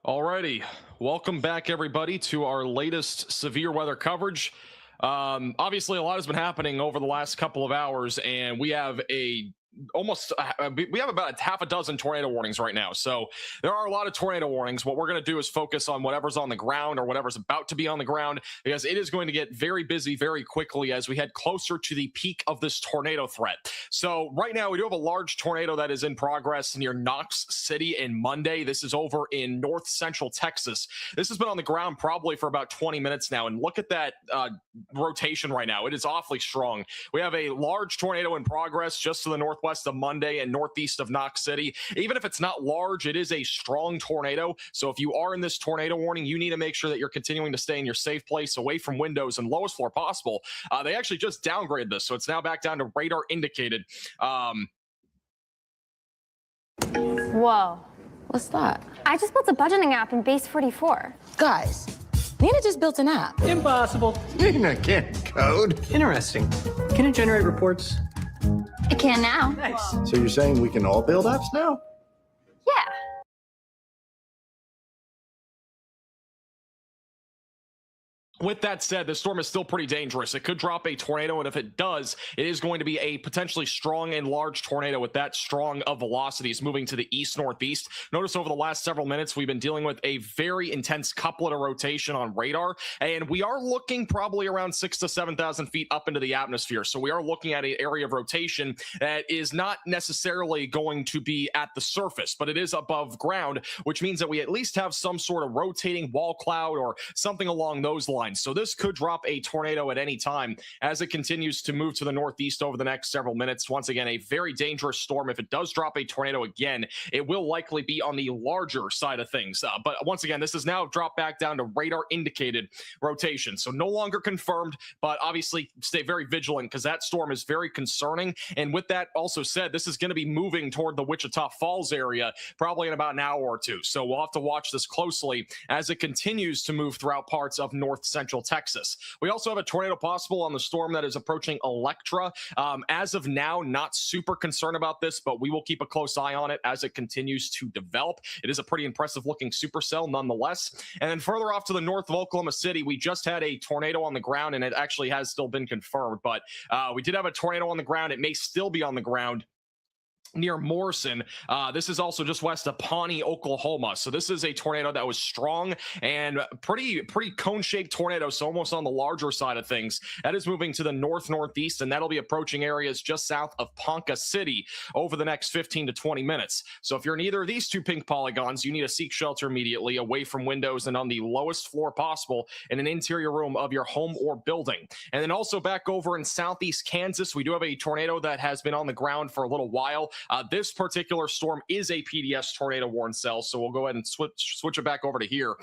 Alrighty, welcome back everybody to our latest severe weather coverage. Obviously, a lot has been happening over the last couple of hours, and we have a almost we have about a half a dozen tornado warnings right now. So there are a lot of tornado warnings. What we're going to do is focus on whatever's on the ground or whatever's about to be on the ground, because it is going to get very busy very quickly as we head closer to the peak of this tornado threat. So right now we do have a large tornado that is in progress near Knox City in Monday. This is over in north central Texas. This has been on the ground probably for about 20 minutes now, and look at that rotation right now. It is awfully strong. We have a large tornado in progress just to the northwest of Monday and northeast of Knox City. Even if it's not large, it is a strong tornado. So if you are in this tornado warning, you need to make sure that you're continuing to stay in your safe place, away from windows and lowest floor possible. They actually just downgraded this, so it's now back down to radar indicated. Whoa. What's that? I just built a budgeting app in Base 44. Guys, Nina just built an app. Impossible. Nina can't code. Interesting. Can it generate reports? It can now. Nice. So you're saying we can all build apps now? Yeah. With that said, the storm is still pretty dangerous. It could drop a tornado, and if it does, it is going to be a potentially strong and large tornado with that strong of velocities moving to the east-northeast. Notice over the last several minutes, we've been dealing with a very intense couplet of rotation on radar, and we are looking probably around 6,000 to 7,000 feet up into the atmosphere. So we are looking at an area of rotation that is not necessarily going to be at the surface, but it is above ground, which means that we at least have some sort of rotating wall cloud or something along those lines. So this could drop a tornado at any time as it continues to move to the northeast over the next several minutes. Once again, a very dangerous storm. If it does drop a tornado again, it will likely be on the larger side of things. But once again, this is now dropped back down to radar indicated rotation. So no longer confirmed, but obviously stay very vigilant because that storm is very concerning. And with that also said, this is going to be moving toward the Wichita Falls area probably in about an hour or two. So we'll have to watch this closely as it continues to move throughout parts of north central Texas. We also have a tornado possible on the storm that is approaching Electra. As of now, not super concerned about this, but we will keep a close eye on it as it continues to develop. It is a pretty impressive looking supercell nonetheless. And then further off to the north of Oklahoma City, we just had a tornado on the ground, and it actually has still been confirmed, but we did have a tornado on the ground. It may still be on the ground near Morrison. This is also just west of Pawnee, Oklahoma. So this is a tornado that was strong and pretty cone-shaped tornado, so almost on the larger side of things. That is moving to the northeast, and that'll be approaching areas just south of Ponca City over the next 15 to 20 minutes. So if you're in either of these two pink polygons, you need to seek shelter immediately, away from windows and on the lowest floor possible in an interior room of your home or building. And then also back over in southeast Kansas, we do have a tornado that has been on the ground for a little while. This particular storm is a PDS tornado warn cell, so we'll go ahead and switch it back over to here.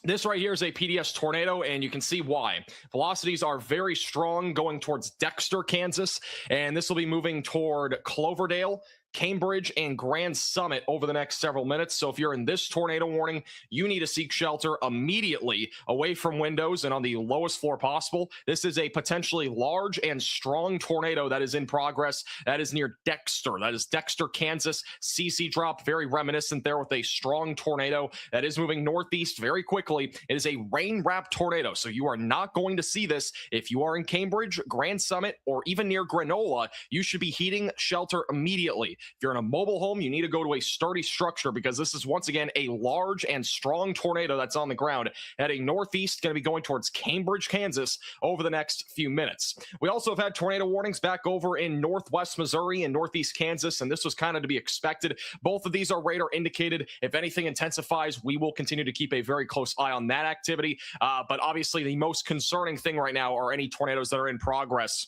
This right here is a PDS tornado, and you can see why. Velocities are very strong going towards Dexter, Kansas, and this will be moving toward Cloverdale, Cambridge, and Grand Summit over the next several minutes. So if you're in this tornado warning, you need to seek shelter immediately, away from windows and on the lowest floor possible. This is a potentially large and strong tornado that is in progress. That is near Dexter. That is Dexter, Kansas. CC drop, very reminiscent there with a strong tornado that is moving northeast very quickly. It is a rain-wrapped tornado, so you are not going to see this. If you are in Cambridge, Grand Summit, or even near Granola, you should be heeding shelter immediately. If you're in a mobile home, you need to go to a sturdy structure, because this is once again a large and strong tornado that's on the ground heading northeast, going to be going towards Cambridge, Kansas over the next few minutes. We also have had tornado warnings back over in northwest Missouri and northeast Kansas, and this was kind of to be expected. Both of these are radar indicated. If anything intensifies, we will continue to keep a very close eye on that activity. But obviously the most concerning thing right now are any tornadoes that are in progress.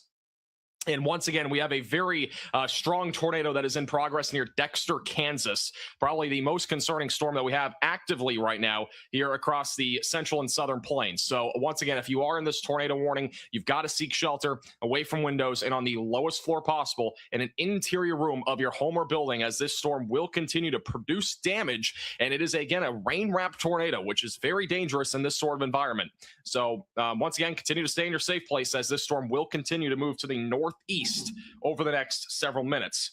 And once again, we have a very strong tornado that is in progress near Dexter, Kansas. Probably the most concerning storm that we have actively right now here across the central and southern plains. So once again, if you are in this tornado warning, you've got to seek shelter away from windows and on the lowest floor possible in an interior room of your home or building, as this storm will continue to produce damage. And it is, again, a rain-wrapped tornado, which is very dangerous in this sort of environment. So once again, continue to stay in your safe place, as this storm will continue to move to the northeast over the next several minutes.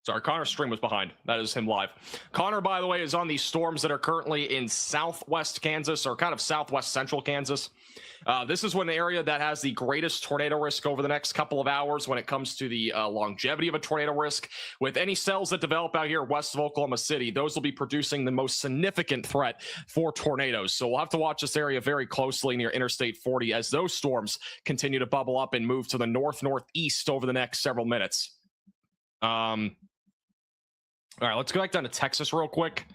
Sorry, Connor's stream was behind. That is him live. Connor, by the way, is on these storms that are currently in southwest Kansas, or kind of southwest central Kansas. This is one area that has the greatest tornado risk over the next couple of hours when it comes to the longevity of a tornado risk. With any cells that develop out here west of Oklahoma City, those will be producing the most significant threat for tornadoes. So we'll have to watch this area very closely near Interstate 40 as those storms continue to bubble up and move to the northeast over the next several minutes. All right, let's go back down to Texas real quick.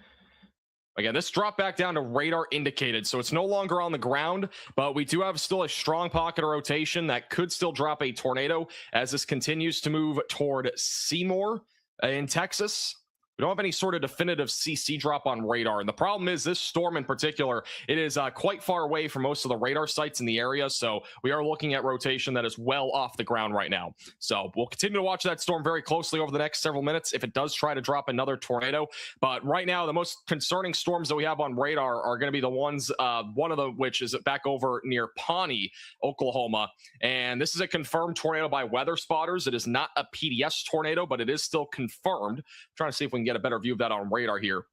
Again, this dropped back down to radar indicated, so it's no longer on the ground, but we do have still a strong pocket of rotation that could still drop a tornado as this continues to move toward Seymour in Texas. We don't have any sort of definitive CC drop on radar. And the problem is this storm in particular, it is quite far away from most of the radar sites in the area. So we are looking at rotation that is well off the ground right now. So we'll continue to watch that storm very closely over the next several minutes if it does try to drop another tornado. But right now, the most concerning storms that we have on radar are going to be the ones, one of them which is back over near Pawnee, Oklahoma. And this is a confirmed tornado by weather spotters. It is not a PDS tornado, but it is still confirmed. I'm trying to see if we can get a better view of that on radar here.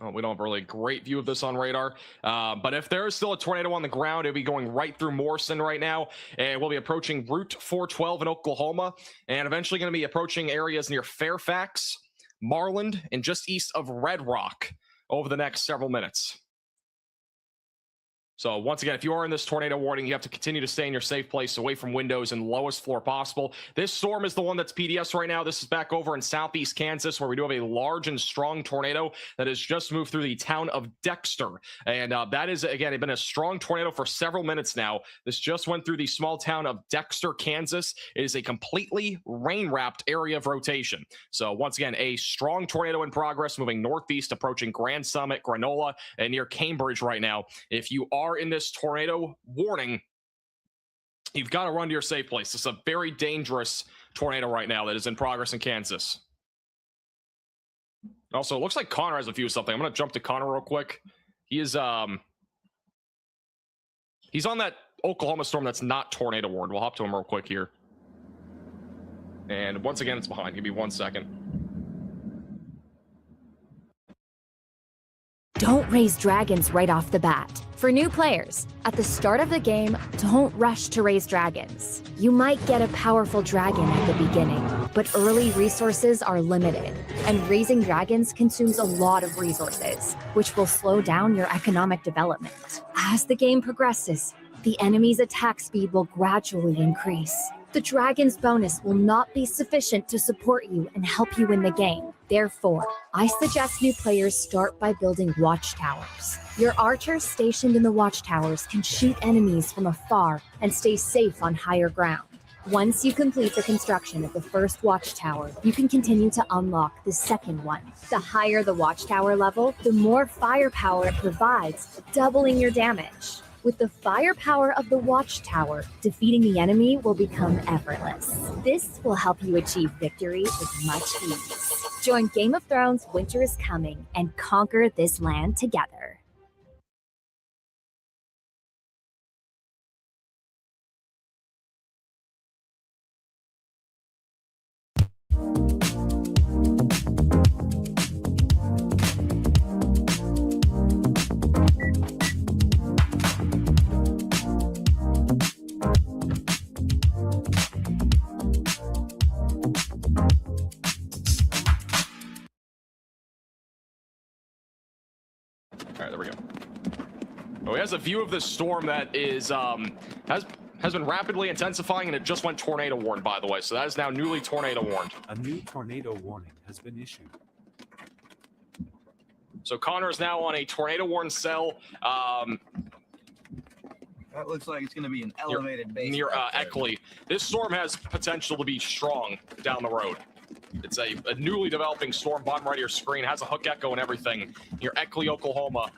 Oh, we don't have a really great view of this on radar, but if there is still a tornado on the ground, it'll be going right through Morrison right now, and we'll be approaching Route 412 in Oklahoma, and eventually going to be approaching areas near Fairfax, Marland, and just east of Red Rock over the next several minutes. So once again, if you are in this tornado warning, you have to continue to stay in your safe place away from windows and lowest floor possible. This storm is the one that's PDS right now. This is back over in southeast Kansas, where we do have a large and strong tornado that has just moved through the town of Dexter. And that is, again, been a strong tornado for several minutes now. This just went through the small town of Dexter, Kansas. It is a completely rain-wrapped area of rotation. So once again, a strong tornado in progress, moving northeast, approaching Grand Summit, Granola, and near Cambridge right now. If you are in this tornado warning, you've got to run to your safe place. This is a very dangerous tornado right now that is in progress in Kansas. Also, it looks like Connor has a view of something. I'm going to jump to Connor real quick. He is he's on that Oklahoma storm that's not tornado warned. We'll hop to him real quick here. And once again, it's behind. Give me 1 second. Don't raise dragons right off the bat. For new players, at the start of the game, don't rush to raise dragons. You might get a powerful dragon at the beginning, but early resources are limited, and raising dragons consumes a lot of resources, which will slow down your economic development. As the game progresses, the enemy's attack speed will gradually increase. The dragon's bonus will not be sufficient to support you and help you win the game. Therefore, I suggest new players start by building watchtowers. Your archers stationed in the watchtowers can shoot enemies from afar and stay safe on higher ground. Once you complete the construction of the first watchtower, you can continue to unlock the second one. The higher the watchtower level, the more firepower it provides, doubling your damage. With the firepower of the watchtower, defeating the enemy will become effortless. This will help you achieve victory with much ease. Join Game of Thrones Winter is Coming and conquer this land together. All right, there we go. Oh, he has a view of this storm that is has been rapidly intensifying, and it just went tornado warned, by the way. So that is now newly tornado warned. A new tornado warning has been issued. So Connor is now on a tornado warned cell That looks like it's going to be an elevated base near right there. Eckley. This storm has potential to be strong down the road. It's a newly developing storm. Bottom right of your screen has a hook echo and everything. Near Eckley, Oklahoma.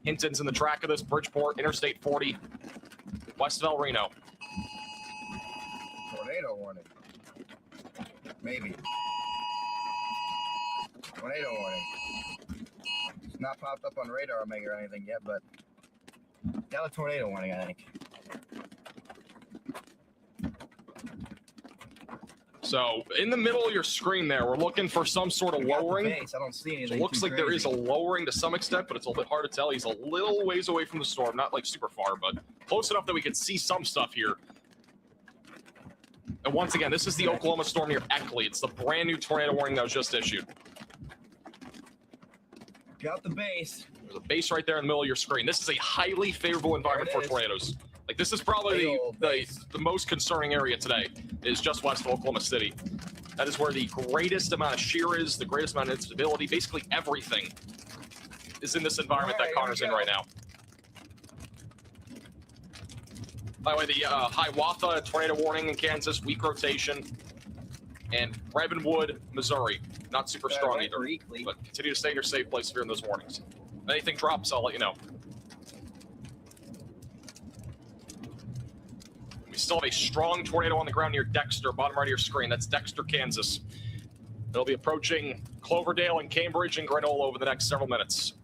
Hinton's in the track of this. Bridgeport, Interstate 40, west of El Reno. Tornado warning. Maybe. Tornado warning. It's not popped up on radar Omega or anything yet, but got a tornado warning, I think. So in the middle of your screen there, we're looking for some sort of I got the lowering. base. I don't see It anything. looks too like there is a crazy. lowering to some extent, but it's a little bit hard to tell. He's a little ways away from the storm, not like super far, but close enough that we can see some stuff here. And once again, this is the Oklahoma storm near Eckley. It's the brand new tornado warning that was just issued. Got the base. There's a base right there in the middle of your screen. This is a highly favorable environment There for it is. tornadoes. Like, this is probably Big old base. the most concerning area today, is just west of Oklahoma City. That is where the greatest amount of shear is, the greatest amount of instability. Basically everything is in this environment All right, that Connor's here in we right now. By the way, the Hiawatha tornado warning in Kansas, weak rotation, and Ravenwood, Missouri, not super strong either. Equally. But continue to stay in your safe place if you're in those warnings. If anything drops, I'll let you know. We still have a strong tornado on the ground near Dexter, bottom right of your screen. That's Dexter, Kansas. It'll be approaching Cloverdale and Cambridge and Granola over the next several minutes.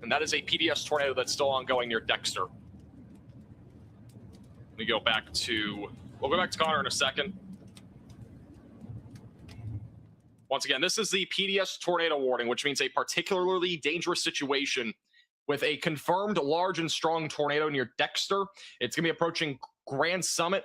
And that is a PDS tornado that's still ongoing near Dexter. We'll go back to Connor in a second. Once again, this is the PDS tornado warning, which means a particularly dangerous situation with a confirmed large and strong tornado near Dexter. It's going to be approaching Grand Summit,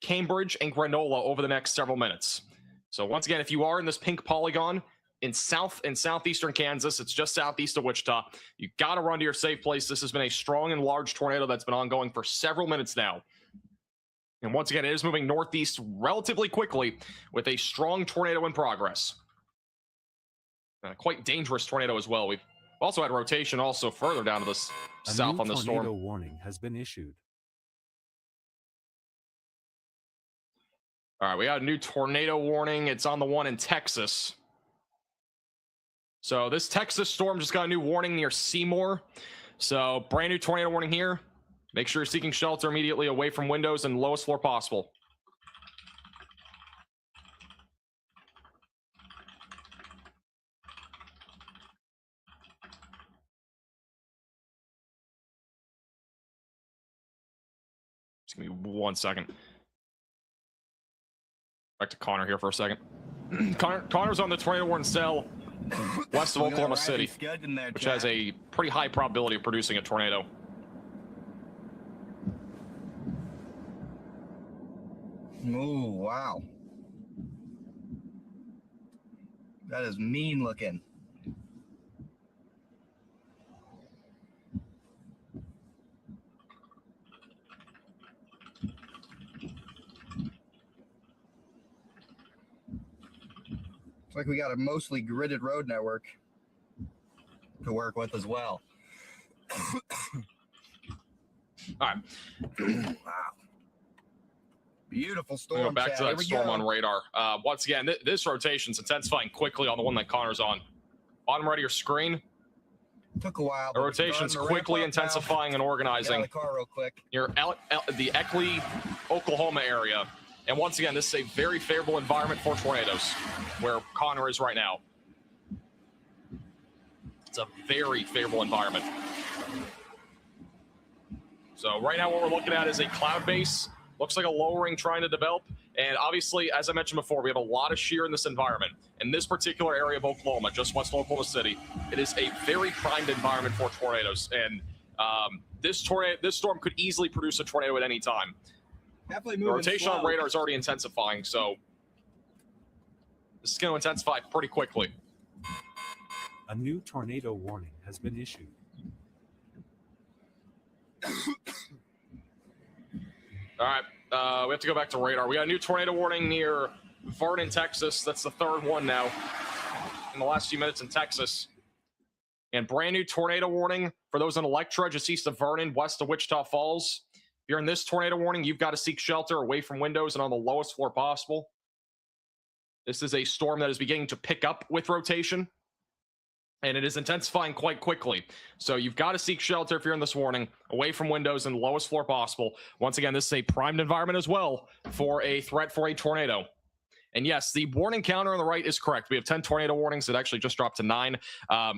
Cambridge, and Granola over the next several minutes. So once again, if you are in this pink polygon in south and southeastern Kansas, it's just southeast of Wichita, you got to run to your safe place. This has been a strong and large tornado that's been ongoing for several minutes now. And once again, it is moving northeast relatively quickly with a strong tornado in progress. And a quite dangerous tornado as well. We've also had rotation also further down to the A south new on the tornado storm. warning has been issued. All right, we got a new tornado warning. It's on the one in Texas. So this Texas storm just got a new warning near Seymour. So brand new tornado warning here. Make sure you're seeking shelter immediately away from windows and lowest floor possible. Just give me 1 second. Back to Connor here for a second. Connor's on the tornado warning cell west of Look at that Oklahoma rising City, scud in there, which Jack. has a pretty high probability of producing a tornado. Ooh, wow. That is mean looking. Looks like we got a mostly gridded road network to work with as well. All right, Wow. Beautiful we'll storm. go back Chad. to Here that we storm go. on radar. Once again, this rotation's intensifying quickly on the one that Connor's on. Bottom right of your screen, Took a while. the but it's rotation's starting to ramp quickly up now. intensifying and Get out organizing of the car real quick. near the Eckley, Oklahoma area. And once again, this is a very favorable environment for tornadoes, where Connor is right now. It's a very favorable environment. So right now what we're looking at is a cloud base. Looks like a lowering trying to develop. And obviously, as I mentioned before, we have a lot of shear in this environment. In this particular area of Oklahoma, just west of Oklahoma City, it is a very primed environment for tornadoes. And this storm could easily produce a tornado at any time. Definitely The moving rotation slow. on radar is already intensifying, so this is going to intensify pretty quickly. A new tornado warning has been issued. All right, we have to go back to radar. We got a new tornado warning near Vernon, Texas. That's the third one now in the last few minutes in Texas. And brand new tornado warning for those in Electra, just east of Vernon, west of Wichita Falls. If you're in this tornado warning, you've got to seek shelter away from windows and on the lowest floor possible. This is a storm that is beginning to pick up with rotation, and it is intensifying quite quickly. So you've got to seek shelter if you're in this warning, away from windows and lowest floor possible. Once again, this is a primed environment as well for a threat for a tornado. And yes, the warning counter on the right is correct. We have 10 tornado warnings. It actually just dropped to 9.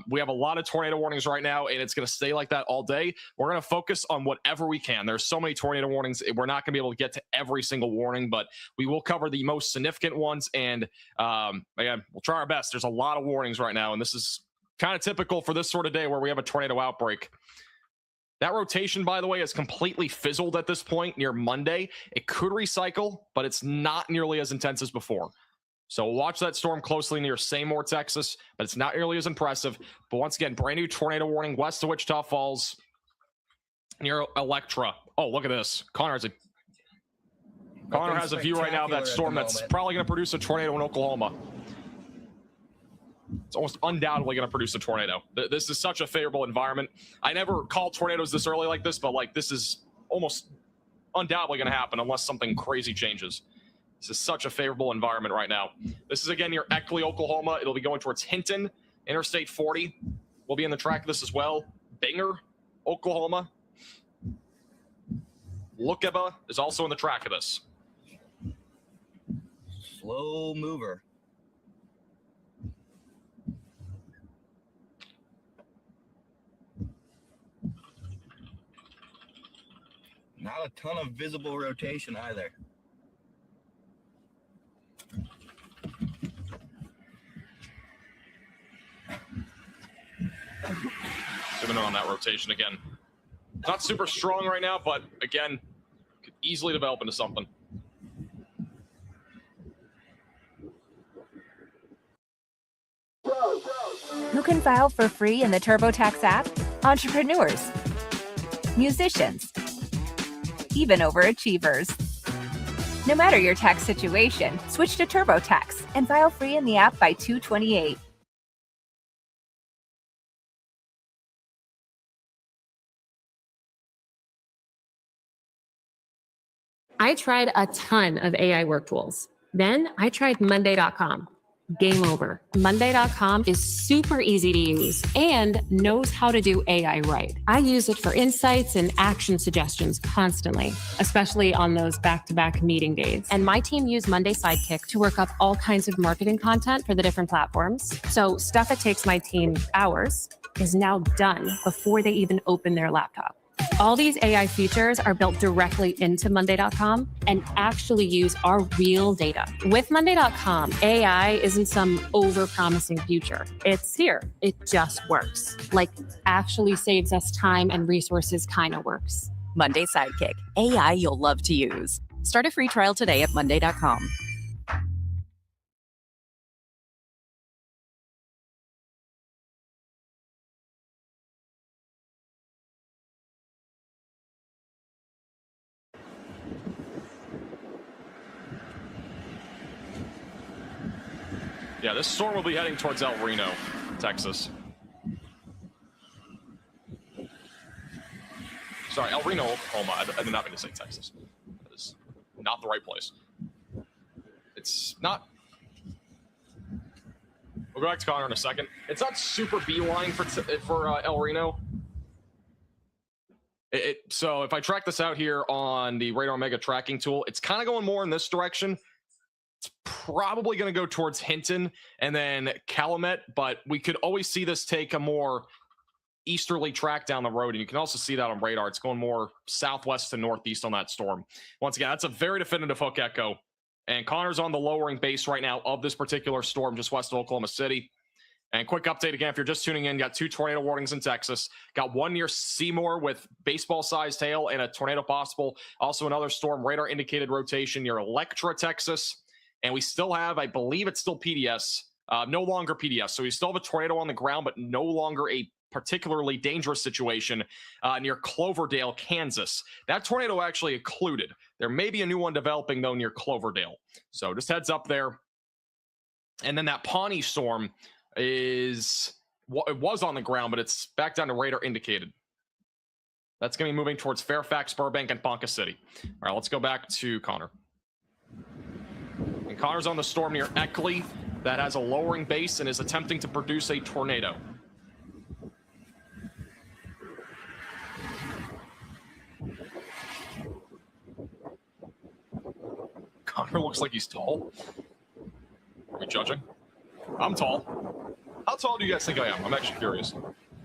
We have a lot of tornado warnings right now, and it's going to stay like that all day. We're going to focus on whatever we can. There's so many tornado warnings. We're not going to be able to get to every single warning, but we will cover the most significant ones. And again, we'll try our best. There's a lot of warnings right now, and this is kind of typical for this sort of day where we have a tornado outbreak. That rotation, by the way, is completely fizzled at this point near Monday. It could recycle, but it's not nearly as intense as before. So we'll watch that storm closely near Seymour, Texas, but it's not nearly as impressive. But once again, brand new tornado warning west of Wichita Falls near Electra. Oh, look at this. Connor has a view right now of that storm that's probably going to produce a tornado in Oklahoma. It's almost undoubtedly going to produce a tornado. This is such a favorable environment. I never call tornadoes this early like this, but like this is almost undoubtedly going to happen unless something crazy changes. This is such a favorable environment right now. This is again near Eckley, Oklahoma. It'll be going towards Hinton. Interstate 40 will be in the track of this as well. Binger, Oklahoma. Lookeba is also in the track of this. Slow mover. Not a ton of visible rotation either. Zooming in on that rotation again. Not super strong right now, but again, could easily develop into something. Who can file for free in the TurboTax app? Entrepreneurs, musicians, even overachievers. No matter your tax situation, switch to TurboTax and file free in the app by 2/28. I tried a ton of AI work tools. Then I tried Monday.com. Game over. Monday.com is super easy to use and knows how to do AI right. I use it for insights and action suggestions constantly, especially on those back-to-back meeting days. And my team used Monday Sidekick to work up all kinds of marketing content for the different platforms. So stuff that takes my team hours is now done before they even open their laptop. All these AI features are built directly into Monday.com and actually use our real data. With Monday.com, AI isn't some over-promising future. It's here. It just works. Like, actually saves us time and resources kind of works. Monday Sidekick. AI you'll love to use. Start a free trial today at Monday.com. Yeah, this storm will be heading towards El Reno, Texas. Sorry, El Reno, Oklahoma. I did not mean to say Texas. That is not the right place. It's not... We'll go back to Connor in a second. It's not super beeline for El Reno. So if I track this out here on the Radar Mega tracking tool, it's kind of going more in this direction. It's probably going to go towards Hinton and then Calumet, but we could always see this take a more easterly track down the road, and you can also see that on radar. It's going more southwest to northeast on that storm. Once again, that's a very definitive hook echo, and Connor's on the lowering base right now of this particular storm just west of Oklahoma City. And quick update again, if you're just tuning in, got 2 tornado warnings in Texas. Got one near Seymour with baseball-sized hail and a tornado possible. Also another storm radar indicated rotation near Electra, Texas. And we still have, I believe it's still PDS, no longer PDS. So we still have a tornado on the ground, but no longer a particularly dangerous situation near Cloverdale, Kansas. That tornado actually occluded. There may be a new one developing, though, near Cloverdale. So just heads up there. And then that Pawnee storm it was on the ground, but it's back down to radar indicated. That's going to be moving towards Fairfax, Burbank, and Ponca City. All right, let's go back to Connor. And Connor's on the storm near Eckley that has a lowering base and is attempting to produce a tornado. Connor looks like he's tall. we judging? I'm tall. How tall do you guys think I am? I'm actually curious.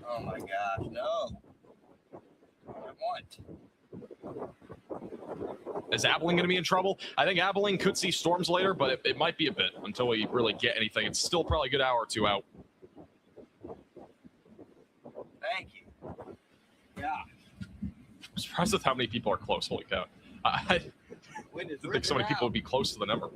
Oh my gosh, no. What? Is Abilene going to be in trouble? I think Abilene could see storms later, but it might be a bit until we really get anything. It's still probably a good hour or two out. Thank you. Yeah. I'm surprised with how many people are close. Holy cow. I didn't think so many people would be close to the number.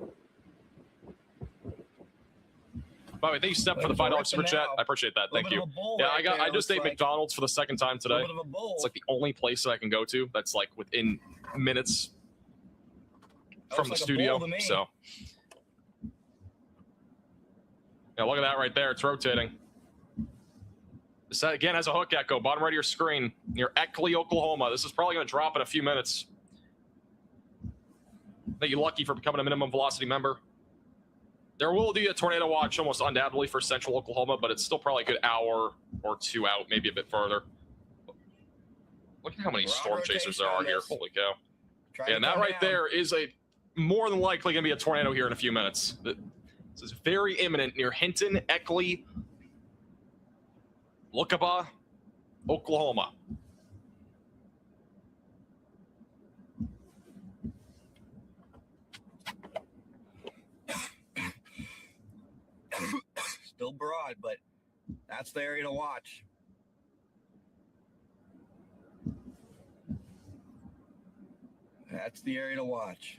By the way, thank you, Step, for the $5 super chat. I appreciate that. Thank you. Yeah, I just ate McDonald's for the second time today. It's like the only place that I can go to that's like within minutes from the studio. So yeah, look at that right there. It's rotating. This again has a hook echo. Bottom right of your screen near Eckley, Oklahoma. This is probably going to drop in a few minutes. I think you're lucky for becoming a minimum velocity member. There will be a tornado watch almost undoubtedly for central Oklahoma, but it's still probably a good hour or two out, maybe a bit further. Look at how many storm chasers there are here. Holy cow. Yeah, and that right there is a more than likely going to be a tornado here in a few minutes. This is very imminent near Hinton, Eckley, Lookaba, Oklahoma. Still broad, but that's the area to watch. That's the area to watch.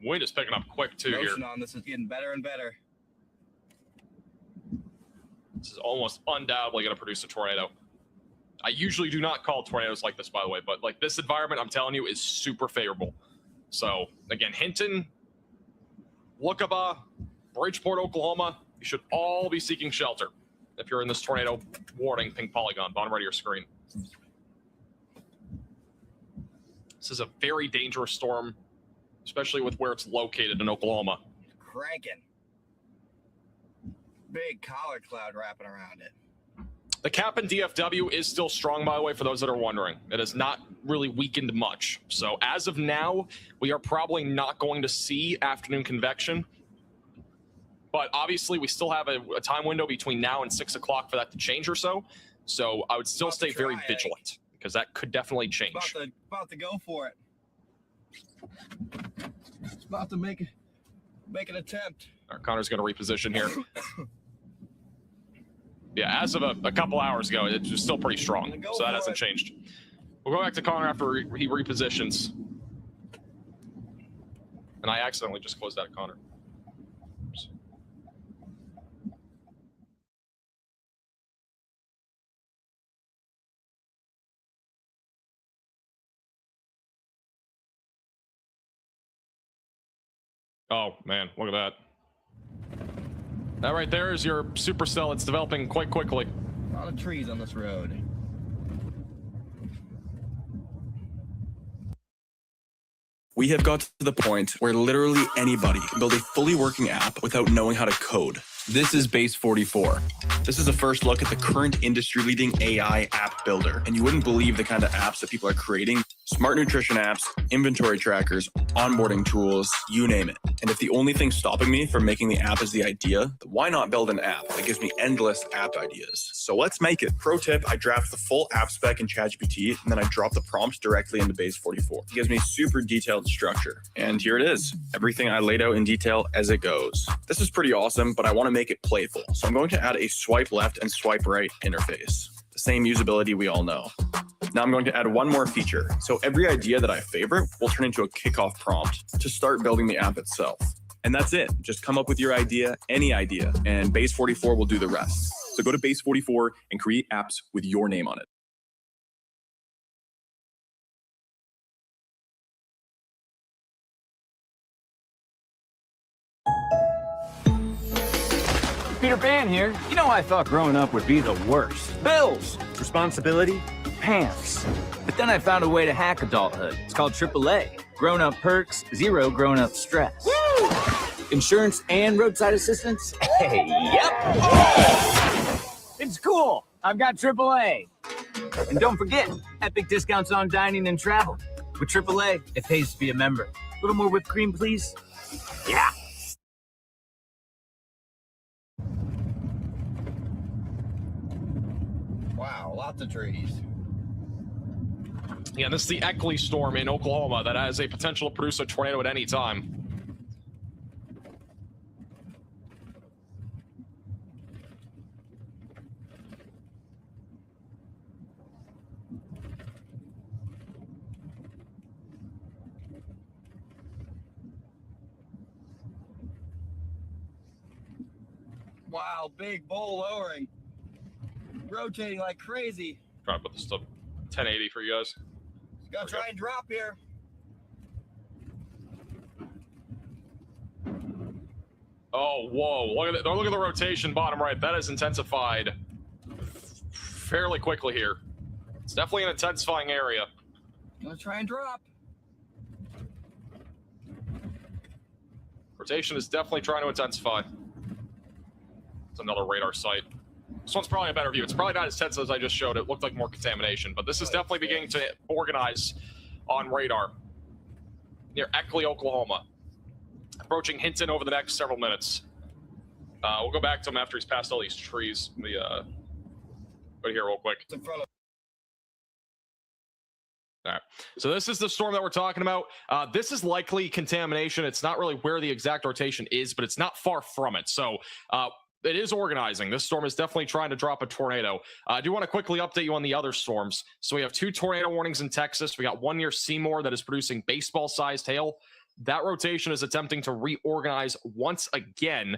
Wind is picking up quick too here. On this is getting better and better. This is almost undoubtedly going to produce a tornado. I usually do not call tornadoes like this, by the way, but like this environment, I'm telling you, is super favorable. So again, Hinton, Lookaba, Bridgeport, Oklahoma, you should all be seeking shelter if you're in this tornado warning pink polygon, bottom right of your screen. This is a very dangerous storm, especially with where it's located in Oklahoma. Cranking. Big collar cloud wrapping around it. The cap in DFW is still strong, by the way, for those that are wondering. It has not really weakened much. So as of now, we are probably not going to see afternoon convection. But obviously, we still have a time window between now and 6 o'clock for that to change or so. So I would still stay very vigilant because that could definitely change. About to go for it. It's about to make an attempt. All right, Connor's going to reposition here. Yeah, as of a couple hours ago, it's just still pretty strong, so that hasn't changed. We'll go back to Connor after he repositions. And I accidentally just closed out Connor. Oops. Oh, man, look at that. That right there is your supercell. It's developing quite quickly. A lot of trees on this road. We have got to the point where literally anybody can build a fully working app without knowing how to code. This is Base 44. This is a first look at the current industry-leading AI app builder, and you wouldn't believe the kind of apps that people are creating. Smart nutrition apps, inventory trackers, onboarding tools, you name it. And if the only thing stopping me from making the app is the idea, then why not build an app that gives me endless app ideas? So let's make it. Pro tip, I draft the full app spec in ChatGPT, and then I drop the prompts directly into Base 44. It gives me super detailed structure. And here it is. Everything I laid out in detail as it goes. This is pretty awesome, but I want to make it playful. So I'm going to add a swipe left and swipe right interface. The same usability we all know. Now I'm going to add one more feature. So every idea that I favorite will turn into a kickoff prompt to start building the app itself. And that's it. Just come up with your idea, any idea, and Base 44 will do the rest. So go to Base 44 and create apps with your name on it. Peter Pan here. You know, I thought growing up would be the worst. Bills, responsibility, pants. But then I found a way to hack adulthood. It's called AAA. Grown-up perks, zero grown-up stress. Woo! Insurance and roadside assistance? Hey, yep. It's cool. I've got AAA. And don't forget, epic discounts on dining and travel. With AAA, it pays to be a member. little more whipped cream, please. Yeah. Wow, lots of trees. Yeah, this is the Eckley storm in Oklahoma that has a potential to produce a tornado at any time. Wow, big bowl lowering. Rotating like crazy. Try to put this to 1080 for you guys. Gotta try and drop here. Oh, whoa. Look at the rotation bottom right. That is intensified fairly quickly here. It's definitely an intensifying area. Gonna try and drop. Rotation is definitely trying to intensify. It's another radar site. This one's probably a better view. It's probably not as tense as I just showed. It looked like more contamination, but this is definitely beginning to organize on radar near Eckley, Oklahoma. Approaching Hinton over the next several minutes. We'll go back to him after he's passed all these trees. Let me go here real quick. It's in front of. All right. So this is the storm that we're talking about. This is likely contamination. It's not really where the exact rotation is, but it's not far from it. So it is organizing. This storm is definitely trying to drop a tornado. I do want to quickly update you on the other storms. So we have 2 tornado warnings in Texas. We got one near Seymour that is producing baseball-sized hail. That rotation is attempting to reorganize once again,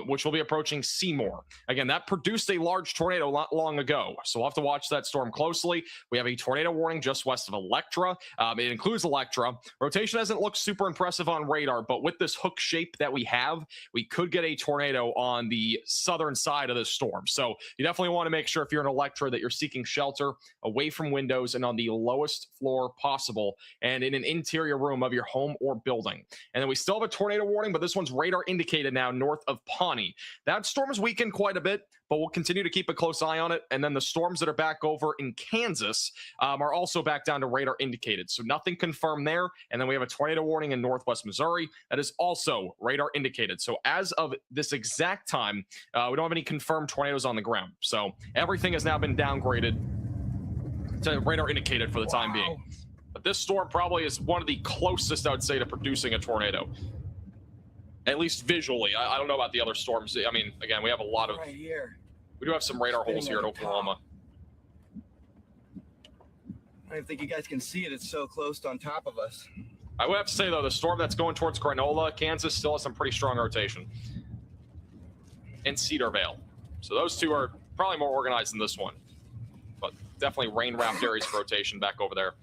which will be approaching Seymour. Again, that produced a large tornado not long ago, so we'll have to watch that storm closely. We have a tornado warning just west of Electra. It includes Electra. Rotation doesn't look super impressive on radar, but with this hook shape that we have, we could get a tornado on the southern side of this storm. So you definitely want to make sure if you're in Electra that you're seeking shelter away from windows and on the lowest floor possible and in an interior room of your home or building. And then we still have a tornado warning, but this one's radar indicated now north of Pawnee. That storm has weakened quite a bit, but we'll continue to keep a close eye on it. And then the storms that are back over in Kansas are also back down to radar indicated. So nothing confirmed there. And then we have a tornado warning in northwest Missouri that is also radar indicated. So as of this exact time, we don't have any confirmed tornadoes on the ground. So everything has now been downgraded to radar indicated for the time being. But this storm probably is one of the closest, I would say, to producing a tornado. At least visually. I don't know about the other storms. I mean, again, we have a lot of... Right here. We do have some radar holes here in Oklahoma. I don't think you guys can see it. It's so close on top of us. I would have to say, though, the storm that's going towards Granola, Kansas, still has some pretty strong rotation. And Cedar Vale. So those two are probably more organized than this one. But definitely rain-wrapped areas of rotation back over there.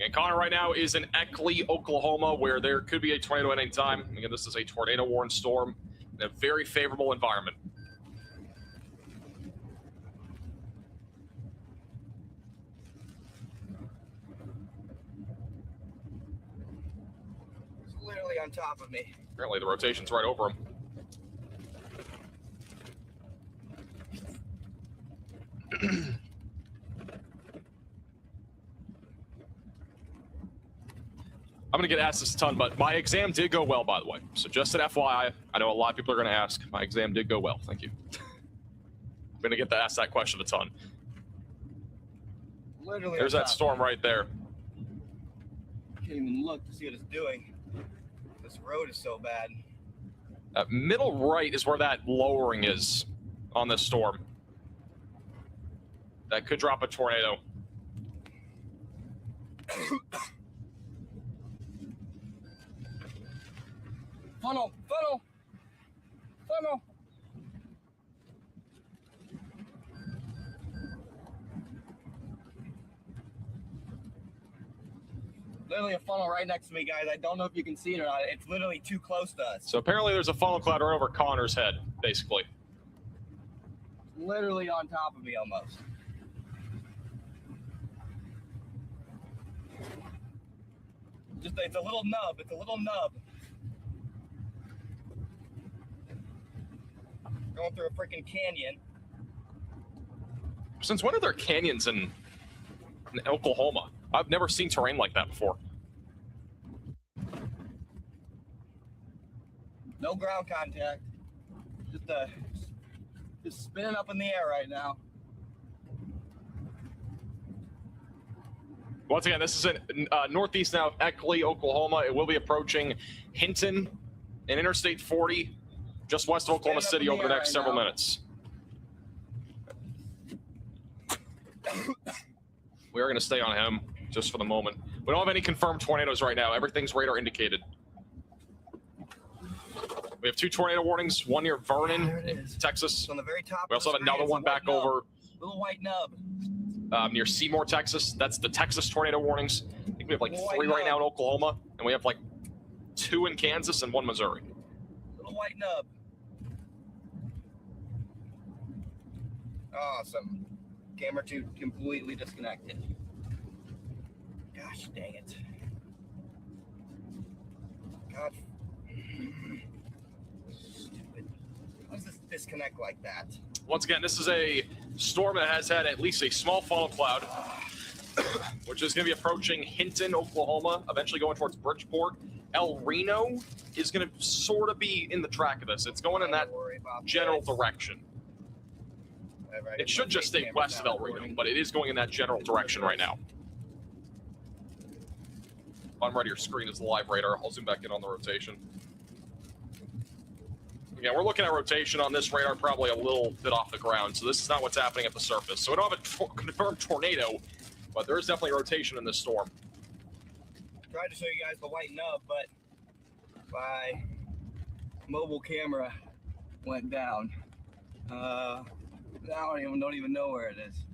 And Connor right now is in Eckley, Oklahoma, where there could be a tornado at any time. Again, this is a tornado-warned storm in a very favorable environment. It's literally on top of me. Apparently the rotation's right over him. I'm going to get asked this a ton, but my exam did go well, by the way. So just an FYI, I know a lot of people are going to ask. My exam did go well. Thank you. I'm going to get asked that question a ton. Literally. There's that storm right there. Can't even look to see what it's doing. This road is so bad. Middle right is where that lowering is on this storm. That could drop a tornado. Funnel, funnel, funnel. Literally a funnel right next to me, guys. I don't know if you can see it or not. It's literally too close to us. So apparently there's a funnel cloud right over Connor's head, basically. Literally on top of me almost. Just, it's a little nub. It's a little nub. Going through a freaking canyon. Since when are there canyons in in Oklahoma. I've never seen terrain like that before. No ground contact. Just spinning up in the air right now. Once again, this is in northeast now of Eckley, Oklahoma. It will be approaching Hinton and Interstate 40, just west of Oklahoma City over the next several minutes. We are going to stay on him just for the moment. We don't have any confirmed tornadoes right now. Everything's radar indicated. We have 2 tornado warnings, one near Vernon, Texas. On the very top. We also have another one back over little white nub. Near Seymour, Texas. That's the Texas tornado warnings. I think we have like 3 right now in Oklahoma, and we have like 2 in Kansas and 1 Missouri. Little white nub. Awesome. Camera 2 completely disconnected. Gosh dang it. God. Stupid. How does this disconnect like that? Once again, this is a storm that has had at least a small funnel cloud, which is going to be approaching Hinton, Oklahoma, eventually going towards Bridgeport. El Reno is going to sort of be in the track of this. It's going in that general direction. It should just stay west of El Reno, but it is going in that general direction right now. Bottom right of your screen is the live radar. I'll zoom back in on the rotation. Again, we're looking at rotation on this radar probably a little bit off the ground, so this is not what's happening at the surface. So we don't have a confirmed tornado, but there is definitely rotation in this storm. Tried to show you guys the white nub, but my mobile camera went down. I don't even know where it is.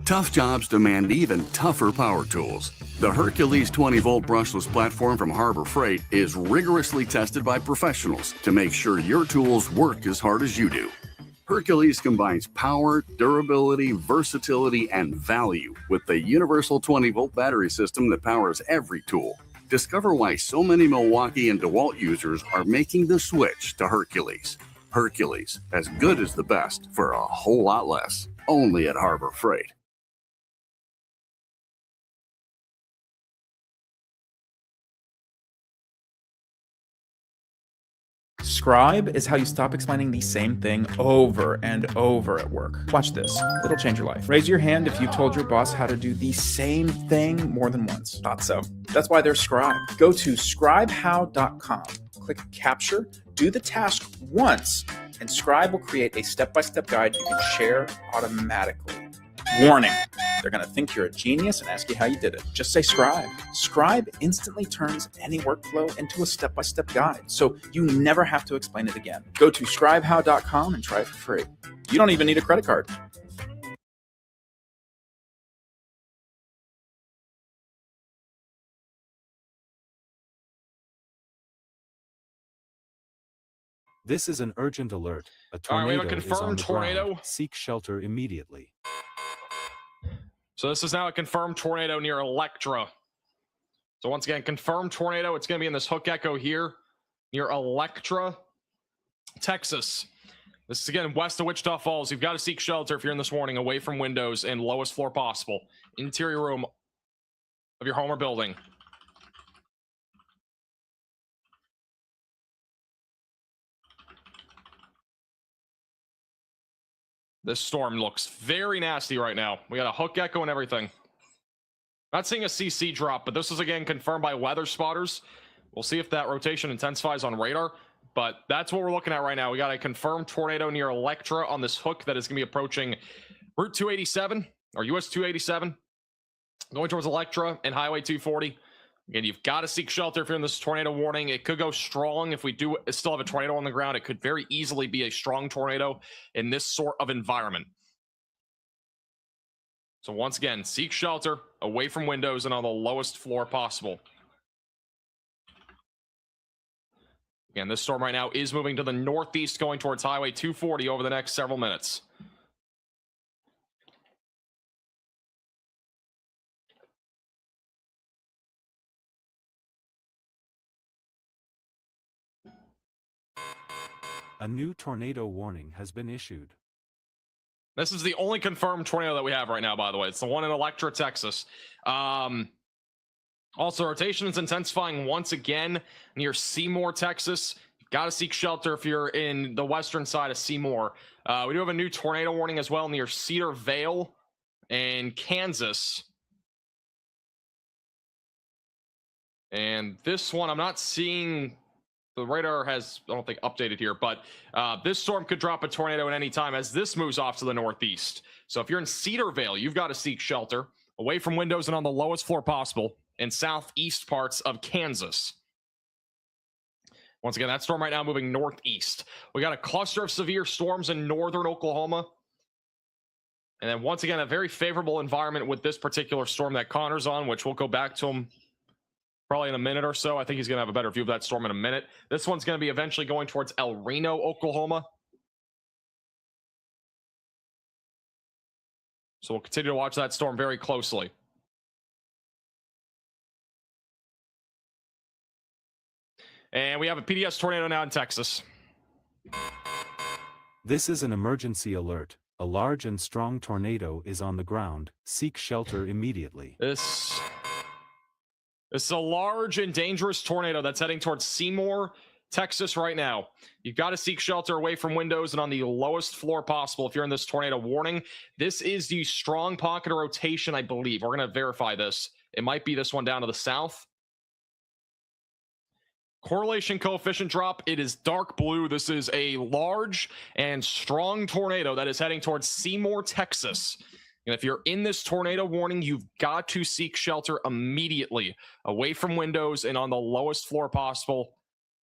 Tough jobs demand even tougher power tools. The Hercules 20-volt brushless platform from Harbor Freight is rigorously tested by professionals to make sure your tools work as hard as you do. Hercules combines power, durability, versatility, and value with the universal 20-volt battery system that powers every tool. Discover why so many Milwaukee and DeWalt users are making the switch to Hercules. Hercules, as good as the best for a whole lot less. Only at Harbor Freight. Scribe is how you stop explaining the same thing over and over at work. Watch this. It'll change your life. Raise your hand if you've told your boss how to do the same thing more than once. Thought so. That's why there's Scribe. Go to scribehow.com. Click Capture, do the task once, and Scribe will create a step-by-step guide you can share automatically. Warning, they're going to think you're a genius and ask you how you did it. Just say Scribe. Scribe instantly turns any workflow into a step-by-step guide, so you never have to explain it again. Go to scribehow.com and try it for free. You don't even need a credit card. This is an urgent alert. A All right, we tornado have a is on confirmed the tornado. ground. Seek shelter immediately. So this is now a confirmed tornado near Electra. So once again, confirmed tornado. It's going to be in this hook echo here near Electra, Texas. This is again west of Wichita Falls. You've got to seek shelter if you're in this warning, away from windows and lowest floor possible. Interior room of your home or building. This storm looks very nasty right now. We got a hook echo and everything. Not seeing a CC drop, but this is again confirmed by weather spotters. We'll see if that rotation intensifies on radar, but that's what we're looking at right now. We got a confirmed tornado near Electra on this hook that is going to be approaching Route 287 or US 287, going towards Electra and Highway 240. Again, you've got to seek shelter if you're in this tornado warning. It could go strong if we do still have a tornado on the ground. It could very easily be a strong tornado in this sort of environment. So once again, seek shelter away from windows and on the lowest floor possible. Again, this storm right now is moving to the northeast, going towards Highway 240 over the next several minutes. A new tornado warning has been issued. This is the only confirmed tornado that we have right now, by the way. It's the one in Electra, Texas. Also, rotation is intensifying once again near Seymour, Texas. You've got to seek shelter if you're in the western side of Seymour. We do have a new tornado warning as well near Cedar Vale in Kansas. And this one, I'm not seeing... The radar has, I don't think, updated here, but this storm could drop a tornado at any time as this moves off to the northeast. So if you're in Cedar Vale, you've got to seek shelter away from windows and on the lowest floor possible in southeast parts of Kansas. Once again, that storm right now moving northeast. We got a cluster of severe storms in northern Oklahoma. And then once again, a very favorable environment with this particular storm that Connor's on, which we'll go back to him probably in a minute or so. I think he's going to have a better view of that storm in a minute. This one's going to be eventually going towards El Reno, Oklahoma. So we'll continue to watch that storm very closely. And we have a PDS tornado now in Texas. This is an emergency alert. A large and strong tornado is on the ground. Seek shelter immediately. This is a large and dangerous tornado that's heading towards Seymour, Texas right now. You've got to seek shelter away from windows and on the lowest floor possible if you're in this tornado warning. This is the strong pocket of rotation, I believe. We're going to verify this. It might be this one down to the south. Correlation coefficient drop. It is dark blue. This is a large and strong tornado that is heading towards Seymour, Texas. And if you're in this tornado warning, you've got to seek shelter immediately away from windows and on the lowest floor possible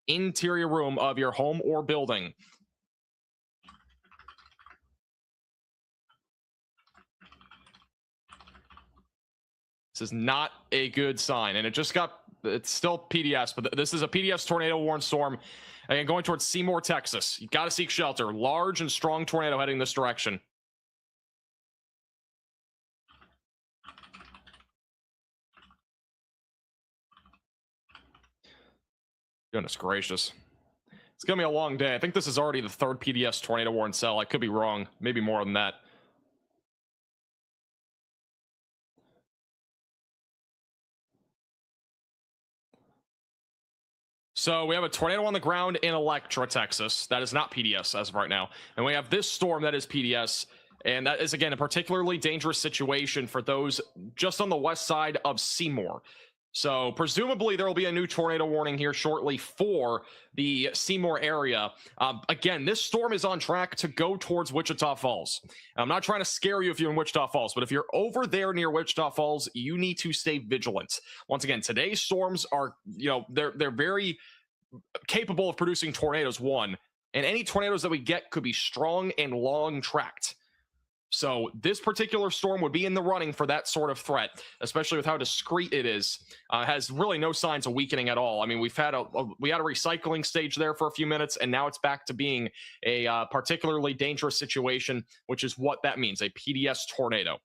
interior room of your home or building. This is not a good sign, and it's still PDS, but this is a PDS tornado warning storm and going towards Seymour, Texas. You got to seek shelter. Large and strong tornado heading this direction. Goodness gracious. It's going to be a long day. I think this is already the third PDS tornado warning cell. I could be wrong. Maybe more than that. So we have a tornado on the ground in Electra, Texas. That is not PDS as of right now. And we have this storm that is PDS. And that is, again, a particularly dangerous situation for those just on the west side of Seymour. So presumably there will be a new tornado warning here shortly for the Seymour area. Again, this storm is on track to go towards Wichita Falls. I'm not trying to scare you if you're in Wichita Falls, but if you're over there near Wichita Falls, you need to stay vigilant. Once again, today's storms are, they're very capable of producing tornadoes, one. And any tornadoes that we get could be strong and long tracked. So this particular storm would be in the running for that sort of threat, especially with how discreet it is. Has really no signs of weakening at all. I mean, we had a recycling stage there for a few minutes, and now it's back to being a particularly dangerous situation, which is what that means, a PDS tornado.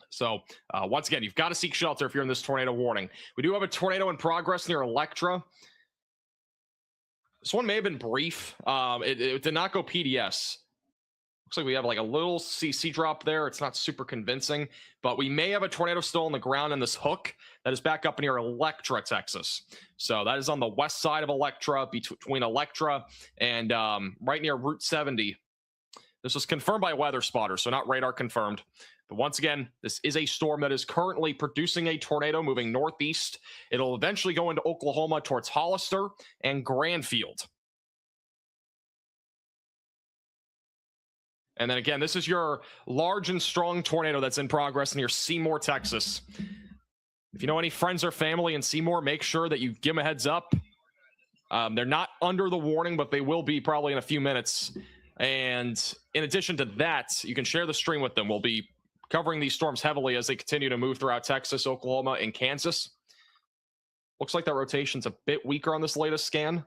So once again, you've got to seek shelter if you're in this tornado warning. We do have a tornado in progress near Electra. This one may have been brief. It did not go PDS. Looks like we have like a little CC drop there. It's not super convincing, but we may have a tornado still on the ground in this hook that is back up near Electra, Texas. So that is on the west side of Electra, between Electra and right near Route 70. This was confirmed by a weather spotter, so not radar confirmed. But once again, this is a storm that is currently producing a tornado moving northeast. It'll eventually go into Oklahoma towards Hollister and Granfield. And then again, this is your large and strong tornado that's in progress near Seymour, Texas. If you know any friends or family in Seymour, make sure that you give them a heads up. They're not under the warning, but they will be probably in a few minutes. And in addition to that, you can share the stream with them. We'll be covering these storms heavily as they continue to move throughout Texas, Oklahoma, and Kansas. Looks like that rotation's a bit weaker on this latest scan.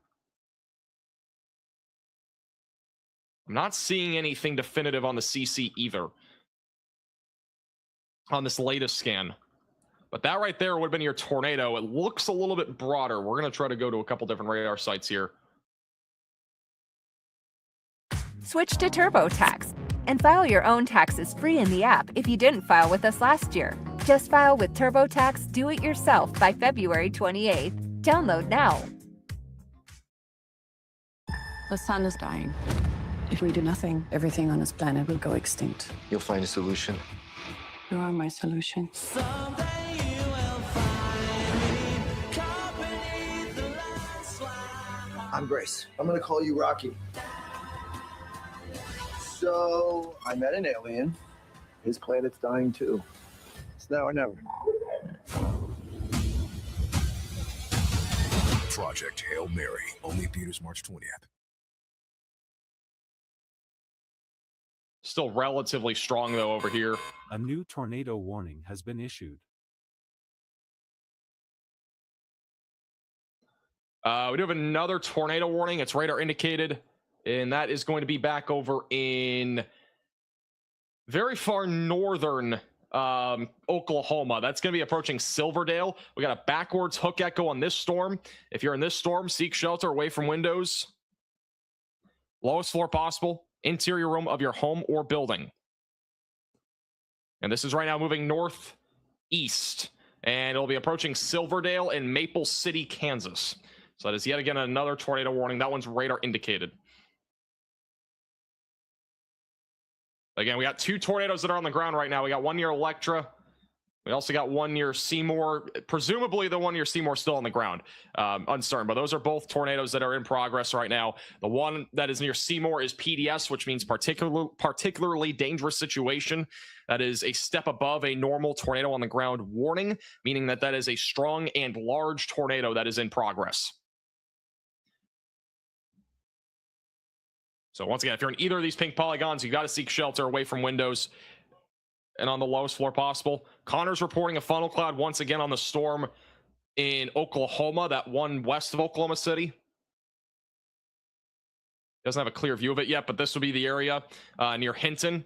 I'm not seeing anything definitive on the CC either on this latest scan. But that right there would have been your tornado. It looks a little bit broader. We're going to try to go to a couple different radar sites here. Switch to TurboTax and file your own taxes free in the app if you didn't file with us last year. Just file with TurboTax Do-It-Yourself by February 28th. Download now. The sun is dying. If we do nothing, everything on this planet will go extinct. You'll find a solution. You are my solution. I'm Grace. I'm gonna call you Rocky. So, I met an alien. His planet's dying too. It's now or never. Project Hail Mary. Only theaters March 20th. Still relatively strong, though, over here. A new tornado warning has been issued. We do have another tornado warning. It's radar indicated, and that is going to be back over in very far northern Oklahoma. That's going to be approaching Silverdale. We got a backwards hook echo on this storm. If you're in this storm, seek shelter away from windows. Lowest floor possible. Interior room of your home or building. And this is right now moving northeast, and it'll be approaching Silverdale and Maple City, Kansas. So that is yet again another tornado warning. That one's radar indicated. Again, we got two tornadoes that are on the ground right now. We got one near Electra. We also got one near Seymour. Presumably the one near Seymour still on the ground. Uncertain, but those are both tornadoes that are in progress right now. The one that is near Seymour is PDS, which means particularly dangerous situation. That is a step above a normal tornado on the ground warning, meaning that that is a strong and large tornado that is in progress. So once again, if you're in either of these pink polygons, you got to seek shelter away from windows and on the lowest floor possible. Connor's reporting a funnel cloud once again on the storm in Oklahoma, that one west of Oklahoma City. Doesn't have a clear view of it yet, but this will be the area near Hinton.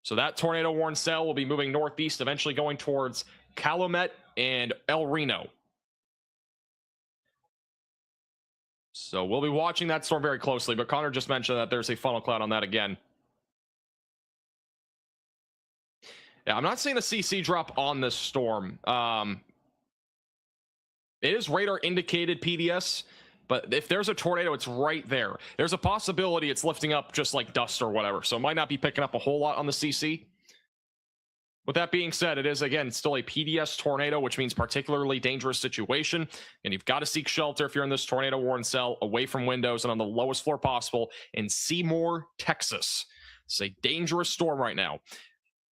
So that tornado warning cell will be moving northeast, eventually going towards Calumet and El Reno. So we'll be watching that storm very closely, but Connor just mentioned that there's a funnel cloud on that again. Yeah, I'm not seeing a CC drop on this storm. It is radar indicated PDS, but if there's a tornado, it's right there. There's a possibility it's lifting up just like dust or whatever, so it might not be picking up a whole lot on the CC. With that being said, it is, again, still a PDS tornado, which means particularly dangerous situation. And you've got to seek shelter if you're in this tornado warning cell, away from windows and on the lowest floor possible in Seymour, Texas. It's a dangerous storm right now.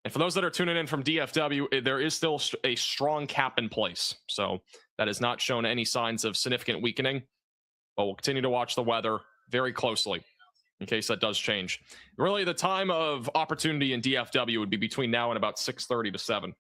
And for those that are tuning in from DFW, there is still a strong cap in place. So that has not shown any signs of significant weakening. But we'll continue to watch the weather very closely in case that does change. Really, the time of opportunity in DFW would be between now and about 6:30 to 7.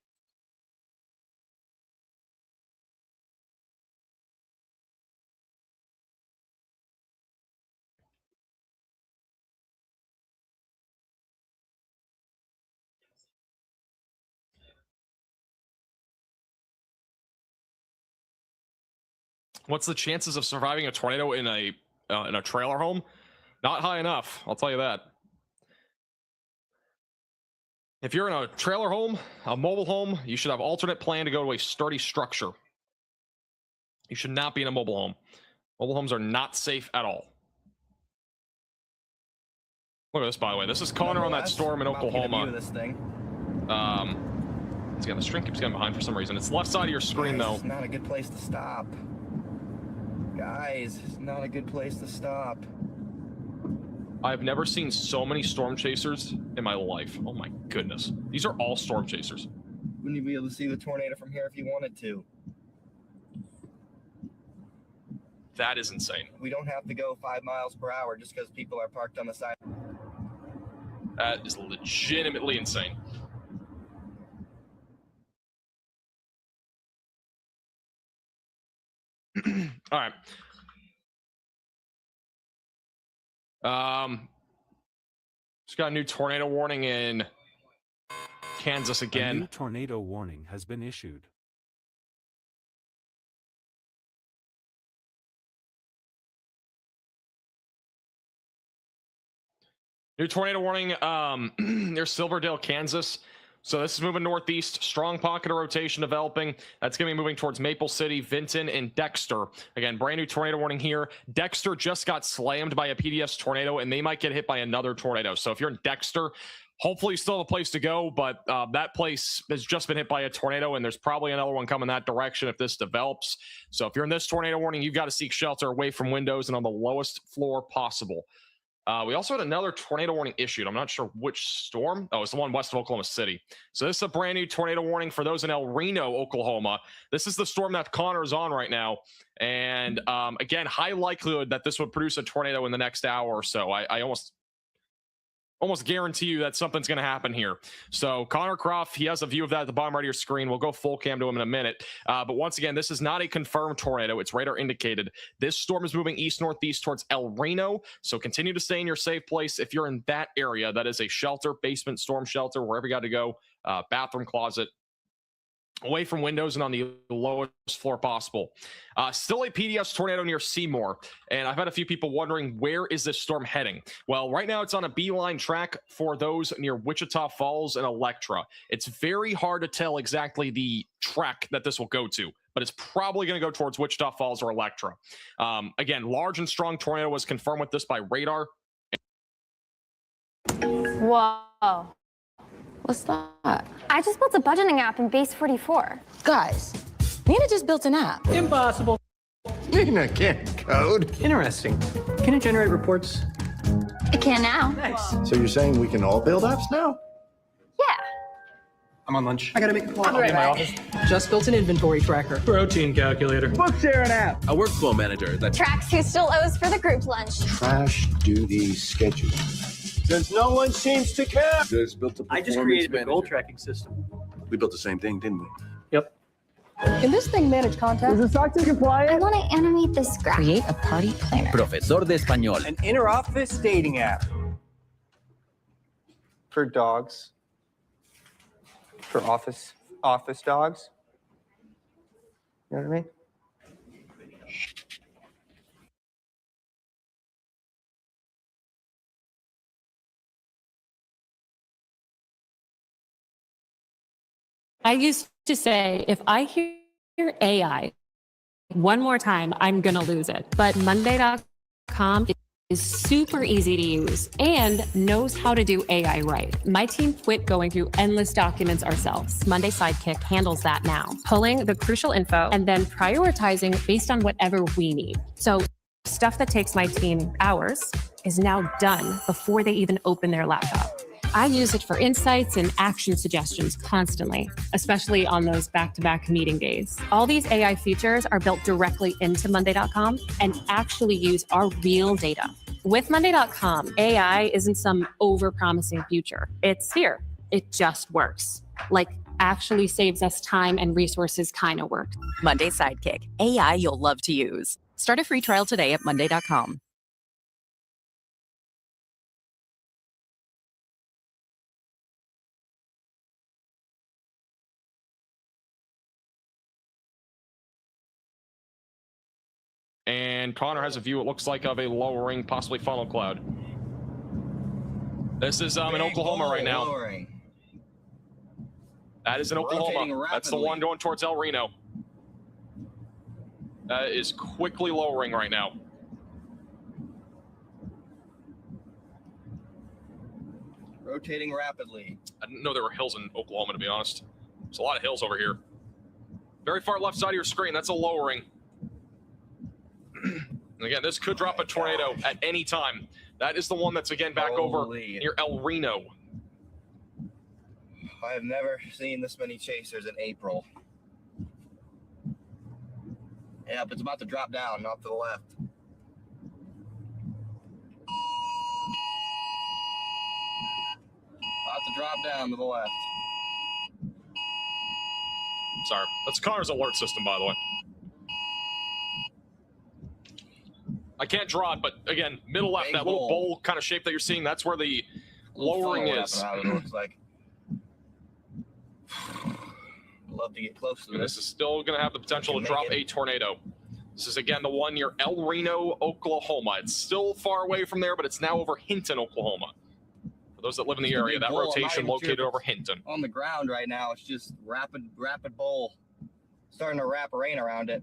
What's the chances of surviving a tornado in a trailer home? Not high enough, I'll tell you that. If you're in a trailer home, a mobile home, you should have alternate plan to go to a sturdy structure. You should not be in a mobile home. Mobile homes are not safe at all. Look at this, by the way. This is Connor on that storm in Oklahoma. This thing. The string keeps getting behind for some reason. It's left side of your screen, though. It's not a good place to stop. Guys, it's not a good place to stop. I've never seen so many storm chasers in my life. Oh my goodness. These are all storm chasers. Wouldn't you be able to see the tornado from here if you wanted to? That is insane. We don't have to go 5 miles per hour just because people are parked on the side. That is legitimately insane. All right. Just got a new tornado warning in Kansas again. A new tornado warning has been issued. New tornado warning near Silverdale, Kansas. So this is moving northeast. Strong pocket of rotation developing. That's going to be moving towards Maple City, Vinton, and Dexter. Again, brand new tornado warning here. Dexter just got slammed by a PDS tornado, and they might get hit by another tornado. So if you're in Dexter, hopefully you still have a place to go, but that place has just been hit by a tornado, and there's probably another one coming that direction if this develops. So if you're in this tornado warning, you've got to seek shelter away from windows and on the lowest floor possible. We also had another tornado warning issued. I'm not sure which storm. Oh, it's the one west of Oklahoma City. So this is a brand new tornado warning for those in El Reno, Oklahoma. This is the storm that Connor's on right now. And again, high likelihood that this would produce a tornado in the next hour or so. I almost guarantee you that something's going to happen here. So Connor Croft, he has a view of that at the bottom right of your screen. We'll go full cam to him in a minute. But once again, this is not a confirmed tornado. It's radar indicated. This storm is moving east-northeast towards El Reno. So continue to stay in your safe place. If you're in that area, that is a shelter, basement, storm shelter, wherever you got to go, bathroom, closet, away from windows and on the lowest floor possible. Still a PDS tornado near Seymour, and I've had a few people wondering, where is this storm heading? Well, right now it's on a beeline track for those near Wichita Falls and Electra. It's very hard to tell exactly the track that this will go to, but it's probably going to go towards Wichita Falls or Electra. Again, large and strong tornado was confirmed with this by radar. Whoa. What's that? I just built a budgeting app in Base 44. Guys, Nina just built an app. Impossible. Nina can't code. Interesting. Can it generate reports? It can now. Nice. So you're saying we can all build apps now? Yeah. I'm on lunch. I gotta make a call. I'll be right in my back. office. Just built an inventory tracker. Protein calculator. Book sharing app. A workflow manager that Tracks who still owes for the group lunch. Trash duty schedule. Since no one seems to care. Just built a I just performance created a manager. goal tracking system. We built the same thing, didn't we? Yep. Can this thing manage contact? Is SOC 2 compliant? I want to animate this graph. Create a party planner. Profesor de Español. An inter-office dating app. For dogs. For office dogs. You know what I mean? I used to say, if I hear AI one more time, I'm going to lose it. But Monday.com is super easy to use and knows how to do AI right. My team quit going through endless documents ourselves. Monday Sidekick handles that now, pulling the crucial info and then prioritizing based on whatever we need. So stuff that takes my team hours is now done before they even open their laptop. I use it for insights and action suggestions constantly, especially on those back-to-back meeting days. All these AI features are built directly into Monday.com and actually use our real data. With Monday.com, AI isn't some over-promising future. It's here. It just works. Like, actually saves us time and resources kind of work. Monday Sidekick, AI you'll love to use. Start a free trial today at Monday.com. And Connor has a view, it looks like, of a lowering, possibly funnel cloud. This is in Oklahoma right now. Lowering. That is in Rotating Oklahoma. That's the rapidly. one going towards El Reno. That is quickly lowering right now. Rotating rapidly. I didn't know there were hills in Oklahoma, to be honest. There's a lot of hills over here. Very far left side of your screen, that's a lowering. And again, this could drop a tornado at any time. That is the one that's, again, back over near El Reno. I have never seen this many chasers in April. Yep, it's about to drop down off to the left. About to drop down to the left. Sorry. That's Connor's alert system, by the way. I can't draw it, but again, middle left, Big that little bowl. bowl kind of shape that you're seeing, that's where the lowering Funnel is. wrap, how it looks like. Love to get close to And this. this is still going to have the potential to Make drop it. a tornado. This is, again, the one near El Reno, Oklahoma. It's still far away from there, but it's now over Hinton, Oklahoma. those that live in the It's a area, big that bowl. I'm not rotation even sure located if over it's Hinton. On the ground right now, it's just rapid bowl, starting to wrap rain around it.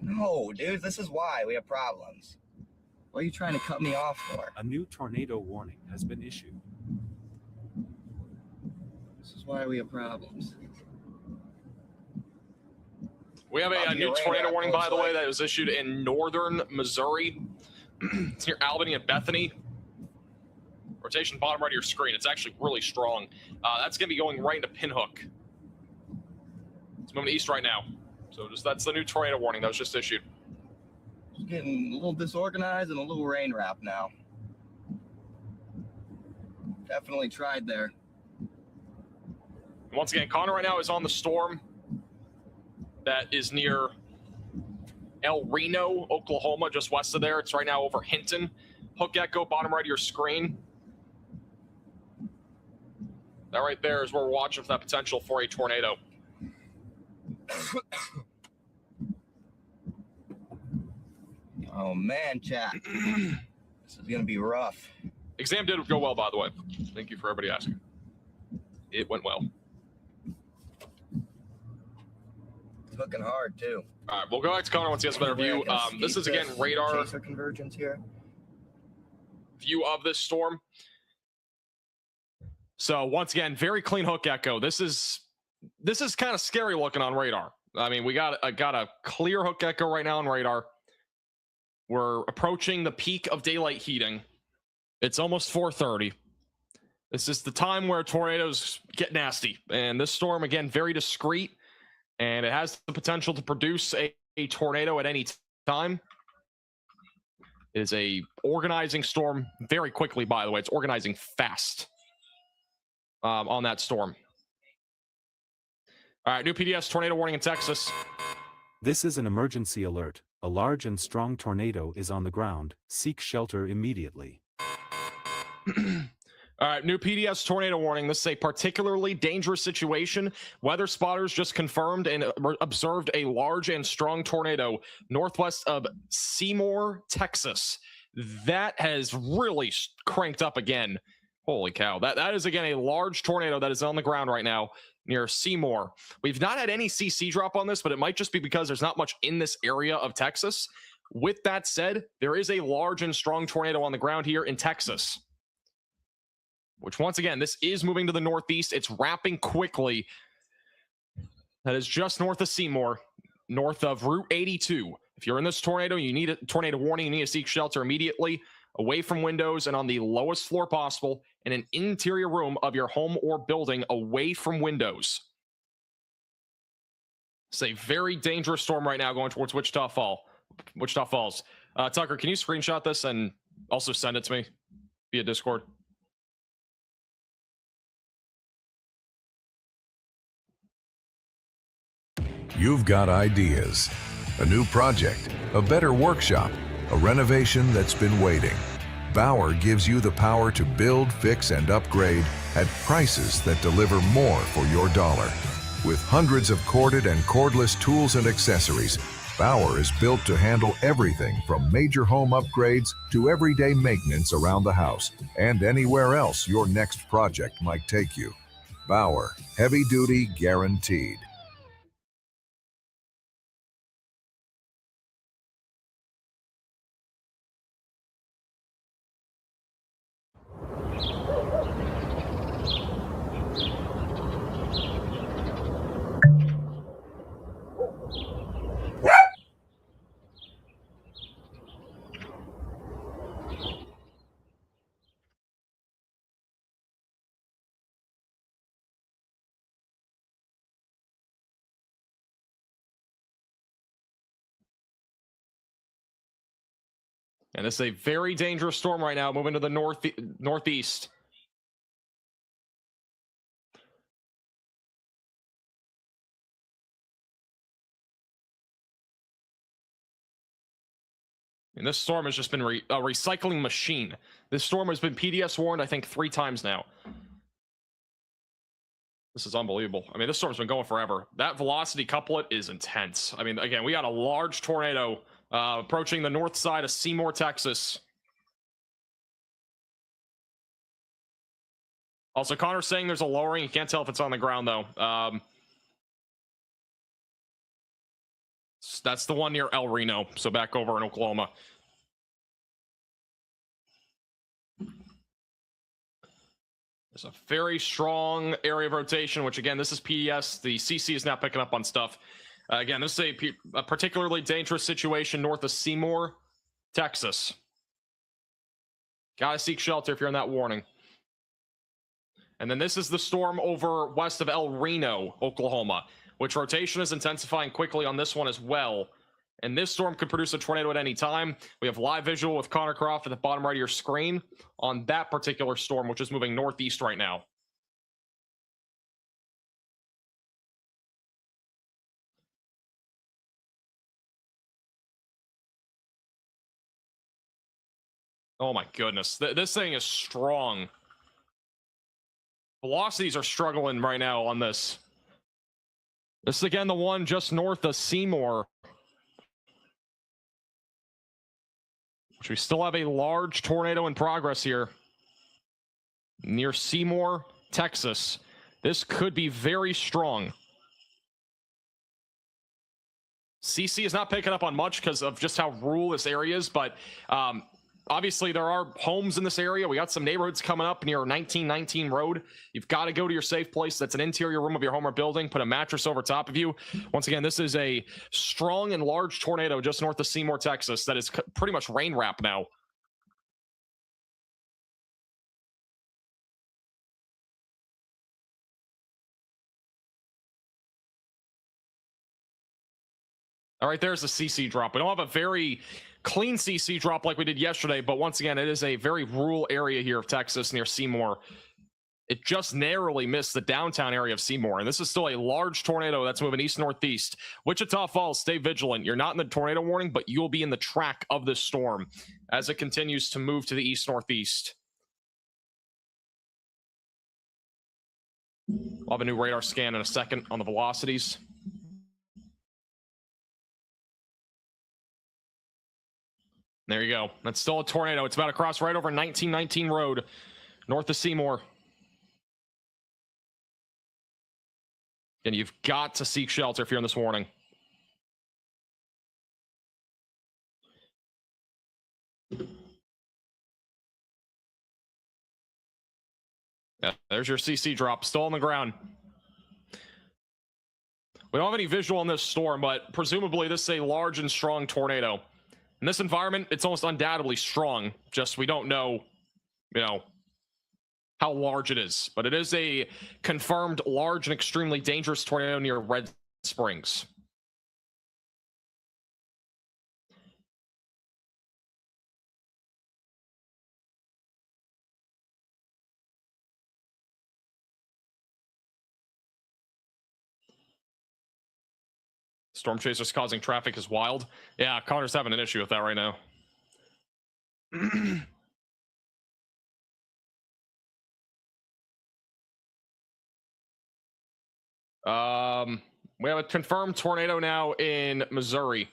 No, dude, this is why we have problems. What are you trying to cut me off for? A new tornado warning has been issued. This is why we have problems. We have a Bobby new Arena, tornado warning, by looks the way, like. that was issued in northern Missouri. It's near Albany and Bethany. Rotation bottom right of your screen. It's actually really strong. That's going to be going right into Pinhook. It's moving east right now. So that's the new tornado warning that was just issued. It's getting a little disorganized and a little rain wrap now. Definitely tried there. And once again, Connor right now is on the storm that is near El Reno, Oklahoma, just west of there. It's right now over Hinton. Hook Echo, bottom right of your screen. That right there is where we're watching for that potential for a tornado. Oh man, chat. This is gonna be rough. Exam did go well, by the way. Thank you for everybody asking. It went well. It's looking hard too. All right, we'll go back to Connor once he has a better view. This is again radar Chaser convergence here. view of this storm. So once again, very clean Hook Echo. This is kind of scary looking on radar. I mean, we got a clear Hook Echo right now on radar. We're approaching the peak of daylight heating. It's almost 4:30. This is the time where tornadoes get nasty. And this storm, again, very discreet. And it has the potential to produce a tornado at any time. It is a organizing storm very quickly, by the way. It's organizing fast on that storm. All right, new PDS tornado warning in Texas. This is an emergency alert. A large and strong tornado is on the ground. Seek shelter immediately. All right, new PDS tornado warning. This is a particularly dangerous situation. Weather spotters just confirmed and observed a large and strong tornado northwest of Seymour, Texas. That has really cranked up again. Holy cow. That is, again, a large tornado that is on the ground right now near Seymour. We've not had any CC drop on this, but it might just be because there's not much in this area of Texas. With that said, there is a large and strong tornado on the ground here in Texas. Which, once again, this is moving to the northeast. It's wrapping quickly. That is just north of Seymour, north of Route 82. If you're in this tornado, you need a tornado warning. You need to seek shelter immediately, away from windows and on the lowest floor possible, in an interior room of your home or building, away from windows. It's a very dangerous storm right now going towards Wichita Falls. Tucker, can you screenshot this and also send it to me via Discord? You've got ideas, a new project, a better workshop, a renovation that's been waiting. Bauer gives you the power to build, fix, and upgrade at prices that deliver more for your dollar. With hundreds of corded and cordless tools and accessories, Bauer is built to handle everything from major home upgrades to everyday maintenance around the house and anywhere else your next project might take you. Bauer, heavy duty guaranteed. And this is a very dangerous storm right now, moving to the northeast. And this storm has just been a recycling machine. This storm has been PDS warned, I think, 3 times now. This is unbelievable. I mean, this storm's been going forever. That velocity couplet is intense. I mean, again, we got a large tornado approaching the north side of Seymour, Texas. Also, Connor's saying there's a lowering. You can't tell if it's on the ground, though. That's the one near El Reno, so back over in Oklahoma. There's a very strong area of rotation, which, again, this is PDS. The CC is now picking up on stuff. Again, this is a particularly dangerous situation north of Seymour, Texas. Gotta seek shelter if you're in that warning. And then this is the storm over west of El Reno, Oklahoma, which rotation is intensifying quickly on this one as well. And this storm could produce a tornado at any time. We have live visual with Connor Croft at the bottom right of your screen on that particular storm, which is moving northeast right now. Oh my goodness. This thing is strong. Velocities are struggling right now on this. This is again the one just north of Seymour, which we still have a large tornado in progress here near Seymour, Texas. This could be very strong. CC is not picking up on much because of just how rural this area is, but obviously there are homes in this area. We got some neighborhoods coming up near 1919 Road. You've got to go to your safe place. That's an interior room of your home or building. Put a mattress over top of you. Once again, this is a strong and large tornado just north of Seymour, Texas that is pretty much rain wrap now. All right, there's the CC drop. We don't have a very clean CC drop like we did yesterday, but once again, it is a very rural area here of Texas near Seymour. It just narrowly missed the downtown area of Seymour, and this is still a large tornado that's moving east-northeast. Wichita Falls, stay vigilant. You're not in the tornado warning, but you'll be in the track of this storm as it continues to move to the east-northeast. We'll have a new radar scan in a second on the velocities. There you go. That's still a tornado. It's about to cross right over 1919 Road, north of Seymour. And you've got to seek shelter if you're in this warning. Yeah, there's your CC drop, still on the ground. We don't have any visual on this storm, but presumably this is a large and strong tornado. In this environment, it's almost undoubtedly strong. Just we don't know, how large it is. But it is a confirmed large and extremely dangerous tornado near Red Springs. Storm chasers causing traffic is wild. Yeah, Connor's having an issue with that right now. We have a confirmed tornado now in Missouri.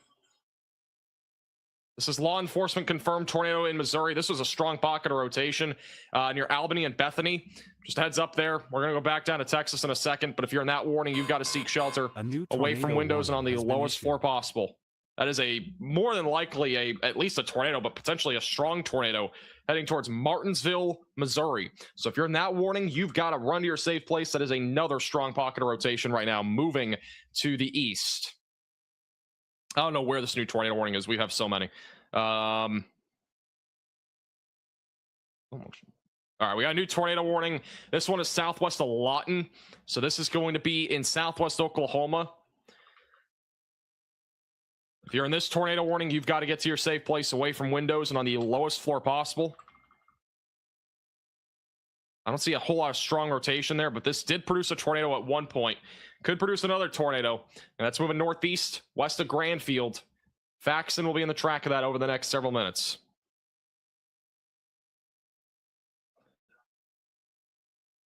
This is law enforcement confirmed tornado in Missouri. This was a strong pocket of rotation near Albany and Bethany. Just a heads up there. We're going to go back down to Texas in a second, but if you're in that warning, you've got to seek shelter away from windows and on the lowest floor possible. That is more than likely at least a tornado, but potentially a strong tornado heading towards Martinsville, Missouri. So if you're in that warning, you've got to run to your safe place. That is another strong pocket of rotation right now, moving to the east. I don't know where this new tornado warning is. We have so many. All right, we got a new tornado warning. This one is southwest of Lawton. So this is going to be in southwest Oklahoma. If you're in this tornado warning, you've got to get to your safe place away from windows and on the lowest floor possible. I don't see a whole lot of strong rotation there, but this did produce a tornado at one point. Could produce another tornado, and that's moving northeast, west of Granfield. Faxon will be in the track of that over the next several minutes.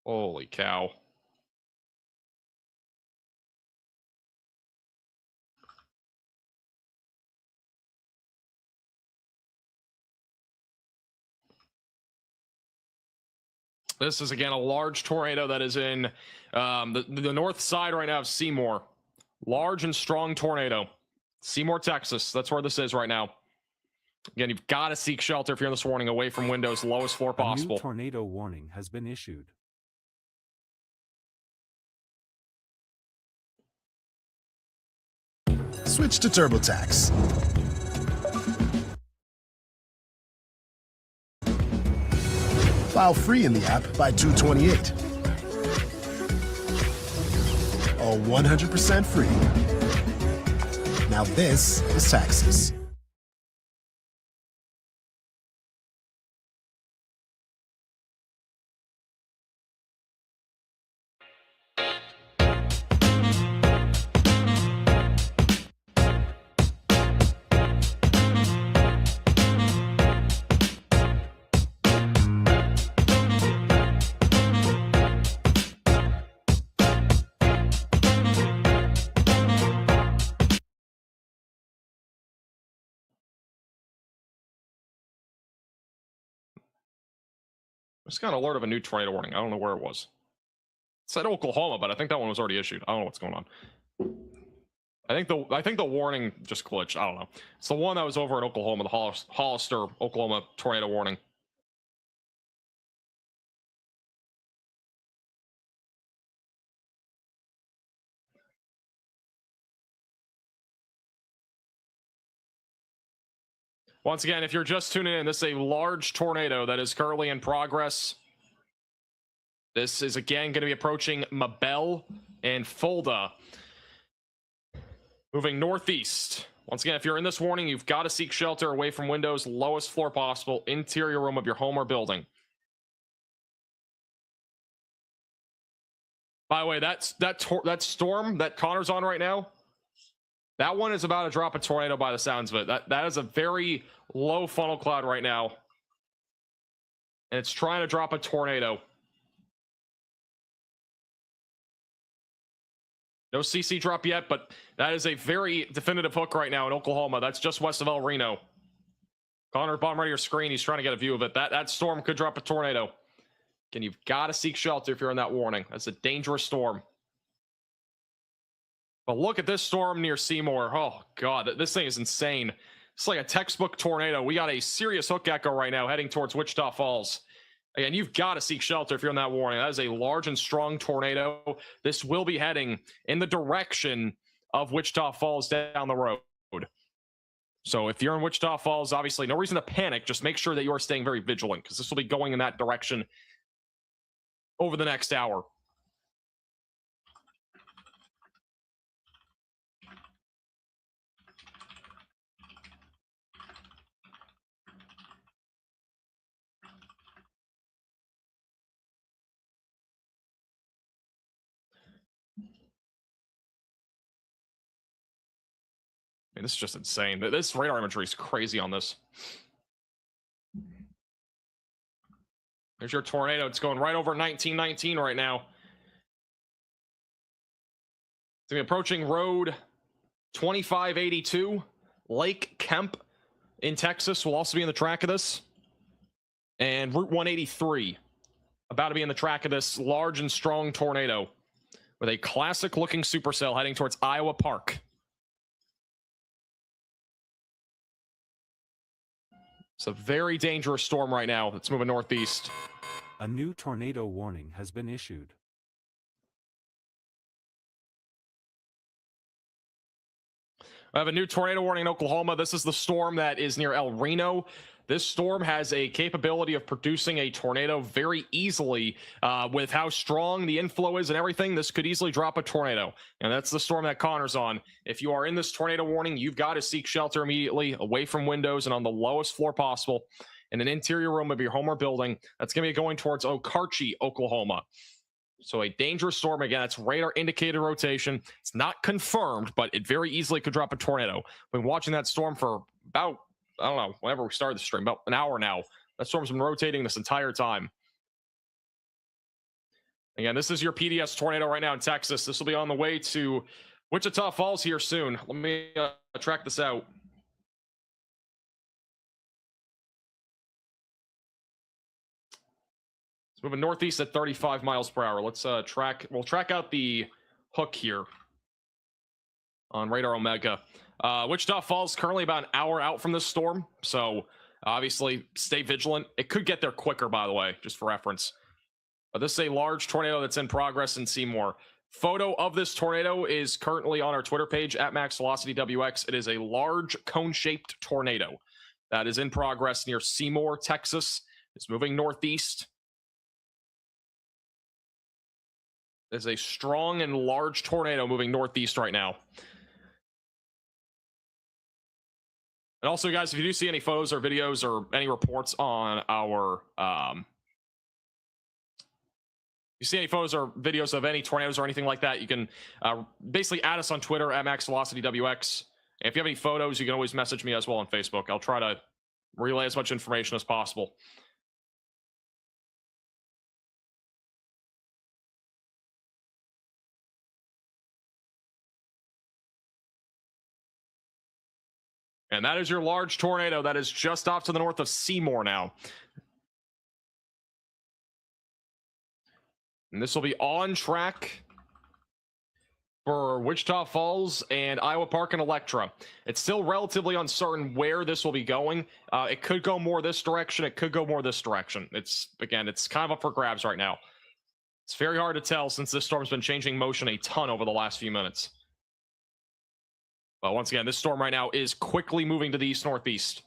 Holy cow. This is again a large tornado that is in the north side right now of Seymour. Large and strong tornado. Seymour, Texas. That's where this is right now. Again, you've got to seek shelter if you're in this warning, away from windows, lowest floor possible. A new tornado warning has been issued. Switch to TurboTax. File free in the app by 2/28. All 100% free. Now this is taxes. Just got an alert of a new tornado warning. I don't know where it was. It said Oklahoma, but I think that one was already issued. I don't know what's going on. I think the warning just glitched. I don't know. It's the one that was over in Oklahoma, the Hollister, Oklahoma tornado warning. Once again, if you're just tuning in, this is a large tornado that is currently in progress. This is again going to be approaching Mabel and Fulda. Moving northeast. Once again, if you're in this warning, you've got to seek shelter away from windows, lowest floor possible, interior room of your home or building. By the way, that storm that Connor's on right now, that one is about to drop a tornado by the sounds of it. That is a very low funnel cloud right now. And it's trying to drop a tornado. No CC drop yet, but that is a very definitive hook right now in Oklahoma. That's just west of El Reno. Connor, bottom right of your screen, he's trying to get a view of it. That storm could drop a tornado. Again, you've got to seek shelter if you're in that warning. That's a dangerous storm. But look at this storm near Seymour. Oh, God, this thing is insane. It's like a textbook tornado. We got a serious hook echo right now heading towards Wichita Falls. Again, you've got to seek shelter if you're in that warning. That is a large and strong tornado. This will be heading in the direction of Wichita Falls down the road. So if you're in Wichita Falls, obviously no reason to panic. Just make sure that you are staying very vigilant because this will be going in that direction over the next hour. I mean, this is just insane. This radar imagery is crazy on this. There's your tornado. It's going right over 1919 right now. It's going to be approaching road 2582. Lake Kemp in Texas will also be in the track of this. And Route 183 about to be in the track of this large and strong tornado with a classic looking supercell heading towards Iowa Park. It's a very dangerous storm right now that's moving northeast. A new tornado warning has been issued. I have a new tornado warning in Oklahoma. This is the storm that is near El Reno. This storm has a capability of producing a tornado very easily with how strong the inflow is and everything. This could easily drop a tornado. And that's the storm that Connor's on. If you are in this tornado warning, you've got to seek shelter immediately away from windows and on the lowest floor possible in an interior room of your home or building. That's going to be going towards Okarche, Oklahoma. So a dangerous storm. Again, it's radar indicated rotation. It's not confirmed, but it very easily could drop a tornado. We've been watching that storm for about, I don't know, whenever we started the stream, about an hour now. That storm's been rotating this entire time. Again, this is your PDS tornado right now in Texas. This will be on the way to Wichita Falls here soon. Let me track this out. It's moving northeast at 35 miles per hour. Let's we'll track out the hook here on Radar Omega. Wichita Falls currently about an hour out from this storm, so obviously stay vigilant. It could get there quicker, by the way, just for reference. This is a large tornado that's in progress in Seymour. Photo of this tornado is currently on our Twitter page at MaxVelocityWX. It is a large cone-shaped tornado that is in progress near Seymour, Texas. It's moving northeast. There's a strong and large tornado moving northeast right now. And also, guys, if you do see any photos or videos or any reports on our, you see any photos or videos of any tornadoes or anything like that, you can basically add us on Twitter at MaxVelocityWX. And if you have any photos, you can always message me as well on Facebook. I'll try to relay as much information as possible. And that is your large tornado that is just off to the north of Seymour now. And this will be on track for Wichita Falls and Iowa Park and Electra. It's still relatively uncertain where this will be going. It could go more this direction. It could go more this direction. It's kind of up for grabs right now. It's very hard to tell since this storm's been changing motion a ton over the last few minutes. But once again, this storm right now is quickly moving to the east-northeast.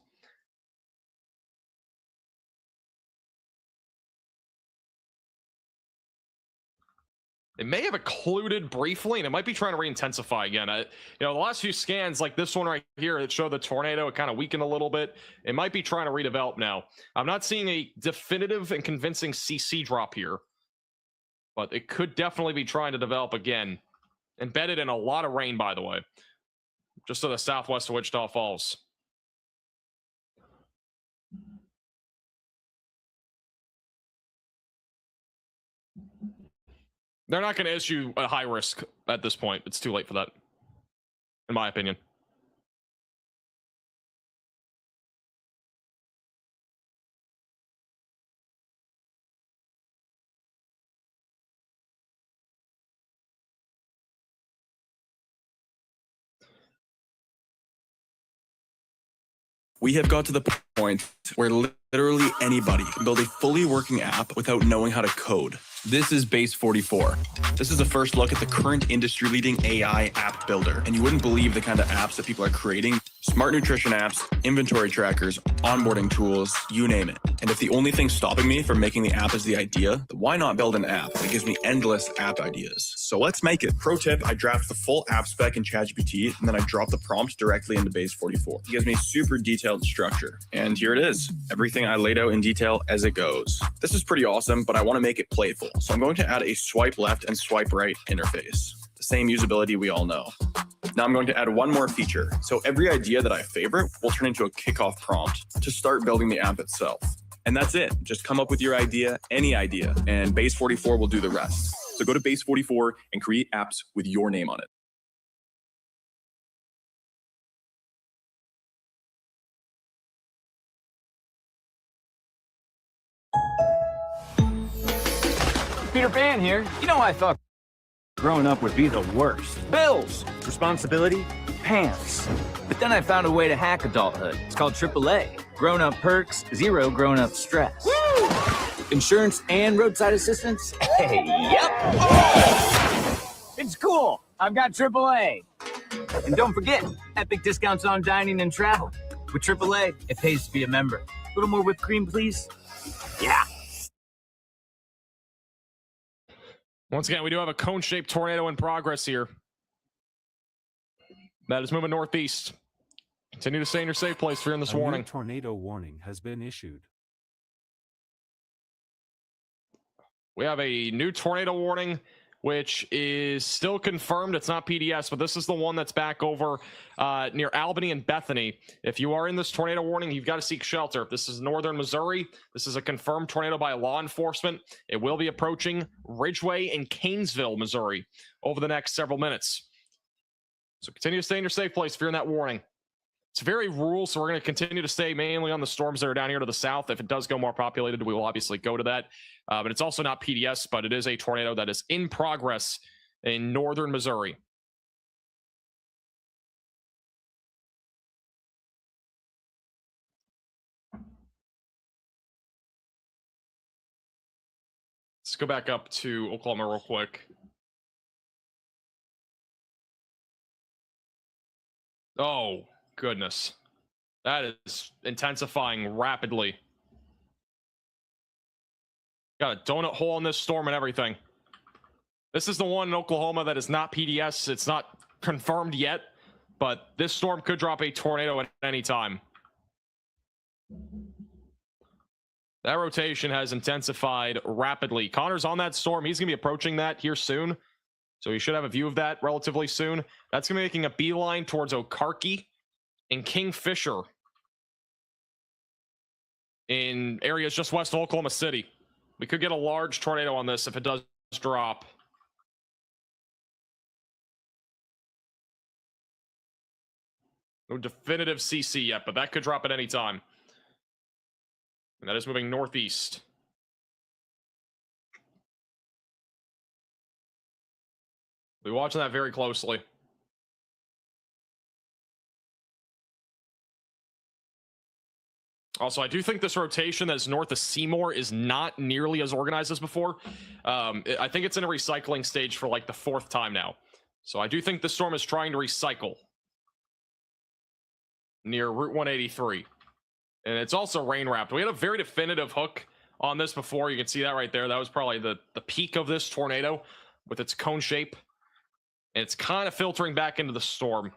It may have occluded briefly, and it might be trying to re-intensify again. The last few scans, like this one right here, that show the tornado, it kind of weakened a little bit. It might be trying to redevelop now. I'm not seeing a definitive and convincing CC drop here, but it could definitely be trying to develop again. Embedded in a lot of rain, by the way. Just to the southwest of Wichita Falls. They're not going to issue a high risk at this point. It's too late for that, in my opinion. We have got to the point where literally anybody can build a fully working app without knowing how to code. This is Base 44. This is the first look at the current industry-leading AI app builder, and you wouldn't believe the kind of apps that people are creating. Smart nutrition apps, inventory trackers, onboarding tools, you name it. And if the only thing stopping me from making the app is the idea, then why not build an app that gives me endless app ideas? So let's make it. Pro tip, I draft the full app spec in ChatGPT, and then I drop the prompt directly into Base 44. It gives me super detailed structure. And here it is. Everything I laid out in detail as it goes. This is pretty awesome, but I want to make it playful. So I'm going to add a swipe left and swipe right interface. The same usability we all know. Now I'm going to add one more feature. So every idea that I favorite will turn into a kickoff prompt to start building the app itself. And that's it. Just come up with your idea, any idea, and Base 44 will do the rest. So go to Base 44 and create apps with your name on it. Peter Pan here. You know, I thought growing up would be the worst. Bills, responsibility, pants. But then I found a way to hack adulthood. It's called AAA. Grown-up perks, zero grown-up stress. Woo! Insurance and roadside assistance? Hey, yep. It's cool. I've got AAA. And don't forget, epic discounts on dining and travel. With AAA, it pays to be a member. A little more whipped cream, please? Yeah. Once again, we do have a cone-shaped tornado in progress here. That is moving northeast. Continue to stay in your safe place for in this warning. A new tornado warning has been issued. We have a new tornado warning, which is still confirmed. It's not PDS, but this is the one that's back over near Albany and Bethany. If you are in this tornado warning, you've got to seek shelter. This is northern Missouri. This is a confirmed tornado by law enforcement. It will be approaching Ridgeway and Canesville, Missouri, over the next several minutes. So continue to stay in your safe place if you're in that warning. It's very rural, so we're going to continue to stay mainly on the storms that are down here to the south. If it does go more populated, we will obviously go to that. But it's also not PDS, but it is a tornado that is in progress in northern Missouri. Let's go back up to Oklahoma real quick. Oh, goodness. That is intensifying rapidly. Got a donut hole in this storm and everything. This is the one in Oklahoma that is not PDS. It's not confirmed yet, but this storm could drop a tornado at any time. That rotation has intensified rapidly. Connor's on that storm. He's going to be approaching that here soon. So he should have a view of that relatively soon. That's going to be making a beeline towards Okarkie and Kingfisher in areas just west of Oklahoma City. We could get a large tornado on this if it does drop. No definitive CC yet, but that could drop at any time. And that is moving northeast. We're watching that very closely. Also, I do think this rotation that's north of Seymour is not nearly as organized as before. I think it's in a recycling stage for like the 4th time now. So I do think the storm is trying to recycle near Route 183. And it's also rain wrapped. We had a very definitive hook on this before. You can see that right there. That was probably the peak of this tornado with its cone shape. And it's kind of filtering back into the storm.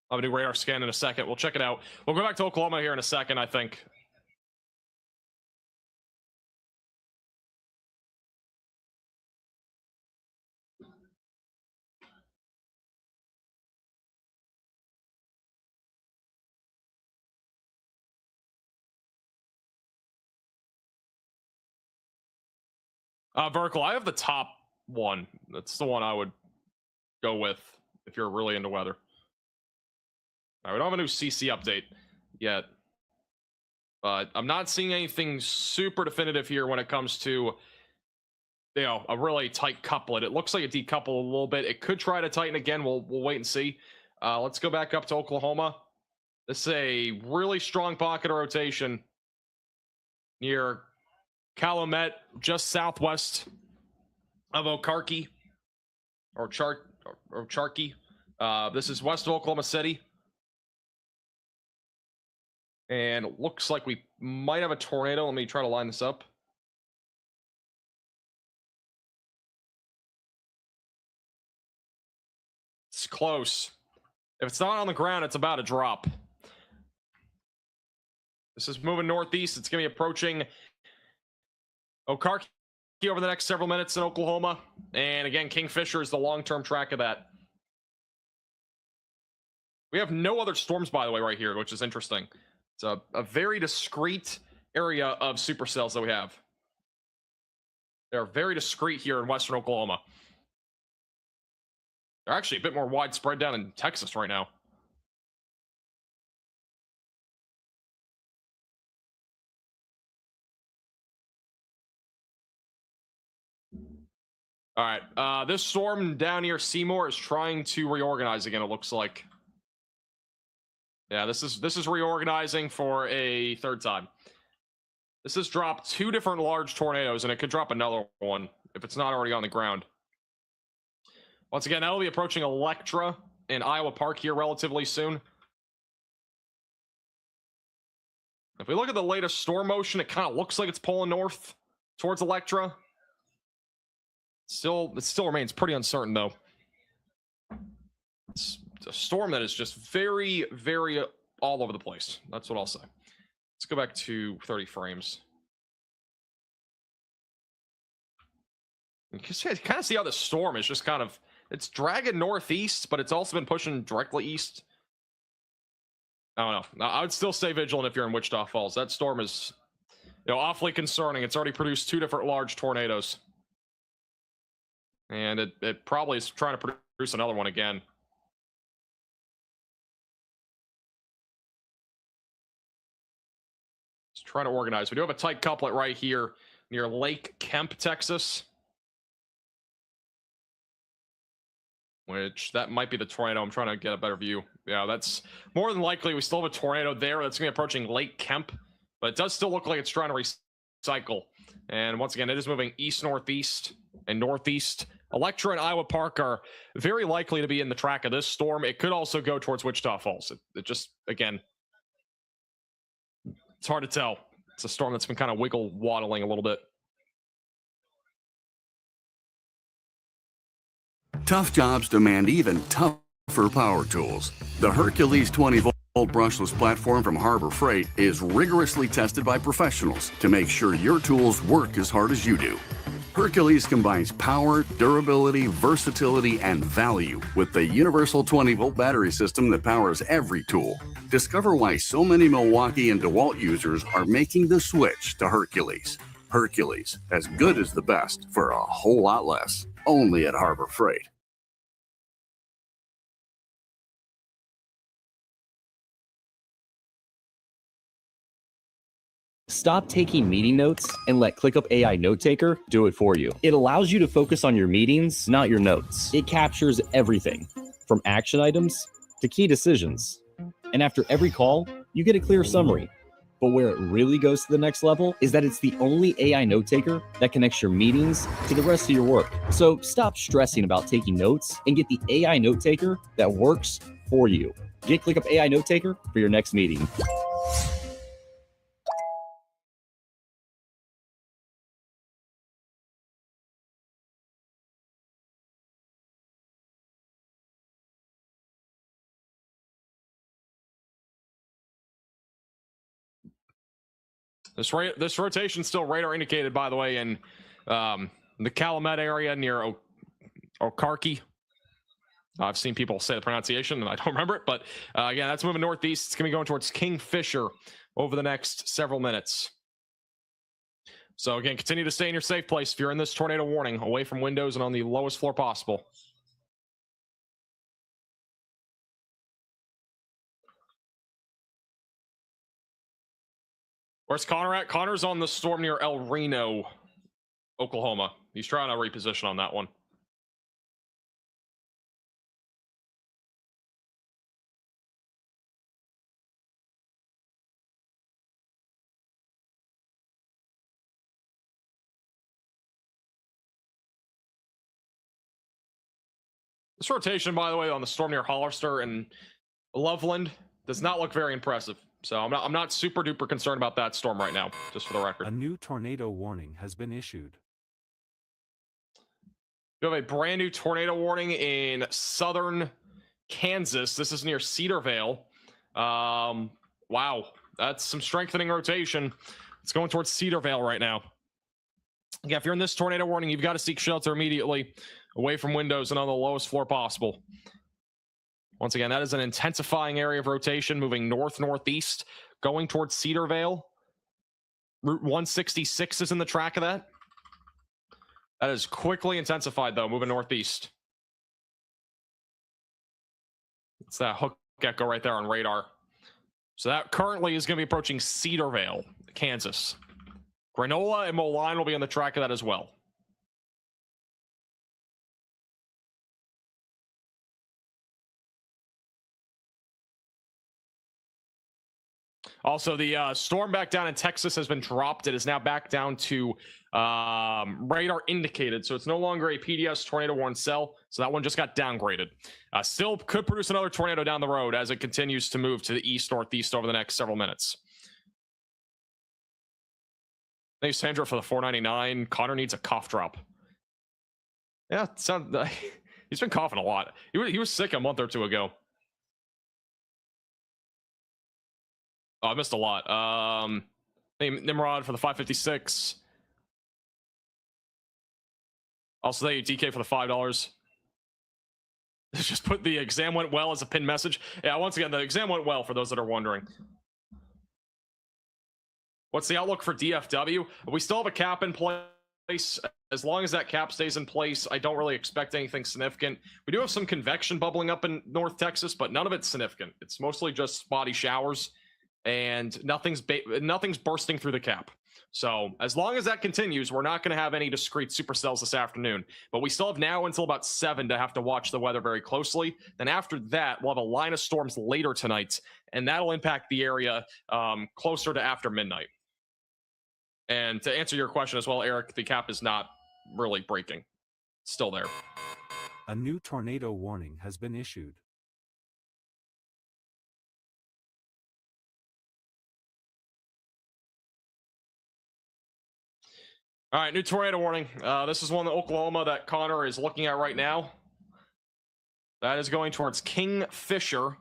I'll do radar scan in a second. We'll check it out. We'll go back to Oklahoma here in a second, I think. Vertical, I have the top one. That's the one I would go with if you're really into weather. All right, we don't have a new CC update yet. But I'm not seeing anything super definitive here when it comes to, you know, a really tight couplet. It looks like it decoupled a little bit. It could try to tighten again. We'll wait and see. Let's go back up to Oklahoma. This is a really strong pocket of rotation near Calumet, just southwest of Okarkie, or Charkey. This is west of Oklahoma City. And it looks like we might have a tornado. Let me try to line this up. It's close. If it's not on the ground, it's about to drop. This is moving northeast. It's going to be approaching Okarkie over the next several minutes in Oklahoma. And again, Kingfisher is the long-term track of that. We have no other storms, by the way, right here, which is interesting. It's a very discrete area of supercells that we have. They're very discrete here in western Oklahoma. They're actually a bit more widespread down in Texas right now. All right, this storm down near Seymour is trying to reorganize again, it looks like. Yeah, this is reorganizing for a 3rd time. This has dropped 2 different large tornadoes, and it could drop another one if it's not already on the ground. Once again, that'll be approaching Electra in Iowa Park here relatively soon. If we look at the latest storm motion, it kind of looks like it's pulling north towards Electra. It still remains pretty uncertain, though. It's a storm that is just very, very all over the place. That's what I'll say. Let's go back to 30 frames. You can kind of see how the storm is just kind of, it's dragging northeast, but it's also been pushing directly east. I don't know. I would still stay vigilant if you're in Wichita Falls. That storm is, awfully concerning. It's already produced 2 different large tornadoes. And it probably is trying to produce another one again. Let's try to organize. We do have a tight couplet right here near Lake Kemp, Texas. Which, that might be the tornado. I'm trying to get a better view. Yeah, that's more than likely. We still have a tornado there that's going to be approaching Lake Kemp. But it does still look like it's trying to recycle. And once again, it is moving east-northeast and northeast. Electra and Iowa Park are very likely to be in the track of this storm. It could also go towards Wichita Falls. It just, again, it's hard to tell. It's a storm that's been kind of wiggle-waddling a little bit. Tough jobs demand even tougher power tools. The Hercules 20-volt brushless platform from Harbor Freight is rigorously tested by professionals to make sure your tools work as hard as you do. Hercules combines power, durability, versatility, and value with the universal 20-volt battery system that powers every tool. Discover why so many Milwaukee and DeWalt users are making the switch to Hercules. Hercules, as good as the best for a whole lot less. Only at Harbor Freight. Stop taking meeting notes and let ClickUp AI Note Taker do it for you. It allows you to focus on your meetings, not your notes. It captures everything from action items to key decisions. And after every call, you get a clear summary. But where it really goes to the next level is that it's the only AI note taker that connects your meetings to the rest of your work. So stop stressing about taking notes and get the AI note taker that works for you. Get ClickUp AI Note Taker for your next meeting. This rotation still radar indicated, by the way, in the Calumet area near Okarki. I've seen people say the pronunciation, and I don't remember it. But again, that's moving northeast. It's going to be going towards Kingfisher over the next several minutes. So again, continue to stay in your safe place if you're in this tornado warning, away from windows and on the lowest floor possible. Where's Connor at? Connor's on the storm near El Reno, Oklahoma. He's trying to reposition on that one. This rotation, by the way, on the storm near Hollister and Loveland does not look very impressive. So I'm not super duper concerned about that storm right now, just for the record. A new tornado warning has been issued. We have a brand new tornado warning in southern Kansas. This is near Cedarvale. Wow, that's some strengthening rotation. It's going towards Cedarvale right now. Yeah, if you're in this tornado warning, you've got to seek shelter immediately, away from windows and on the lowest floor possible. Once again, that is an intensifying area of rotation, moving north-northeast, going towards Cedarvale. Route 166 is in the track of that. That is quickly intensified, though, moving northeast. It's that hook echo right there on radar. So that currently is going to be approaching Cedarvale, Kansas. Granola and Moline will be on the track of that as well. Also, the storm back down in Texas has been dropped. It is now back down to radar indicated. So it's no longer a PDS tornado warning cell. So that one just got downgraded. Still could produce another tornado down the road as it continues to move to the east-northeast over the next several minutes. Thanks, Sandra, for the $4.99. Connor needs a cough drop. Yeah, he's been coughing a lot. He was sick a month or two ago. Oh, I missed a lot. Nimrod for the 556. Also, thank you, DK, for the $5. Just put the exam went well as a pinned message. Yeah, once again, the exam went well for those that are wondering. What's the outlook for DFW? We still have a cap in place. As long as that cap stays in place, I don't really expect anything significant. We do have some convection bubbling up in North Texas, but none of it's significant. It's mostly just spotty showers, and nothing's bursting through the cap. So as long as that continues, we're not going to have any discrete supercells this afternoon. But we still have now until about 7 to have to watch the weather very closely. Then after that, we'll have a line of storms later tonight, and that'll impact the area closer to after midnight. And to answer your question as well, Eric, the cap is not really breaking. It's still there. A new tornado warning has been issued. All right, new tornado warning. This is one in Oklahoma that Connor is looking at right now. That is going towards Kingfisher,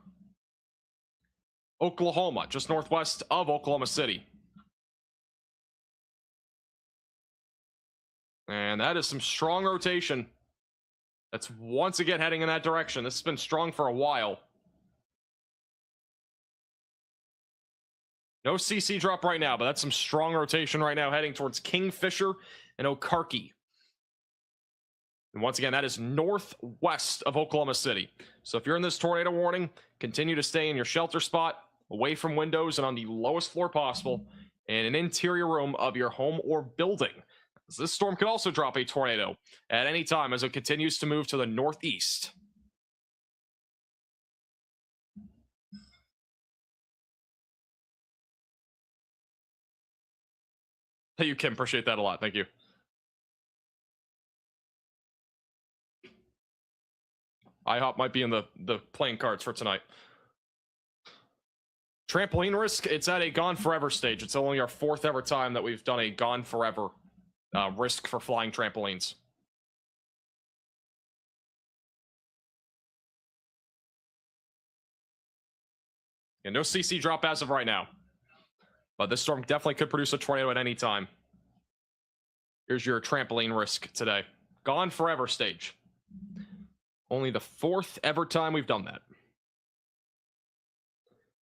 Oklahoma, just northwest of Oklahoma City. And that is some strong rotation. That's once again heading in that direction. This has been strong for a while. No CC drop right now, but that's some strong rotation right now heading towards Kingfisher and Okarkie. And once again, that is northwest of Oklahoma City. So if you're in this tornado warning, continue to stay in your shelter spot, away from windows and on the lowest floor possible, in an interior room of your home or building. This storm could also drop a tornado at any time as it continues to move to the northeast. Hey, you Kim, appreciate that a lot. Thank you. IHOP might be in the playing cards for tonight. Trampoline risk, it's at a gone forever stage. It's only our 4th ever time that we've done a gone forever risk for flying trampolines. And no CC drop as of right now. But this storm definitely could produce a tornado at any time. Here's your trampoline risk today. Gone forever stage. Only the 4th ever time we've done that.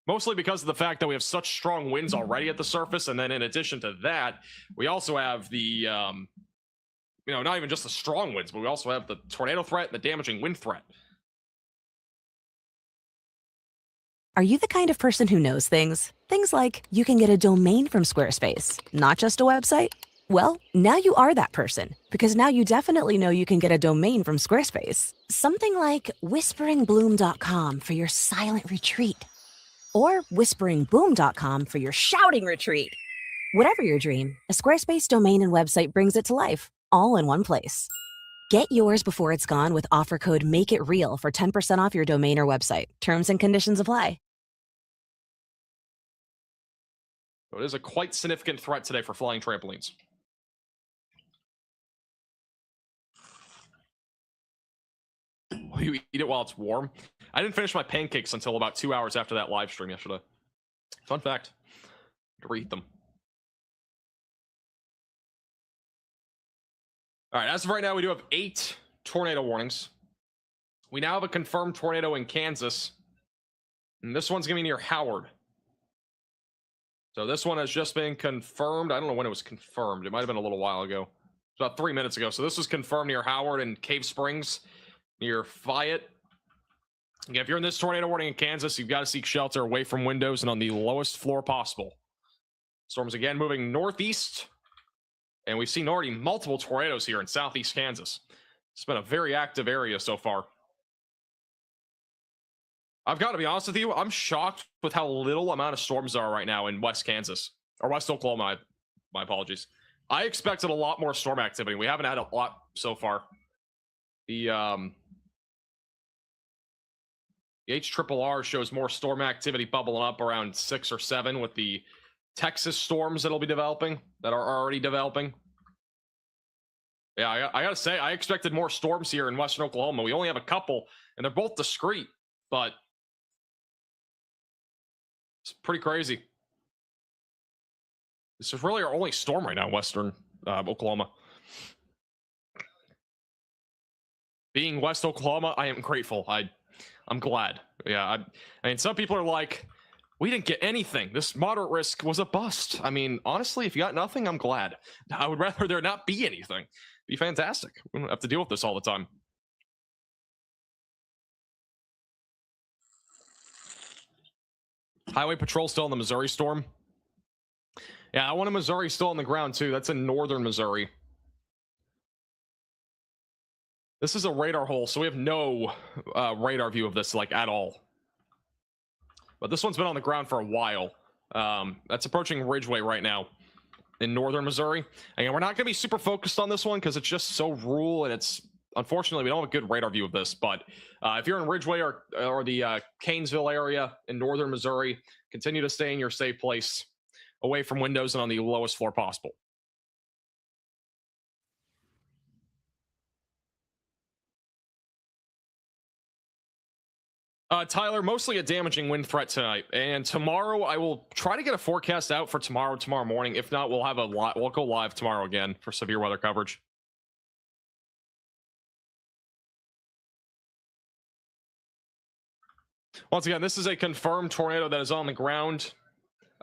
Mostly because of the fact that we have such strong winds already at the surface. And then in addition to that, we also have the, not even just the strong winds, but we also have the tornado threat and the damaging wind threat. Are you the kind of person who knows things? Things like you can get a domain from Squarespace, not just a website? Well, now you are that person, because now you definitely know you can get a domain from Squarespace. Something like whisperingbloom.com for your silent retreat, or whisperingboom.com for your shouting retreat. Whatever your dream, a Squarespace domain and website brings it to life, all in one place. Get yours before it's gone with offer code MAKEITREAL for 10% off your domain or website. Terms and conditions apply. So it is a quite significant threat today for flying trampolines. Will you eat it while it's warm? I didn't finish my pancakes until about 2 hours after that live stream yesterday. Fun fact. To reheat them. All right, as of right now, we do have 8 tornado warnings. We now have a confirmed tornado in Kansas. And this one's going to be near Howard. So this one has just been confirmed. I don't know when it was confirmed. It might have been a little while ago. It's about 3 minutes ago. So this was confirmed near Howard and Cave Springs, near Fayette. Again, if you're in this tornado warning in Kansas, you've got to seek shelter away from windows and on the lowest floor possible. Storms again moving northeast. And we've seen already multiple tornadoes here in southeast Kansas. It's been a very active area so far. I've got to be honest with you, I'm shocked with how little amount of storms there are right now in West Kansas. Or West Oklahoma, my apologies. I expected a lot more storm activity. We haven't had a lot so far. The HRRR shows more storm activity bubbling up around 6 or 7 with the Texas storms that'll be developing, that are already developing. Yeah, I gotta say, I expected more storms here in Western Oklahoma. We only have a couple, and they're both discrete, but it's pretty crazy. This is really our only storm right now in Western Oklahoma. Being West Oklahoma, I am grateful. I'm glad. Yeah, I mean, some people are like, we didn't get anything. This moderate risk was a bust. I mean, honestly, if you got nothing, I'm glad. I would rather there not be anything. It'd be fantastic. We don't have to deal with this all the time. Highway Patrol still in the Missouri storm. Yeah, I want a Missouri still on the ground too. That's in northern Missouri. This is a radar hole, so we have no radar view of this, like, at all. But this one's been on the ground for a while. That's approaching Ridgeway right now in northern Missouri. Again, we're not going to be super focused on this one because it's just so rural, and it's, unfortunately, we don't have a good radar view of this. But if you're in Ridgeway or the Canesville area in northern Missouri, continue to stay in your safe place, away from windows and on the lowest floor possible. Tyler, mostly a damaging wind threat tonight, and tomorrow I will try to get a forecast out for tomorrow morning. If not, we'll have we'll go live tomorrow again for severe weather coverage. Once again, this is a confirmed tornado that is on the ground.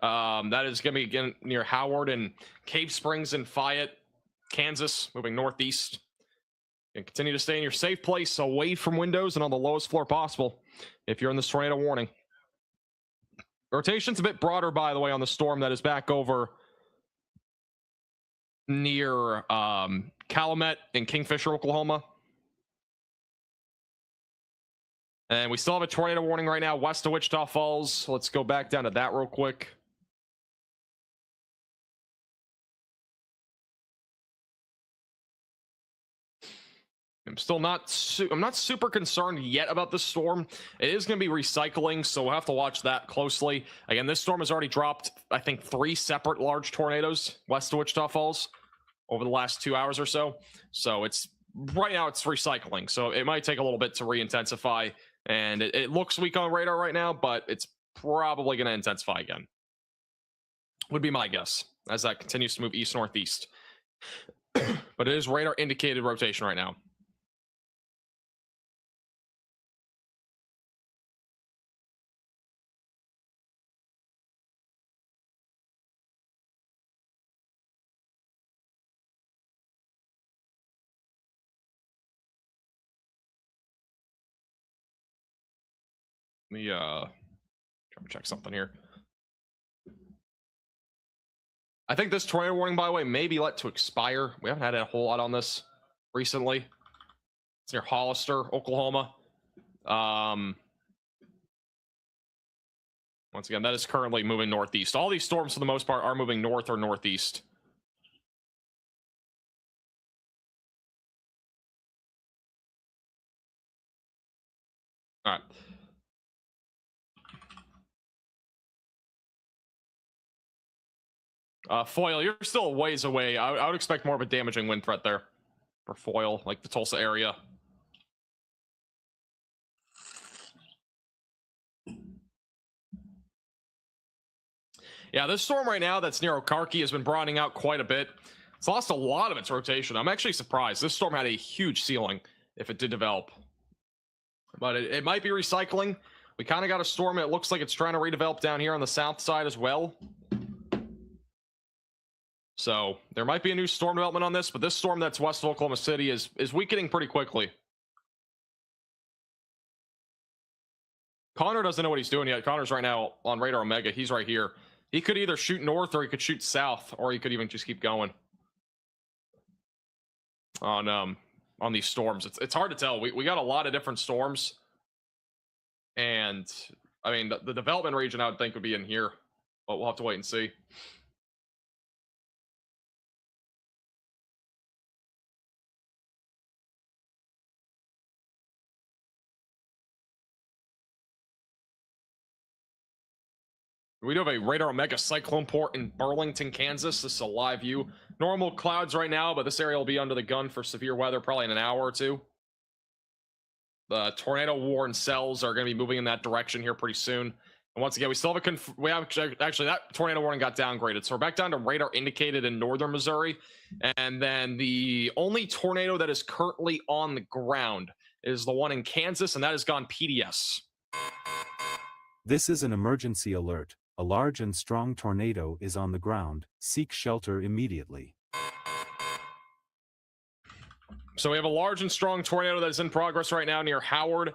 That is going to be again near Howard and Cave Springs and Fayette, Kansas, moving northeast. And continue to stay in your safe place, away from windows and on the lowest floor possible if you're in this tornado warning. Rotation's a bit broader, by the way, on the storm that is back over near Calumet in Kingfisher, Oklahoma. And we still have a tornado warning right now west of Wichita Falls. Let's go back down to that real quick. I'm not super concerned yet about this storm. It is going to be recycling, so we'll have to watch that closely. Again, this storm has already dropped, I think, 3 separate large tornadoes west of Wichita Falls over the last 2 hours or so. So it's right now it's recycling, so it might take a little bit to re-intensify. And it looks weak on radar right now, but it's probably going to intensify again. Would be my guess as that continues to move east-northeast. But it is radar indicated rotation right now. Let me try to check something here. I think this tornado warning, by the way, may be let to expire. We haven't had a whole lot on this recently. It's near Hollister, Oklahoma. Once again, that is currently moving northeast. All these storms, for the most part, are moving north or northeast. All right. Foil, you're still a ways away. I would expect more of a damaging wind threat there for Foil, like the Tulsa area. Yeah, this storm right now that's near Okarkie has been broadening out quite a bit. It's lost a lot of its rotation. I'm actually surprised. This storm had a huge ceiling if it did develop. But it might be recycling. We kind of got a storm. It looks like it's trying to redevelop down here on the south side as well. So there might be a new storm development on this, but this storm that's west of Oklahoma City is weakening pretty quickly. Connor doesn't know what he's doing yet. Connor's right now on Radar Omega. He's right here. He could either shoot north or he could shoot south, or he could even just keep going on these storms. It's hard to tell. We got a lot of different storms, and I mean the development region I would think would be in here, but we'll have to wait and see. We do have a Radar Omega cyclone port in Burlington, Kansas. This is a live view. Normal clouds right now, but this area will be under the gun for severe weather probably in an hour or two. The tornado warning cells are going to be moving in that direction here pretty soon. And once again, we still have actually that tornado warning got downgraded. So we're back down to radar indicated in northern Missouri. And then the only tornado that is currently on the ground is the one in Kansas, and that has gone PDS. This is an emergency alert. A large and strong tornado is on the ground. Seek shelter immediately. So we have a large and strong tornado that is in progress right now near Howard,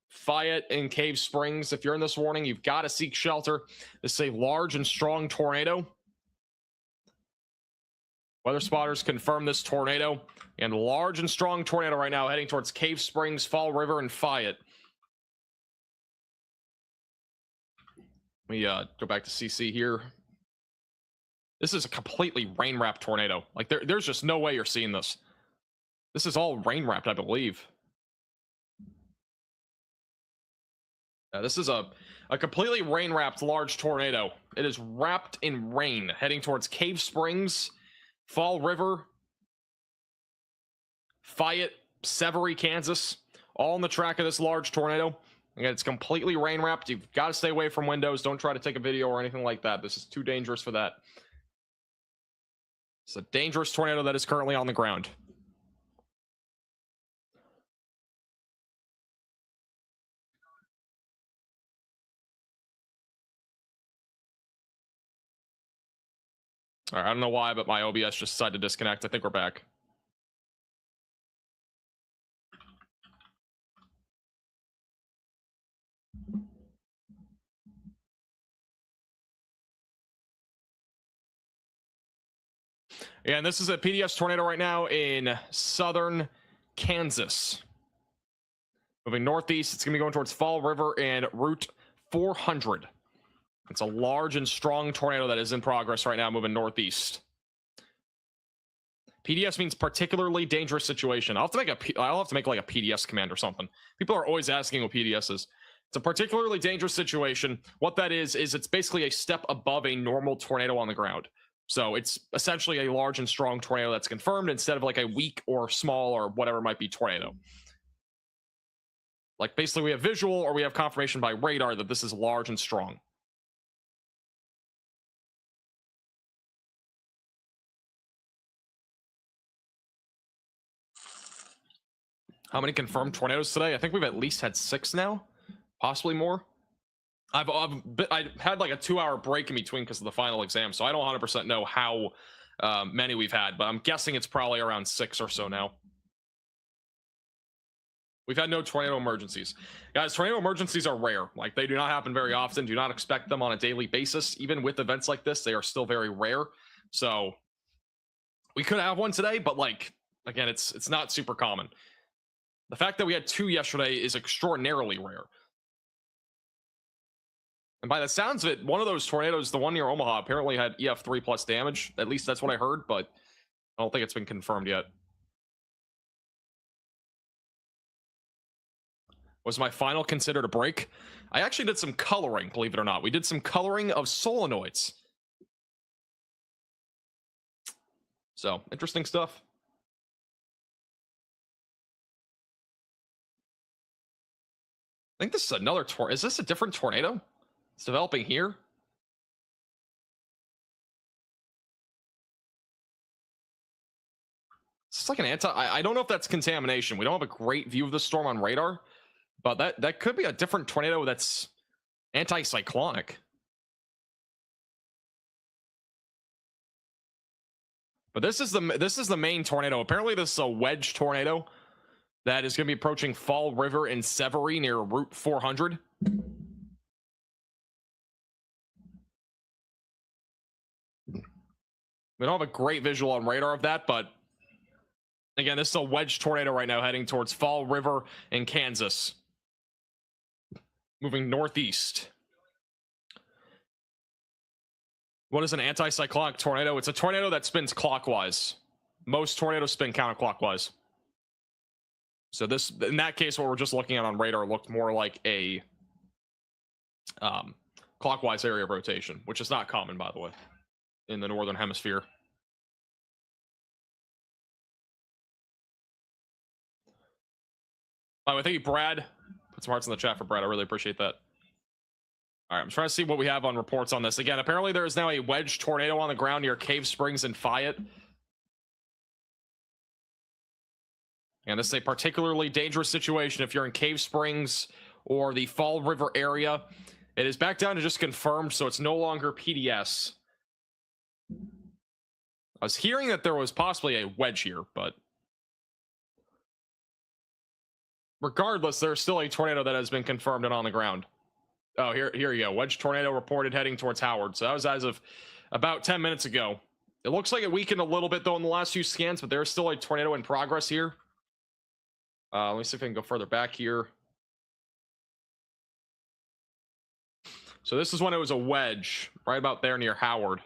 Fayette, and Cave Springs. If you're in this warning, you've got to seek shelter. This is a large and strong tornado. Weather spotters confirm this tornado. And large and strong tornado right now heading towards Cave Springs, Fall River, and Fayette. Let me go back to CC here. This is a completely rain-wrapped tornado. Like, there's just no way you're seeing this. This is all rain-wrapped, I believe. This is a completely rain-wrapped large tornado. It is wrapped in rain, heading towards Cave Springs, Fall River, Fayette, Severy, Kansas, all in the track of this large tornado. Again, it's completely rain-wrapped. You've got to stay away from windows. Don't try to take a video or anything like that. This is too dangerous for that. It's a dangerous tornado that is currently on the ground. All right, I don't know why, but my OBS just decided to disconnect. I think we're back. Yeah, and this is a PDS tornado right now in southern Kansas. Moving northeast, it's going to be going towards Fall River and Route 400. It's a large and strong tornado that is in progress right now, moving northeast. PDS means particularly dangerous situation. I'll have to make like a PDS command or something. People are always asking what PDS is. It's a particularly dangerous situation. What that is it's basically a step above a normal tornado on the ground. So it's essentially a large and strong tornado that's confirmed instead of like a weak or small or whatever it might be tornado. Like basically we have visual or we have confirmation by radar that this is large and strong. How many confirmed tornadoes today? I think we've at least had 6 now, possibly more. I had like a 2-hour break in between because of the final exam, so I don't 100% know how many we've had, but I'm guessing it's probably around 6 or so now. We've had no tornado emergencies. Guys, tornado emergencies are rare. Like, they do not happen very often. Do not expect them on a daily basis. Even with events like this, they are still very rare. So we could have one today, but like, again, it's not super common. The fact that we had 2 yesterday is extraordinarily rare. And by the sounds of it, one of those tornadoes, the one near Omaha, apparently had EF3 plus damage. At least that's what I heard, but I don't think it's been confirmed yet. Was my final considered a break? I actually did some coloring, believe it or not. We did some coloring of solenoids. So, interesting stuff. I think this is another tornado. Is this a different tornado? It's developing here. It's like an I don't know if that's contamination. We don't have a great view of the storm on radar, but that could be a different tornado that's anticyclonic. But this is the main tornado. Apparently this is a wedge tornado that is going to be approaching Fall River in Severy near Route 400. We don't have a great visual on radar of that, but again, this is a wedge tornado right now heading towards Fall River in Kansas. Moving northeast. What is an anticyclonic tornado? It's a tornado that spins clockwise. Most tornadoes spin counterclockwise. So this, in that case, what we're just looking at on radar looked more like a clockwise area of rotation, which is not common, by the way, in the northern hemisphere. By the way, thank you, Brad. Put some hearts in the chat for Brad. I really appreciate that. All right, I'm trying to see what we have on reports on this. Again, apparently there is now a wedge tornado on the ground near Cave Springs and Fayette. And this is a particularly dangerous situation if you're in Cave Springs or the Fall River area. It is back down to just confirmed, so it's no longer PDS. I was hearing that there was possibly a wedge here, but regardless, there's still a tornado that has been confirmed and on the ground. Oh, here you go. Wedge tornado reported heading towards Howard. So that was as of about 10 minutes ago. It looks like it weakened a little bit, though, in the last few scans, but there's still a tornado in progress here. Let me see if I can go further back here. So this is when it was a wedge, right about there near Howard.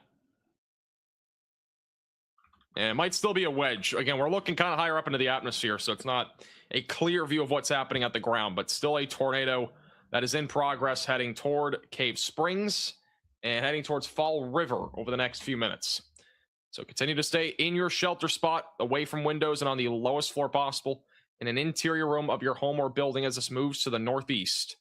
And it might still be a wedge. Again, we're looking kind of higher up into the atmosphere, so it's not a clear view of what's happening at the ground, but still a tornado that is in progress heading toward Cave Springs and heading towards Fall River over the next few minutes. So continue to stay in your shelter spot, away from windows and on the lowest floor possible, in an interior room of your home or building as this moves to the northeast.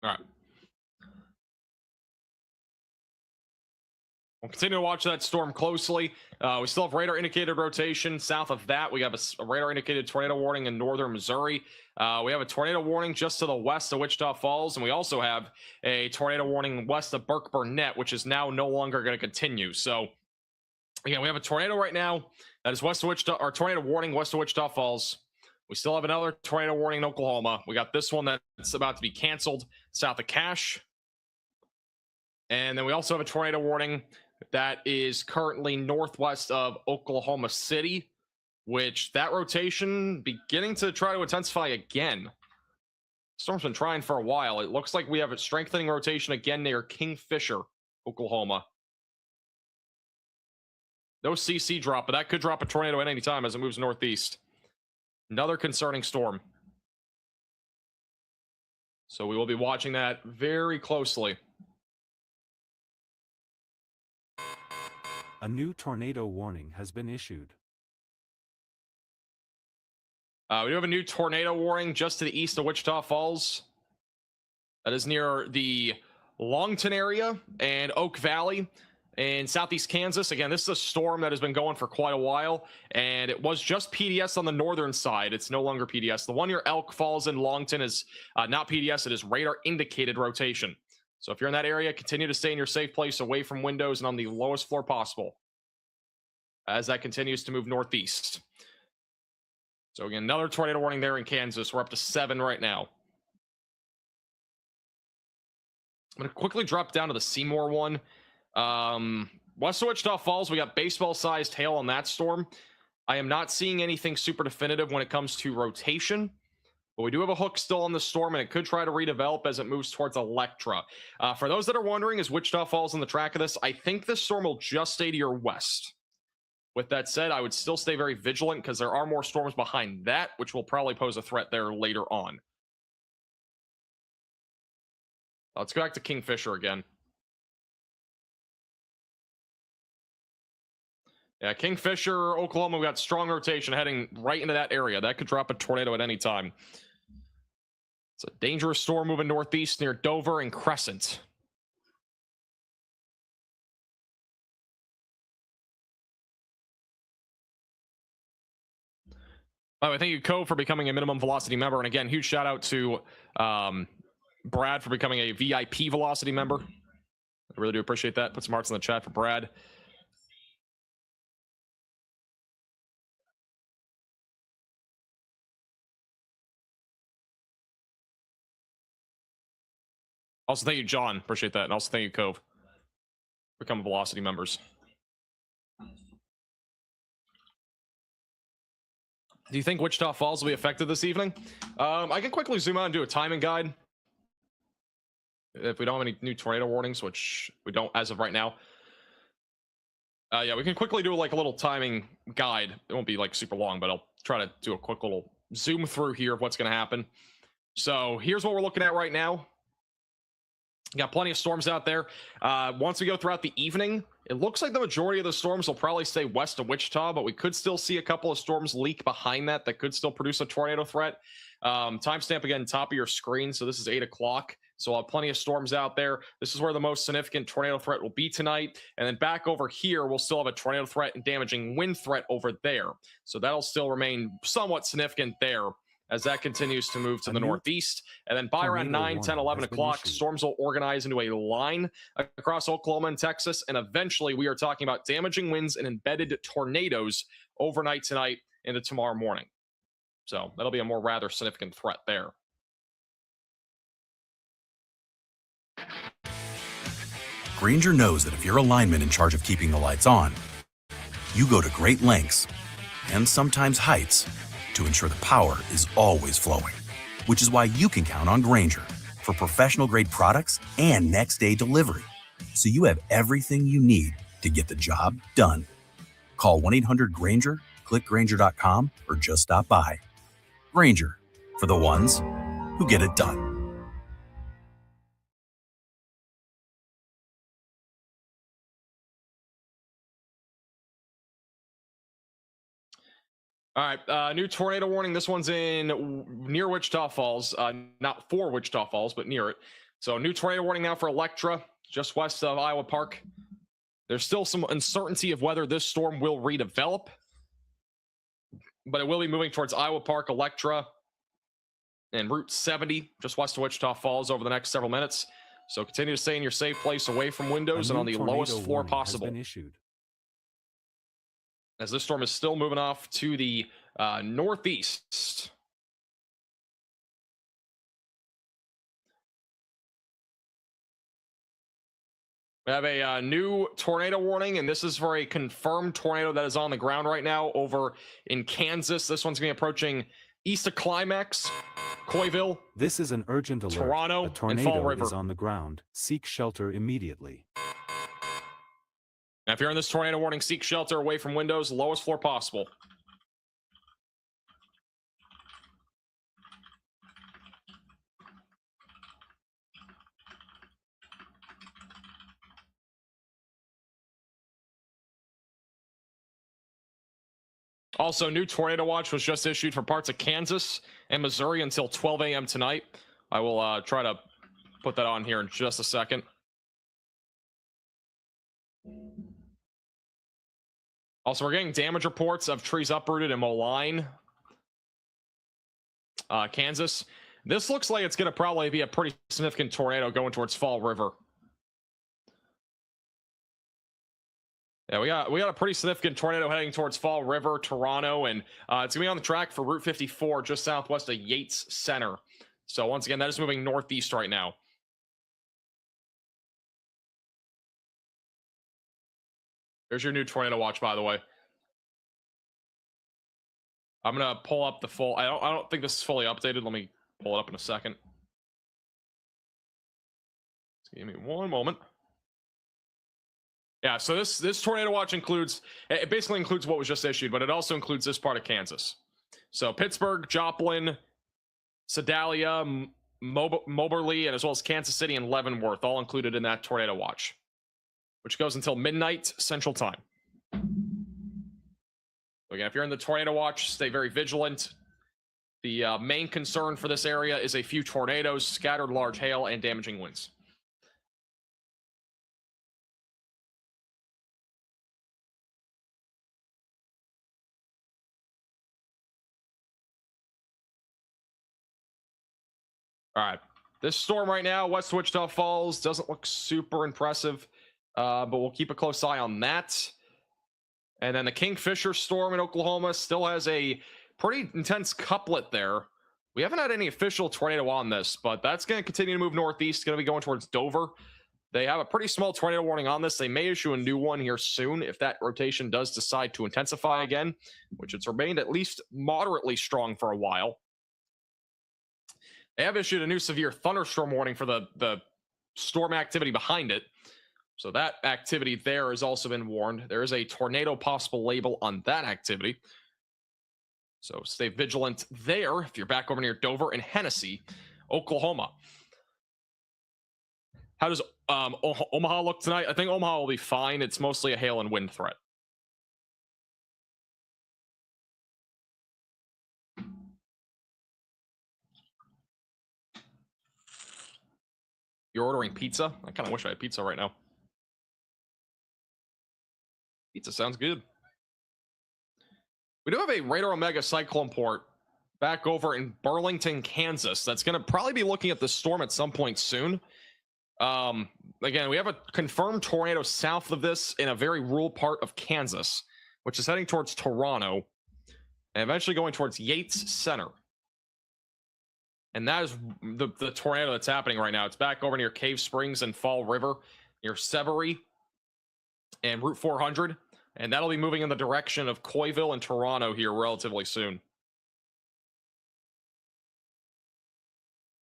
All right. We'll continue to watch that storm closely. We still have radar indicated rotation south of that. We have a radar indicated tornado warning in northern Missouri. We have a tornado warning just to the west of Wichita Falls, and we also have a tornado warning west of Burke Burnett, which is now no longer going to continue. So again, we have a tornado right now that is west of Wichita, or tornado warning west of Wichita Falls. We still have another tornado warning in Oklahoma. We got this one that's about to be canceled south of Cache. And then we also have a tornado warning that is currently northwest of Oklahoma City, which that rotation beginning to try to intensify again. Storm's been trying for a while. It looks like we have a strengthening rotation again near Kingfisher, Oklahoma. No CC drop, but that could drop a tornado at any time as it moves northeast. Another concerning storm. So we will be watching that very closely. A new tornado warning has been issued. We do have a new tornado warning just to the east of Wichita Falls. That is near the Longton area and Oak Valley in southeast Kansas. Again, this is a storm that has been going for quite a while, and it was just PDS on the northern side. It's no longer PDS. The one near Elk Falls and Longton is not PDS. It is radar indicated rotation. So if you're in that area, continue to stay in your safe place away from windows and on the lowest floor possible as that continues to move northeast. So again, another tornado warning there in Kansas. We're up to 7 right now. I'm going to quickly drop down to the Seymour one. West of Wichita Falls, we got baseball-sized hail on that storm. I am not seeing anything super definitive when it comes to rotation. But we do have a hook still on the storm, and it could try to redevelop as it moves towards Electra. For those that are wondering, is Wichita Falls on the track of this? I think this storm will just stay to your west. With that said, I would still stay very vigilant because there are more storms behind that, which will probably pose a threat there later on. Let's go back to Kingfisher again. Yeah, Kingfisher, Oklahoma, we got strong rotation heading right into that area. That could drop a tornado at any time. It's a dangerous storm moving northeast near Dover and Crescent. By the way, thank you, Cove, for becoming a minimum velocity member. And again, huge shout out to Brad for becoming a VIP velocity member. I really do appreciate that. Put some hearts in the chat for Brad. Also, thank you, John. Appreciate that. And also, thank you, Cove. Become velocity members. Do you think Wichita Falls will be affected this evening? I can quickly zoom out and do a timing guide. If we don't have any new tornado warnings, which we don't as of right now. Yeah, we can quickly do like a little timing guide. It won't be like super long, but I'll try to do a quick little zoom through here of what's going to happen. So here's what we're looking at right now. Got plenty of storms out there. Once we go throughout the evening, it looks like the majority of the storms will probably stay west of Wichita, but we could still see a couple of storms leak behind that could still produce a tornado threat. Timestamp again, top of your screen. So this is 8 o'clock. So we'll have plenty of storms out there. This is where the most significant tornado threat will be tonight. And then back over here, we'll still have a tornado threat and damaging wind threat over there. So that'll still remain somewhat significant there as that continues to move to the northeast. And then by around 9, 10, 11 o'clock, storms will organize into a line across Oklahoma and Texas. And eventually we are talking about damaging winds and embedded tornadoes overnight tonight into tomorrow morning. So that'll be a more rather significant threat there. Grainger knows that if you're a lineman in charge of keeping the lights on, you go to great lengths and sometimes heights to ensure the power is always flowing, which is why you can count on Grainger for professional-grade products and next-day delivery, so you have everything you need to get the job done. Call 1-800-GRAINGER, click Grainger.com, or just stop by. Grainger, for the ones who get it done. All right, new tornado warning. This one's in near Wichita Falls, not for Wichita Falls, but near it. So new tornado warning now for Electra, just west of Iowa Park. There's still some uncertainty of whether this storm will redevelop, but it will be moving towards Iowa Park, Electra, and Route 70, just west of Wichita Falls over the next several minutes. So continue to stay in your safe place away from windows and on the lowest floor possible. As this storm is still moving off to the northeast. We have a new tornado warning, and this is for a confirmed tornado that is on the ground right now over in Kansas. This one's going to be approaching east of Climax, Coyville. This is an urgent alert. Toronto, a tornado and Fall River is on the ground. Seek shelter immediately. Now, if you're in this tornado warning, seek shelter away from windows, lowest floor possible. Also, new tornado watch was just issued for parts of Kansas and Missouri until 12 a.m. tonight. I will try to put that on here in just a second. Also, we're getting damage reports of trees uprooted in Moline, Kansas. This looks like it's going to probably be a pretty significant tornado going towards Fall River. Yeah, we got a pretty significant tornado heading towards Fall River, Toronto, and it's going to be on the track for Route 54, just southwest of Yates Center. So once again, that is moving northeast right now. There's your new tornado watch, by the way. I'm going to pull up the full... I don't think this is fully updated. Let me pull it up in a second. Just give me one moment. Yeah, so this tornado watch includes... It basically includes what was just issued, but it also includes this part of Kansas. So Pittsburgh, Joplin, Sedalia, Moberly, and as well as Kansas City and Leavenworth, all included in that tornado watch, which goes until midnight Central Time. Again, if you're in the tornado watch, stay very vigilant. The main concern for this area is a few tornadoes, scattered large hail, and damaging winds. All right. This storm right now, west Wichita Falls, doesn't look super impressive, but we'll keep a close eye on that. And then the Kingfisher storm in Oklahoma still has a pretty intense couplet there. We haven't had any official tornado on this, but that's going to continue to move northeast. It's going to be going towards Dover. They have a pretty small tornado warning on this. They may issue a new one here soon if that rotation does decide to intensify again, which it's remained at least moderately strong for a while. They have issued a new severe thunderstorm warning for the storm activity behind it. So that activity there has also been warned. There is a tornado possible label on that activity. So stay vigilant there if you're back over near Dover and Hennessy, Oklahoma. How does Omaha look tonight? I think Omaha will be fine. It's mostly a hail and wind threat. You're ordering pizza? I kind of wish I had pizza right now. Pizza sounds good. We do have a Radar Omega Cyclone port back over in Burlington, Kansas. That's going to probably be looking at the storm at some point soon. Again, we have a confirmed tornado south of this in a very rural part of Kansas, which is heading towards Toronto and eventually going towards Yates Center. And that is the tornado that's happening right now. It's back over near Cave Springs and Fall River, near Severy and Route 400. And that'll be moving in the direction of Coyville and Toronto here relatively soon.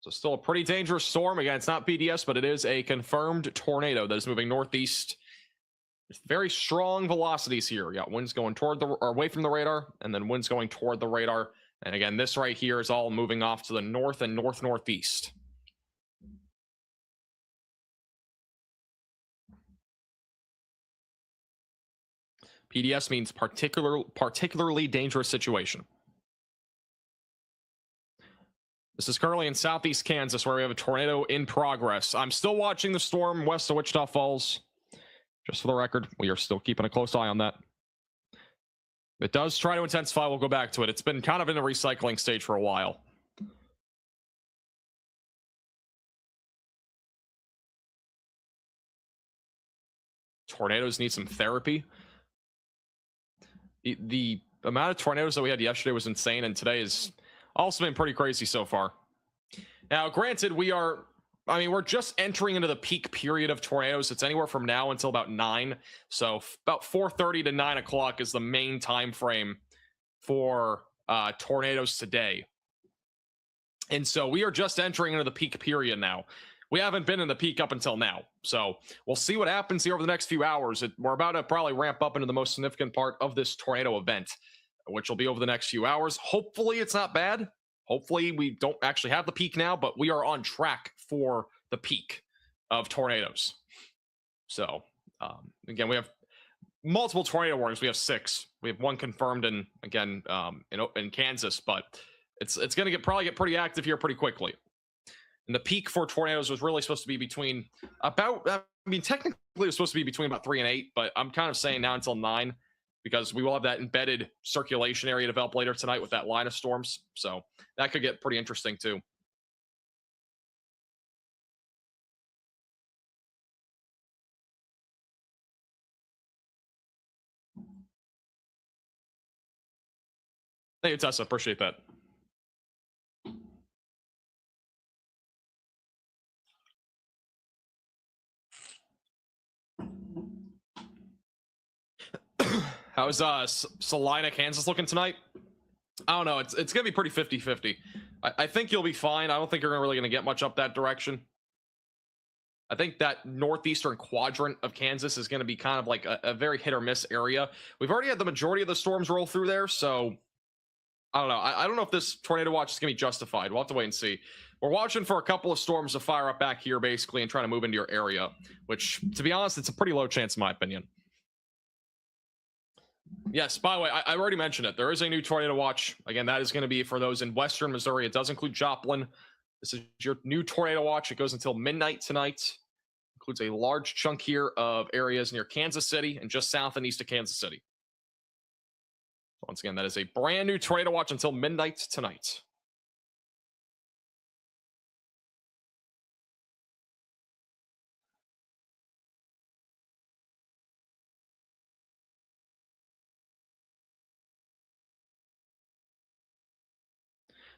So still a pretty dangerous storm. Again, it's not PDS, but it is a confirmed tornado that is moving northeast. There's very strong velocities here. We got winds going toward the or away from the radar, and then winds going toward the radar. And again, this right here is all moving off to the north and northeast. PDS means particularly dangerous situation. This is currently in southeast Kansas where we have a tornado in progress. I'm still watching the storm west of Wichita Falls. Just for the record, we are still keeping a close eye on that. If it does try to intensify, we'll go back to it. It's been kind of in a recycling stage for a while. Tornadoes need some therapy. The amount of tornadoes that we had yesterday was insane, and today has also been pretty crazy so far. Now, granted, we're just entering into the peak period of tornadoes. It's anywhere from now until about 9. So about 4:30 to 9 o'clock is the main time frame for tornadoes today. And so we are just entering into the peak period now. We haven't been in the peak up until now. So we'll see what happens here over the next few hours. We're about to probably ramp up into the most significant part of this tornado event, which will be over the next few hours. Hopefully it's not bad. Hopefully we don't actually have the peak now, but we are on track for the peak of tornadoes. So again, we have multiple tornado warnings. We have 6. We have 1 confirmed in Kansas, but it's going to probably get pretty active here pretty quickly. And the peak for tornadoes was really supposed to be between technically it was supposed to be between about 3 and 8, but I'm kind of saying now until 9 because we will have that embedded circulation area develop later tonight with that line of storms. So that could get pretty interesting too. Thank you, Tessa. Appreciate that. How's Salina, Kansas looking tonight? I don't know. It's going to be pretty 50-50. I think you'll be fine. I don't think you're really going to get much up that direction. I think that northeastern quadrant of Kansas is going to be kind of like a very hit or miss area. We've already had the majority of the storms roll through there, so I don't know. I don't know if this tornado watch is going to be justified. We'll have to wait and see. We're watching for a couple of storms to fire up back here, basically, and trying to move into your area, which, to be honest, it's a pretty low chance in my opinion. Yes, by the way, I already mentioned it. There is a new tornado watch. Again, that is going to be for those in western Missouri. It does include Joplin. This is your new tornado watch. It goes until midnight tonight. Includes a large chunk here of areas near Kansas City and just south and east of Kansas City. Once again, that is a brand new tornado watch until midnight tonight.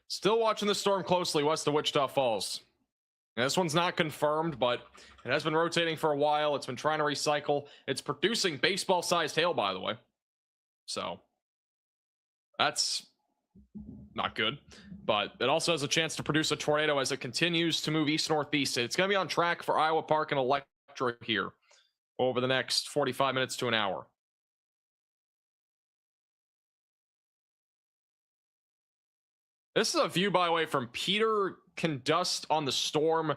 Still watching the storm closely west of Wichita Falls. Now, this one's not confirmed, but it has been rotating for a while. It's been trying to recycle. It's producing baseball-sized hail, by the way. So that's not good. But it also has a chance to produce a tornado as it continues to move east-northeast. It's going to be on track for Iowa Park and Electra here over the next 45 minutes to an hour. This is a view, by the way, from Peter Condust on the storm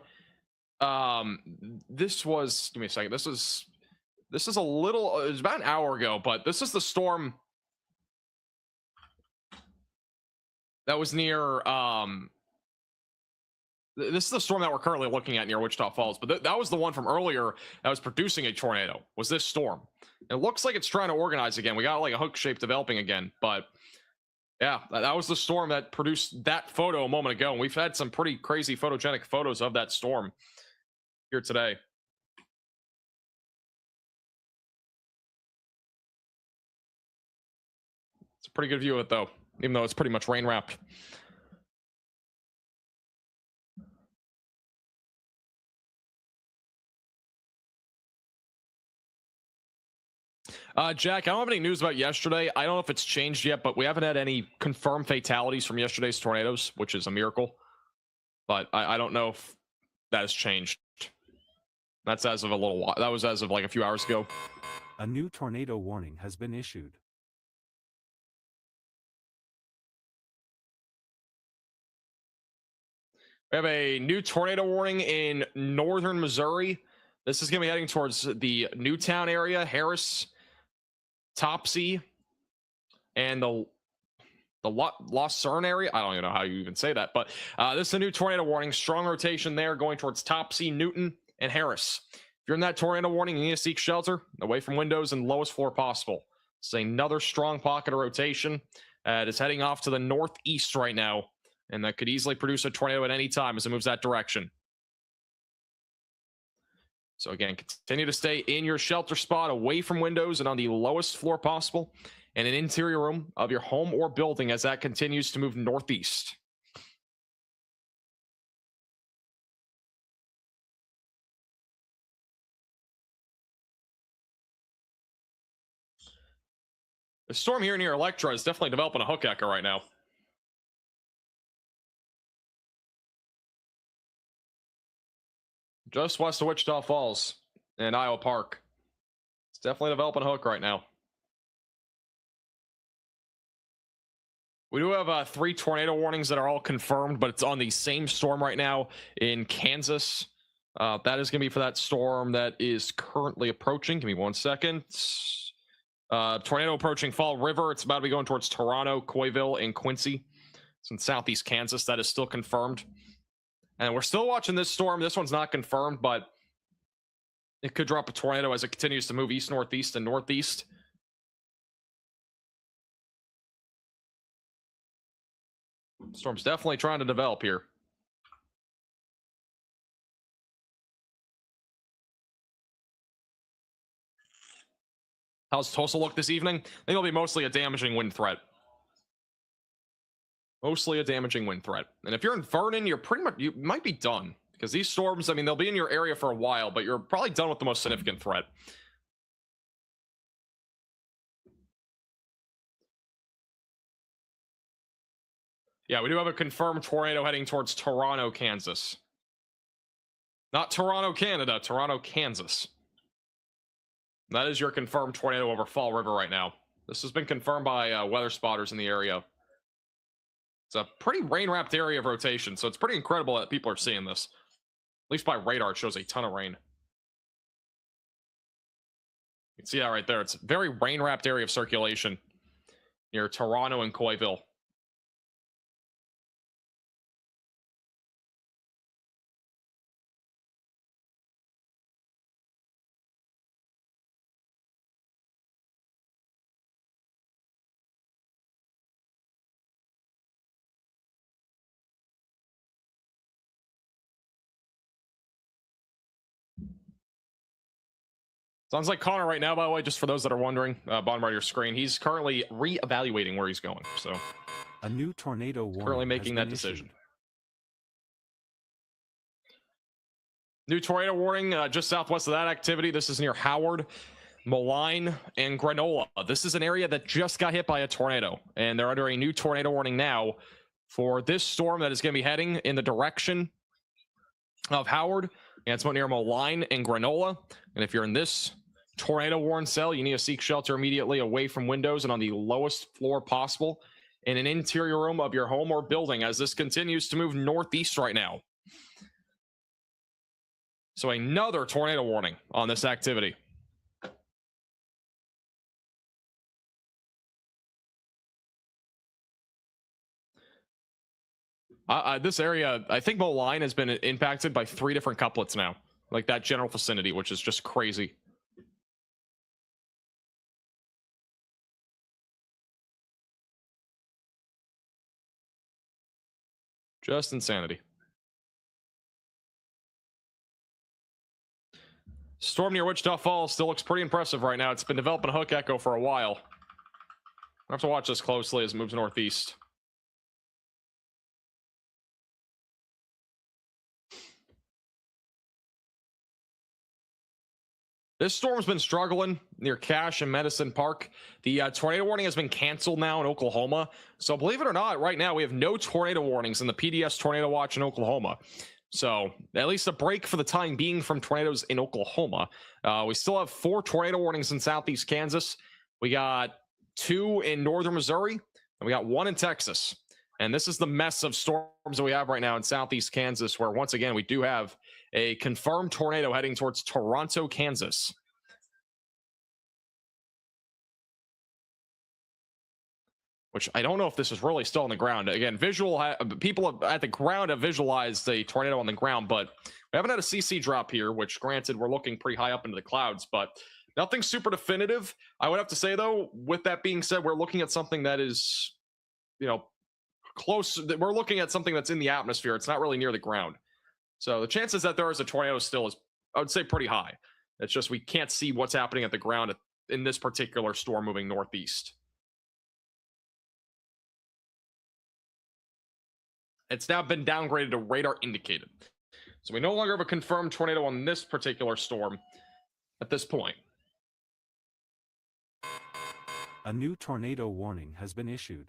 This was, give me a second. This is a little, it was about an hour ago, but this is the storm that was near, this is the storm that we're currently looking at near Wichita Falls, but that was the one from earlier that was producing a tornado, was this storm. It looks like it's trying to organize again. We got like a hook shape developing again, but yeah, that was the storm that produced that photo a moment ago. And we've had some pretty crazy photogenic photos of that storm here today. It's a pretty good view of it though, even though it's pretty much rain wrapped. Jack, I don't have any news about yesterday. I don't know if it's changed yet, but we haven't had any confirmed fatalities from yesterday's tornadoes, which is a miracle. But I don't know if that has changed. That's as of a little while. That was as of like a few hours ago. A new tornado warning has been issued. We have a new tornado warning in northern Missouri. This is going to be heading towards the Newtown area, Harris, Topsy, and the Lucerne area. I don't even know how you even say that, but this is a new tornado warning. Strong rotation there going towards Topsy, Newton, and Harris. If you're in that tornado warning, you need to seek shelter away from windows and lowest floor possible. It's another strong pocket of rotation. It is heading off to the northeast right now, and that could easily produce a tornado at any time as it moves that direction. So again, continue to stay in your shelter spot, away from windows and on the lowest floor possible, and an interior room of your home or building as that continues to move northeast. The storm here near Electra is definitely developing a hook echo right now. Just west of Wichita Falls and Iowa Park. It's definitely developing a hook right now. We do have 3 tornado warnings that are all confirmed, but it's on the same storm right now in Kansas. That is going to be for that storm that is currently approaching. Give me 1 second. Tornado approaching Fall River. It's about to be going towards Toronto, Coyville, and Quincy. It's in southeast Kansas. That is still confirmed. And we're still watching this storm. This one's not confirmed, but it could drop a tornado as it continues to move east, northeast, and northeast. Storm's definitely trying to develop here. How's Tulsa look this evening? I think it'll be mostly a damaging wind threat. Mostly a damaging wind threat. And if you're in Vernon, you might be done. Because these storms, I mean, they'll be in your area for a while, but you're probably done with the most significant threat. Yeah, we do have a confirmed tornado heading towards Toronto, Kansas. Not Toronto, Canada, Toronto, Kansas. That is your confirmed tornado over Fall River right now. This has been confirmed by weather spotters in the area. It's a pretty rain-wrapped area of rotation, so it's pretty incredible that people are seeing this. At least by radar, it shows a ton of rain. You can see that right there. It's a very rain-wrapped area of circulation near Toronto and Coyville. Sounds like Connor right now, by the way, just for those that are wondering, bottom right of your screen, he's currently re-evaluating where he's going. So a new tornado warning currently making that decision. New tornado warning just southwest of that activity. This is near Howard, Moline, and Granola. This is an area that just got hit by a tornado, and they're under a new tornado warning now for this storm that is going to be heading in the direction of Howard. And it's near Moline and Granola. And if you're in this tornado warning cell, you need to seek shelter immediately away from windows and on the lowest floor possible in an interior room of your home or building as this continues to move northeast right now. So another tornado warning on this activity. This area, I think Moline has been impacted by 3 different couplets now. Like that general vicinity, which is just crazy. Just insanity. Storm near Wichita Falls still looks pretty impressive right now. It's been developing a hook echo for a while. I have to watch this closely as it moves northeast. This storm's been struggling near Cache and Medicine Park. The tornado warning has been canceled now in Oklahoma. So believe it or not, right now we have no tornado warnings in the PDS Tornado Watch in Oklahoma. So at least a break for the time being from tornadoes in Oklahoma. We still have 4 tornado warnings in southeast Kansas. We got 2 in northern Missouri, and we got 1 in Texas. And this is the mess of storms that we have right now in southeast Kansas, where once again we do have a confirmed tornado heading towards Toronto, Kansas. Which I don't know if this is really still on the ground. Again, people at the ground have visualized a tornado on the ground, but we haven't had a CC drop here, which granted we're looking pretty high up into the clouds, but nothing super definitive. I would have to say though, with that being said, we're looking at something that is, you know, close. We're looking at something that's in the atmosphere. It's not really near the ground. So the chances that there is a tornado still is, I would say, pretty high. It's just we can't see what's happening at the ground in this particular storm moving northeast. It's now been downgraded to radar indicated. So we no longer have a confirmed tornado on this particular storm at this point. A new tornado warning has been issued.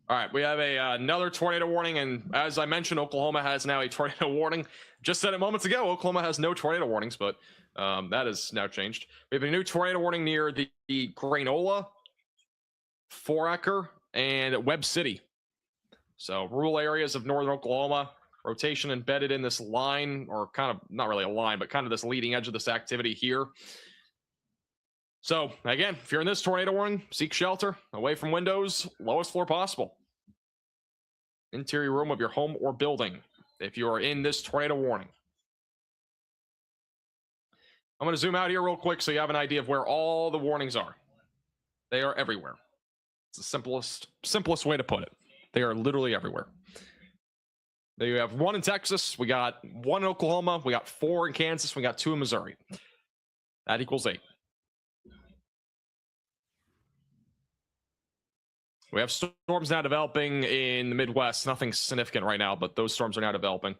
All right, we have another tornado warning, and as I mentioned, Oklahoma has now a tornado warning. Just said it moments ago, Oklahoma has no tornado warnings, but that has now changed. We have a new tornado warning near the Granola, Foraker, and Webb City. So rural areas of northern Oklahoma, rotation embedded in this line, or kind of, not really a line, but kind of this leading edge of this activity here. So again, if you're in this tornado warning, seek shelter away from windows, lowest floor possible. Interior room of your home or building if you are in this tornado warning. I'm going to zoom out here real quick so you have an idea of where all the warnings are. They are everywhere. It's the simplest way to put it. They are literally everywhere. There you have 1 in Texas. We got 1 in Oklahoma. We got 4 in Kansas. We got 2 in Missouri. That equals 8. We have storms now developing in the Midwest. Nothing significant right now, but those storms are now developing.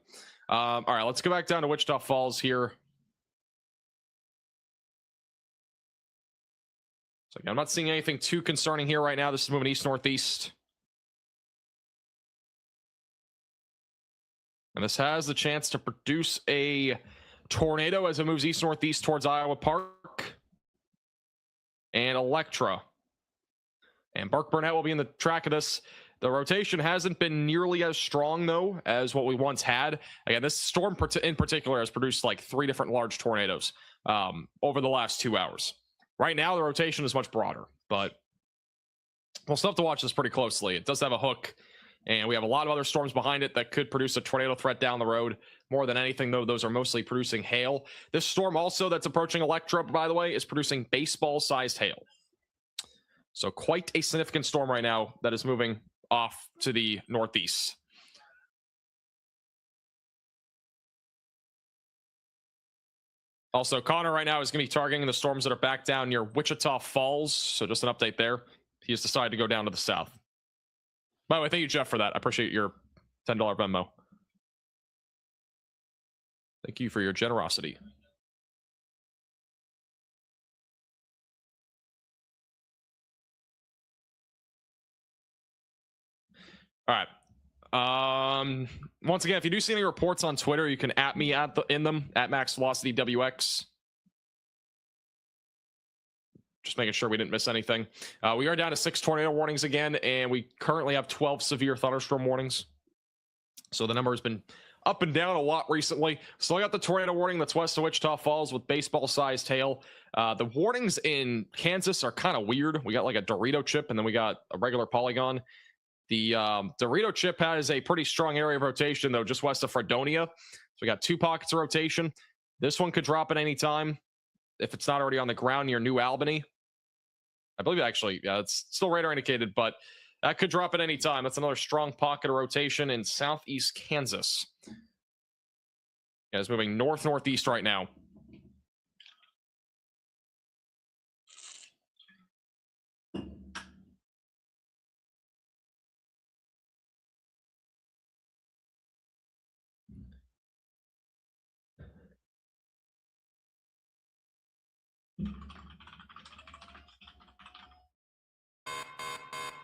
All right, let's go back down to Wichita Falls here. So again, I'm not seeing anything too concerning here right now. This is moving east-northeast. And this has the chance to produce a tornado as it moves east-northeast towards Iowa Park and Electra. And Burke Burnett will be in the track of this. The rotation hasn't been nearly as strong, though, as what we once had. Again, this storm in particular has produced like 3 different large tornadoes over the last 2 hours. Right now, the rotation is much broader, but we'll still have to watch this pretty closely. It does have a hook, and we have a lot of other storms behind it that could produce a tornado threat down the road. More than anything, though, those are mostly producing hail. This storm also that's approaching Electra, by the way, is producing baseball-sized hail. So quite a significant storm right now that is moving off to the northeast. Also, Connor right now is going to be targeting the storms that are back down near Wichita Falls. So just an update there. He has decided to go down to the south. By the way, thank you, Jeff, for that. I appreciate your $10 Venmo. Thank you for your generosity. All right. Once again, if you do see any reports on Twitter, you can @ me in them at Max Velocity WX. Just making sure we didn't miss anything. We are down to 6 tornado warnings again, and we currently have 12 severe thunderstorm warnings. So the number has been up and down a lot recently. Still got the tornado warning that's west of Wichita Falls with baseball-sized hail. The warnings in Kansas are kind of weird. We got like a Dorito chip, and then we got a regular polygon. The Dorito chip has a pretty strong area of rotation, though, just west of Fredonia. So we got 2 pockets of rotation. This one could drop at any time if it's not already on the ground near New Albany. I believe actually, yeah, it's still radar indicated, but that could drop at any time. That's another strong pocket of rotation in southeast Kansas. Yeah, it's moving north-northeast right now.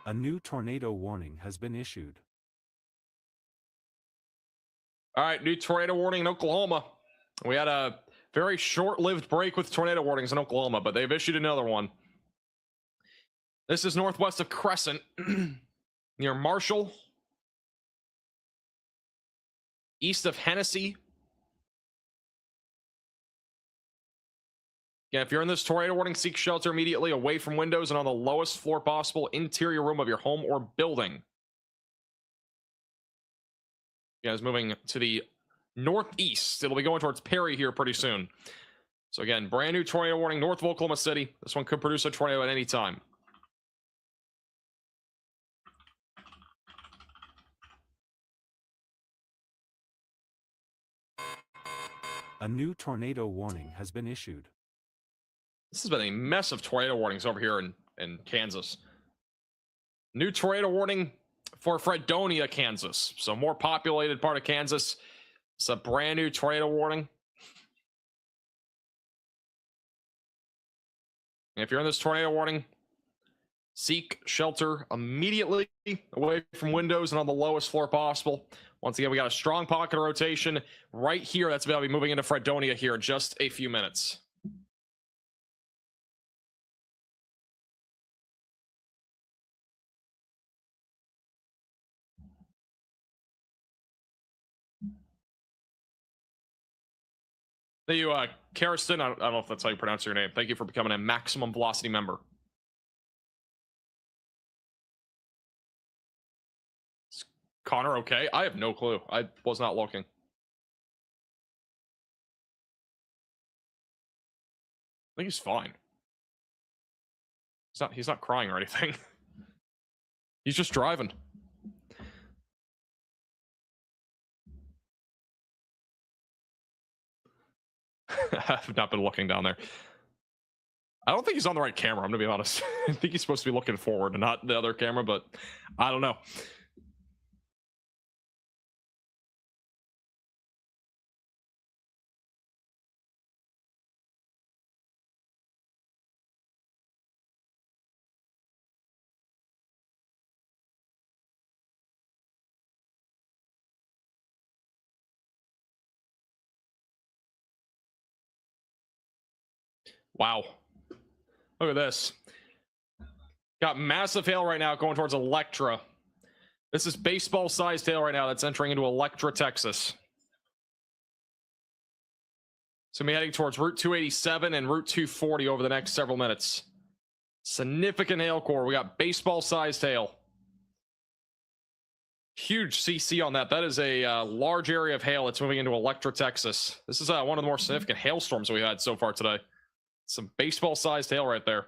A new tornado warning has been issued. All right, new tornado warning in Oklahoma. We had a very short-lived break with tornado warnings in Oklahoma, but they've issued another one. This is northwest of Crescent, near Marshall, east of Hennessy. Yeah, if you're in this tornado warning, seek shelter immediately away from windows and on the lowest floor possible interior room of your home or building. You guys moving to the northeast. It'll be going towards Perry here pretty soon. So again, brand new tornado warning north of Oklahoma City. This one could produce a tornado at any time. A new tornado warning has been issued. This has been a mess of tornado warnings over here in Kansas. New tornado warning for Fredonia, Kansas. So more populated part of Kansas. It's a brand new tornado warning. And if you're in this tornado warning, seek shelter immediately away from windows and on the lowest floor possible. Once again, we got a strong pocket of rotation right here. That's about to be moving into Fredonia here in just a few minutes. Thank you, Karaston. I don't know if that's how you pronounce your name. Thank you for becoming a Maximum Velocity member. Is Connor okay? I have no clue. I was not looking. I think he's fine. He's not crying or anything. He's just driving. I've not been looking down there. I don't think he's on the right camera, I'm gonna be honest. I think he's supposed to be looking forward and not the other camera, but I don't know. Wow. Look at this. Got massive hail right now going towards Electra. This is baseball-sized hail right now that's entering into Electra, Texas. So we're heading towards Route 287 and Route 240 over the next several minutes. Significant hail core. We got baseball-sized hail. Huge CC on that. That is a large area of hail that's moving into Electra, Texas. This is one of the more significant hailstorms we had so far today. Some baseball-sized hail right there.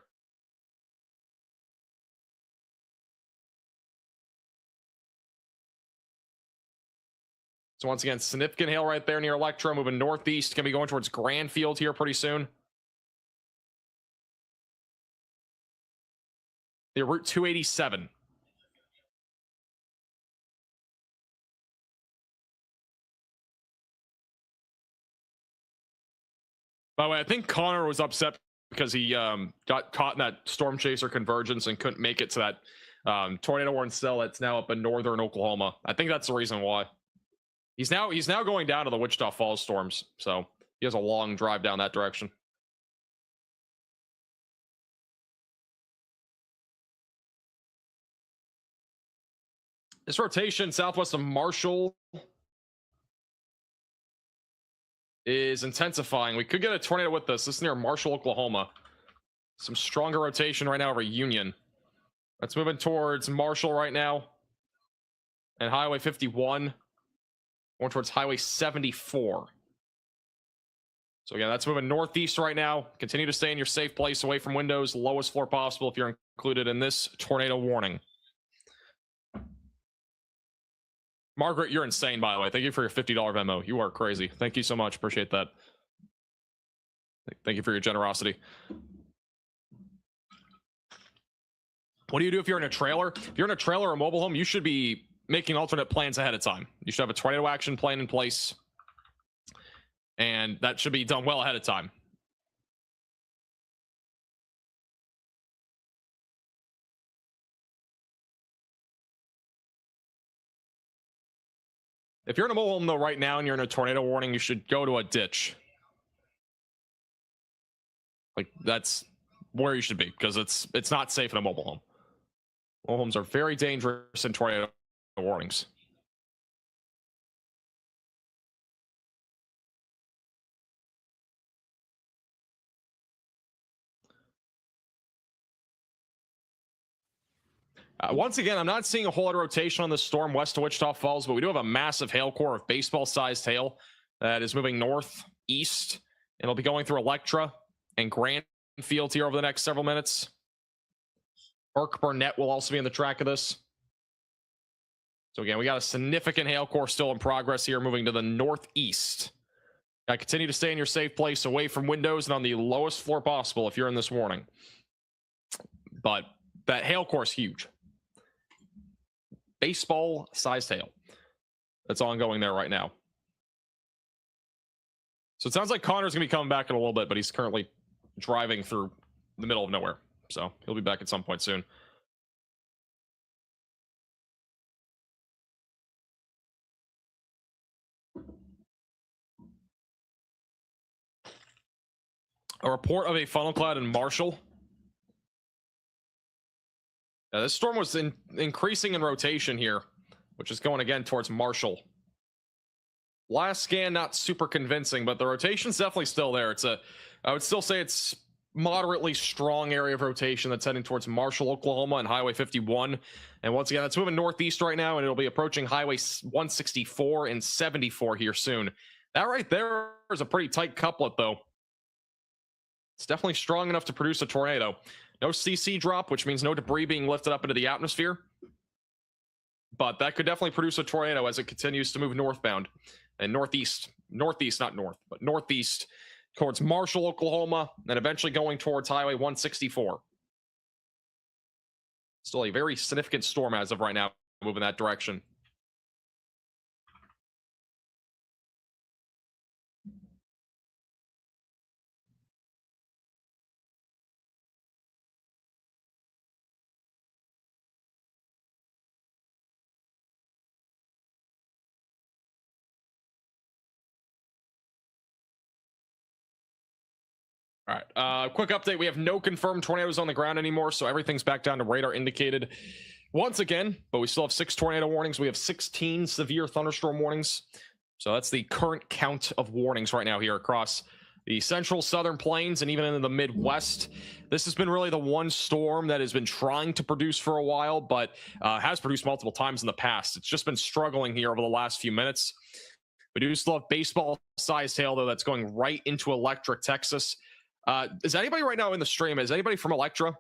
So once again, significant hail right there near Electra, moving northeast. Going to be going towards Granfield here pretty soon. Near Route 287. By the way, I think Connor was upset because he got caught in that Storm Chaser convergence and couldn't make it to that tornado warning cell that's now up in northern Oklahoma. I think that's the reason why. He's now going down to the Wichita Falls storms, so he has a long drive down that direction. This rotation southwest of Marshall is intensifying. We could get a tornado with this. This is near Marshall, Oklahoma. Some stronger rotation right now over Union. That's moving towards Marshall right now. And Highway 51. Going towards Highway 74. So again, that's moving northeast right now. Continue to stay in your safe place away from windows, lowest floor possible if you're included in this tornado warning. Margaret, you're insane, by the way. Thank you for your $50 Venmo. You are crazy. Thank you so much. Appreciate that. Thank you for your generosity. What do you do if you're in a trailer? If you're in a trailer or mobile home, you should be making alternate plans ahead of time. You should have a tornado action plan in place. And that should be done well ahead of time. If you're in a mobile home, though, right now and you're in a tornado warning, you should go to a ditch. Like, that's where you should be, because it's not safe in a mobile home. Mobile homes are very dangerous in tornado warnings. Once again, I'm not seeing a whole lot of rotation on this storm west of Wichita Falls, but we do have a massive hail core of baseball-sized hail that is moving northeast. It'll be going through Electra and Grandfield here over the next several minutes. Burke Burnett will also be in the track of this. So again, we got a significant hail core still in progress here, moving to the northeast. Continue to stay in your safe place away from windows and on the lowest floor possible if you're in this warning. But that hail core is huge. Baseball-sized hail that's ongoing there right now. So it sounds like Connor's going to be coming back in a little bit, but he's currently driving through the middle of nowhere. So he'll be back at some point soon. A report of a funnel cloud in Marshall. This storm was increasing in rotation here, which is going again towards Marshall. Last scan, not super convincing, but the rotation's definitely still there. I would still say it's moderately strong area of rotation that's heading towards Marshall, Oklahoma, and Highway 51. And once again, that's moving northeast right now, and it'll be approaching Highway 164 and 74 here soon. That right there is a pretty tight couplet, though. It's definitely strong enough to produce a tornado. No CC drop, which means no debris being lifted up into the atmosphere. But that could definitely produce a tornado as it continues to move northbound and northeast, not north, but northeast towards Marshall, Oklahoma, and eventually going towards Highway 164. Still a very significant storm as of right now, moving that direction. All right, quick update. We have no confirmed tornadoes on the ground anymore, so everything's back down to radar indicated once again, but we still have 6 tornado warnings. We have 16 severe thunderstorm warnings. So that's the current count of warnings right now here across the central southern plains and even into the Midwest. This has been really the one storm that has been trying to produce for a while, but has produced multiple times in the past. It's just been struggling here over the last few minutes. We do still have baseball-sized hail, though, that's going right into Electra, Texas. Is anybody right now in the stream? Is anybody from Electra?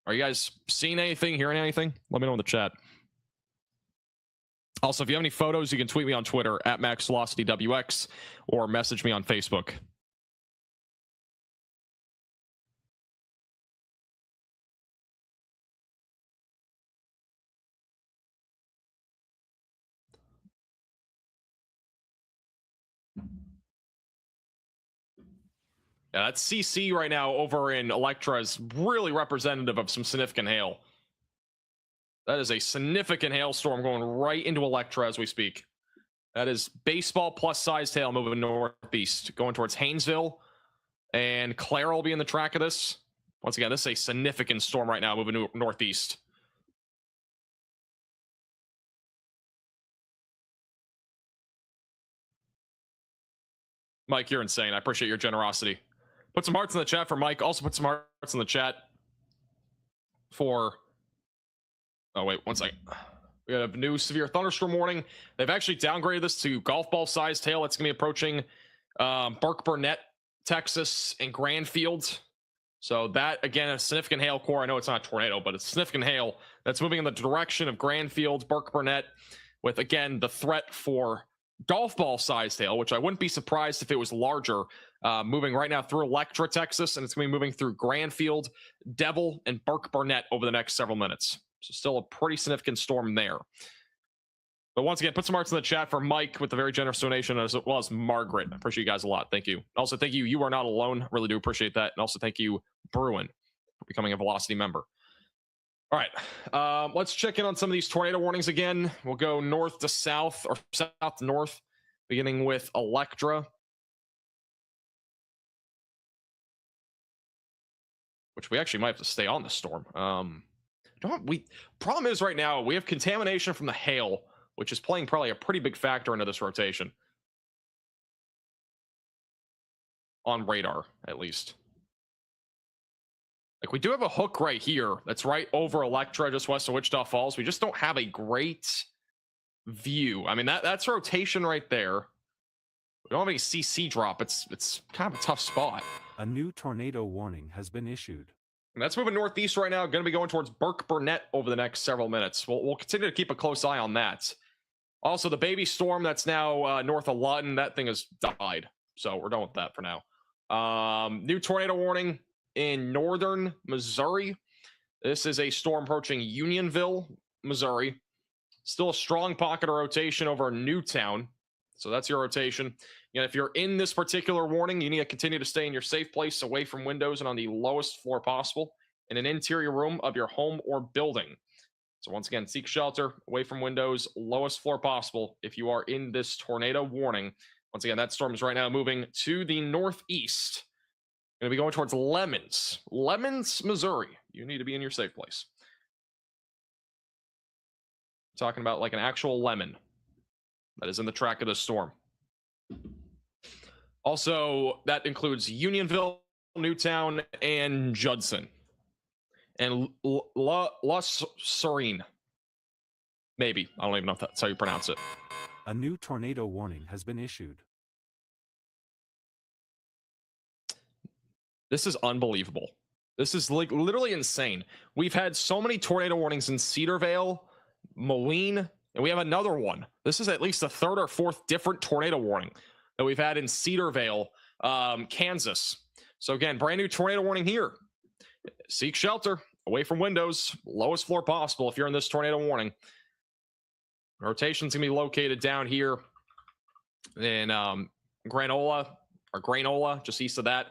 Are you guys seeing anything, hearing anything? Let me know in the chat. Also, if you have any photos, you can tweet me on Twitter at MaxVelocityWX or message me on Facebook. Yeah, that CC right now over in Electra is really representative of some significant hail. That is a significant hailstorm going right into Electra as we speak. That is baseball plus sized hail moving northeast, going towards Haynesville. And Claire will be in the track of this. Once again, this is a significant storm right now moving northeast. Mike, you're insane. I appreciate your generosity. Put some hearts in the chat for Mike. Also put some hearts in the chat for... Oh, wait, one second. We have a new severe thunderstorm warning. They've actually downgraded this to golf ball sized hail. It's going to be approaching Burke Burnett, Texas, and Grandfield. So that, again, a significant hail core. I know it's not a tornado, but it's significant hail that's moving in the direction of Grandfield, Burke Burnett, with, again, the threat for golf ball sized hail, which I wouldn't be surprised if it was larger, moving right now through Electra, Texas, and it's going to be moving through Grandfield, Devil, and Burke Burnett over the next several minutes. So still a pretty significant storm there. But once again, put some hearts in the chat for Mike with a very generous donation, as well as Margaret. I appreciate you guys a lot. Thank you. Also, thank you. You are not alone. Really do appreciate that. And also, thank you, Bruin, for becoming a Velocity member. All right. Let's check in on some of these tornado warnings again. We'll go north to south, or south to north, beginning with Electra, which we actually might have to stay on this storm. Problem is right now, we have contamination from the hail, which is playing probably a pretty big factor into this rotation. On radar, at least. Like, we do have a hook right here that's right over Electra, just west of Wichita Falls. We just don't have a great view. I mean, that's rotation right there. We don't have any CC drop. It's kind of a tough spot. A new tornado warning has been issued. And that's moving northeast right now. Going to be going towards Burke Burnett over the next several minutes. We'll continue to keep a close eye on that. Also, the baby storm that's now north of Lawton, that thing has died. So we're done with that for now. New tornado warning in northern Missouri. This is a storm approaching Unionville, Missouri. Still a strong pocket of rotation over Newtown. So that's your rotation. And if you're in this particular warning, you need to continue to stay in your safe place, away from windows and on the lowest floor possible in an interior room of your home or building. So once again, seek shelter, away from windows, lowest floor possible if you are in this tornado warning. Once again, that storm is right now moving to the northeast. Going to be going towards Lemons, Missouri. You need to be in your safe place. Talking about like an actual lemon that is in the track of the storm. Also, that includes Unionville, Newtown, and Judson. And La Serene. Maybe. I don't even know if that's how you pronounce it. A new tornado warning has been issued. This is unbelievable. This is like literally insane. We've had so many tornado warnings in Cedarvale, Moline, and we have another one. This is at least the third or fourth different tornado warning that we've had in Cedarvale, Kansas. So again, brand new tornado warning here. Seek shelter, away from windows, lowest floor possible if you're in this tornado warning. Rotation's gonna be located down here in Granola, just east of that.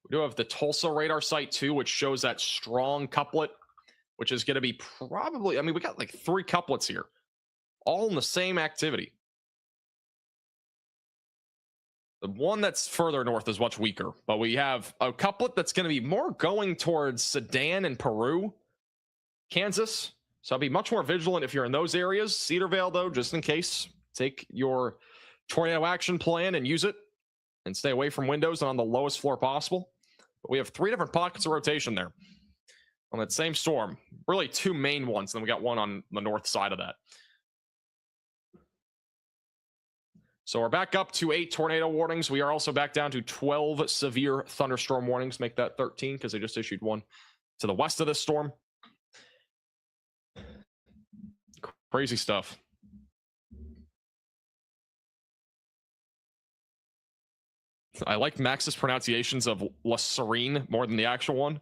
We do have the Tulsa radar site too, which shows that strong couplet, which is gonna be probably, I mean, we got like 3 couplets here, all in the same activity. The one that's further north is much weaker, but we have a couplet that's going to be more going towards Sedan and Peru, Kansas. So I'll be much more vigilant if you're in those areas. Cedarvale, though, just in case, take your tornado action plan and use it and stay away from windows and on the lowest floor possible. But we have 3 different pockets of rotation there on that same storm. Really 2 main ones. Then we got one on the north side of that. So we're back up to 8 tornado warnings. We are also back down to 12 severe thunderstorm warnings. Make that 13 because they just issued one to the west of this storm. Crazy stuff. I like Max's pronunciations of Lucerne more than the actual one.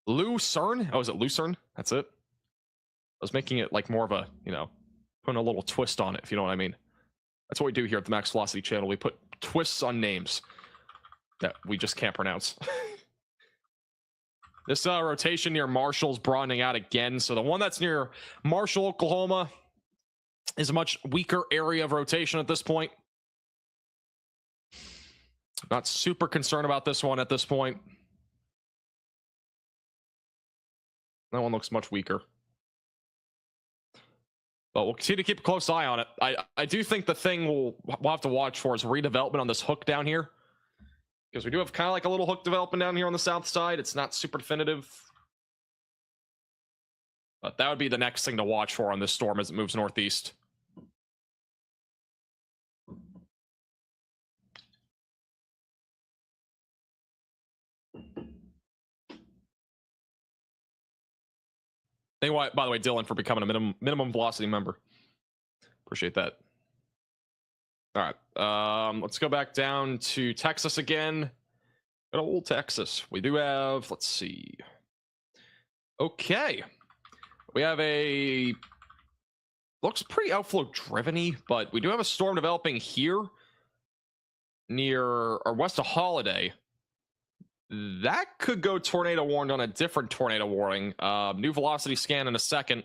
Lucerne? Oh, is it Lucerne? That's it. I was making it like more of a, putting a little twist on it, if you know what I mean. That's what we do here at the Max Velocity channel. We put twists on names that we just can't pronounce. This rotation near Marshall's broadening out again. So the one that's near Marshall, Oklahoma is a much weaker area of rotation at this point. Not super concerned about this one at this point. That one looks much weaker. But we'll continue to keep a close eye on it. I do think the thing we'll have to watch for is redevelopment on this hook down here. Because we do have kind of like a little hook development down here on the south side. It's not super definitive. But that would be the next thing to watch for on this storm as it moves northeast. Thank you, by the way, Dylan, for becoming a minimum velocity member. Appreciate that. All right, let's go back down to Texas again. Good old Texas. We do have, let's see. Okay. We have a, looks pretty outflow driven-y, but we do have a storm developing here near or west of Holiday. That could go tornado warned on a different tornado warning. New velocity scan in a second.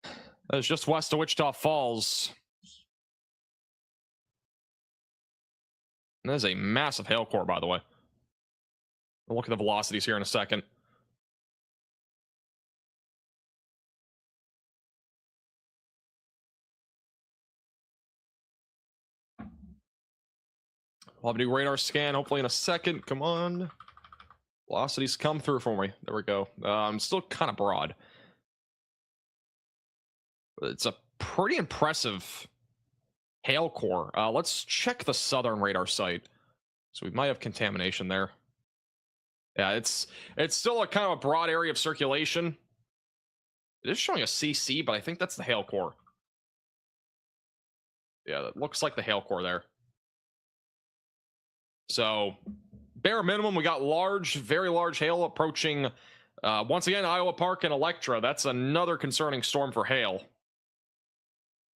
That is just west of Wichita Falls. That is a massive hail core, by the way. We'll look at the velocities here in a second. We'll have a new radar scan, hopefully in a second. Come on. Velocities come through for me. There we go. Still kind of broad. It's a pretty impressive hail core. Let's check the southern radar site. So we might have contamination there. Yeah, it's still a kind of a broad area of circulation. It is showing a CC, but I think that's the hail core. Yeah, that looks like the hail core there. So, bare minimum, we got large, very large hail approaching, once again, Iowa Park and Electra. That's another concerning storm for hail.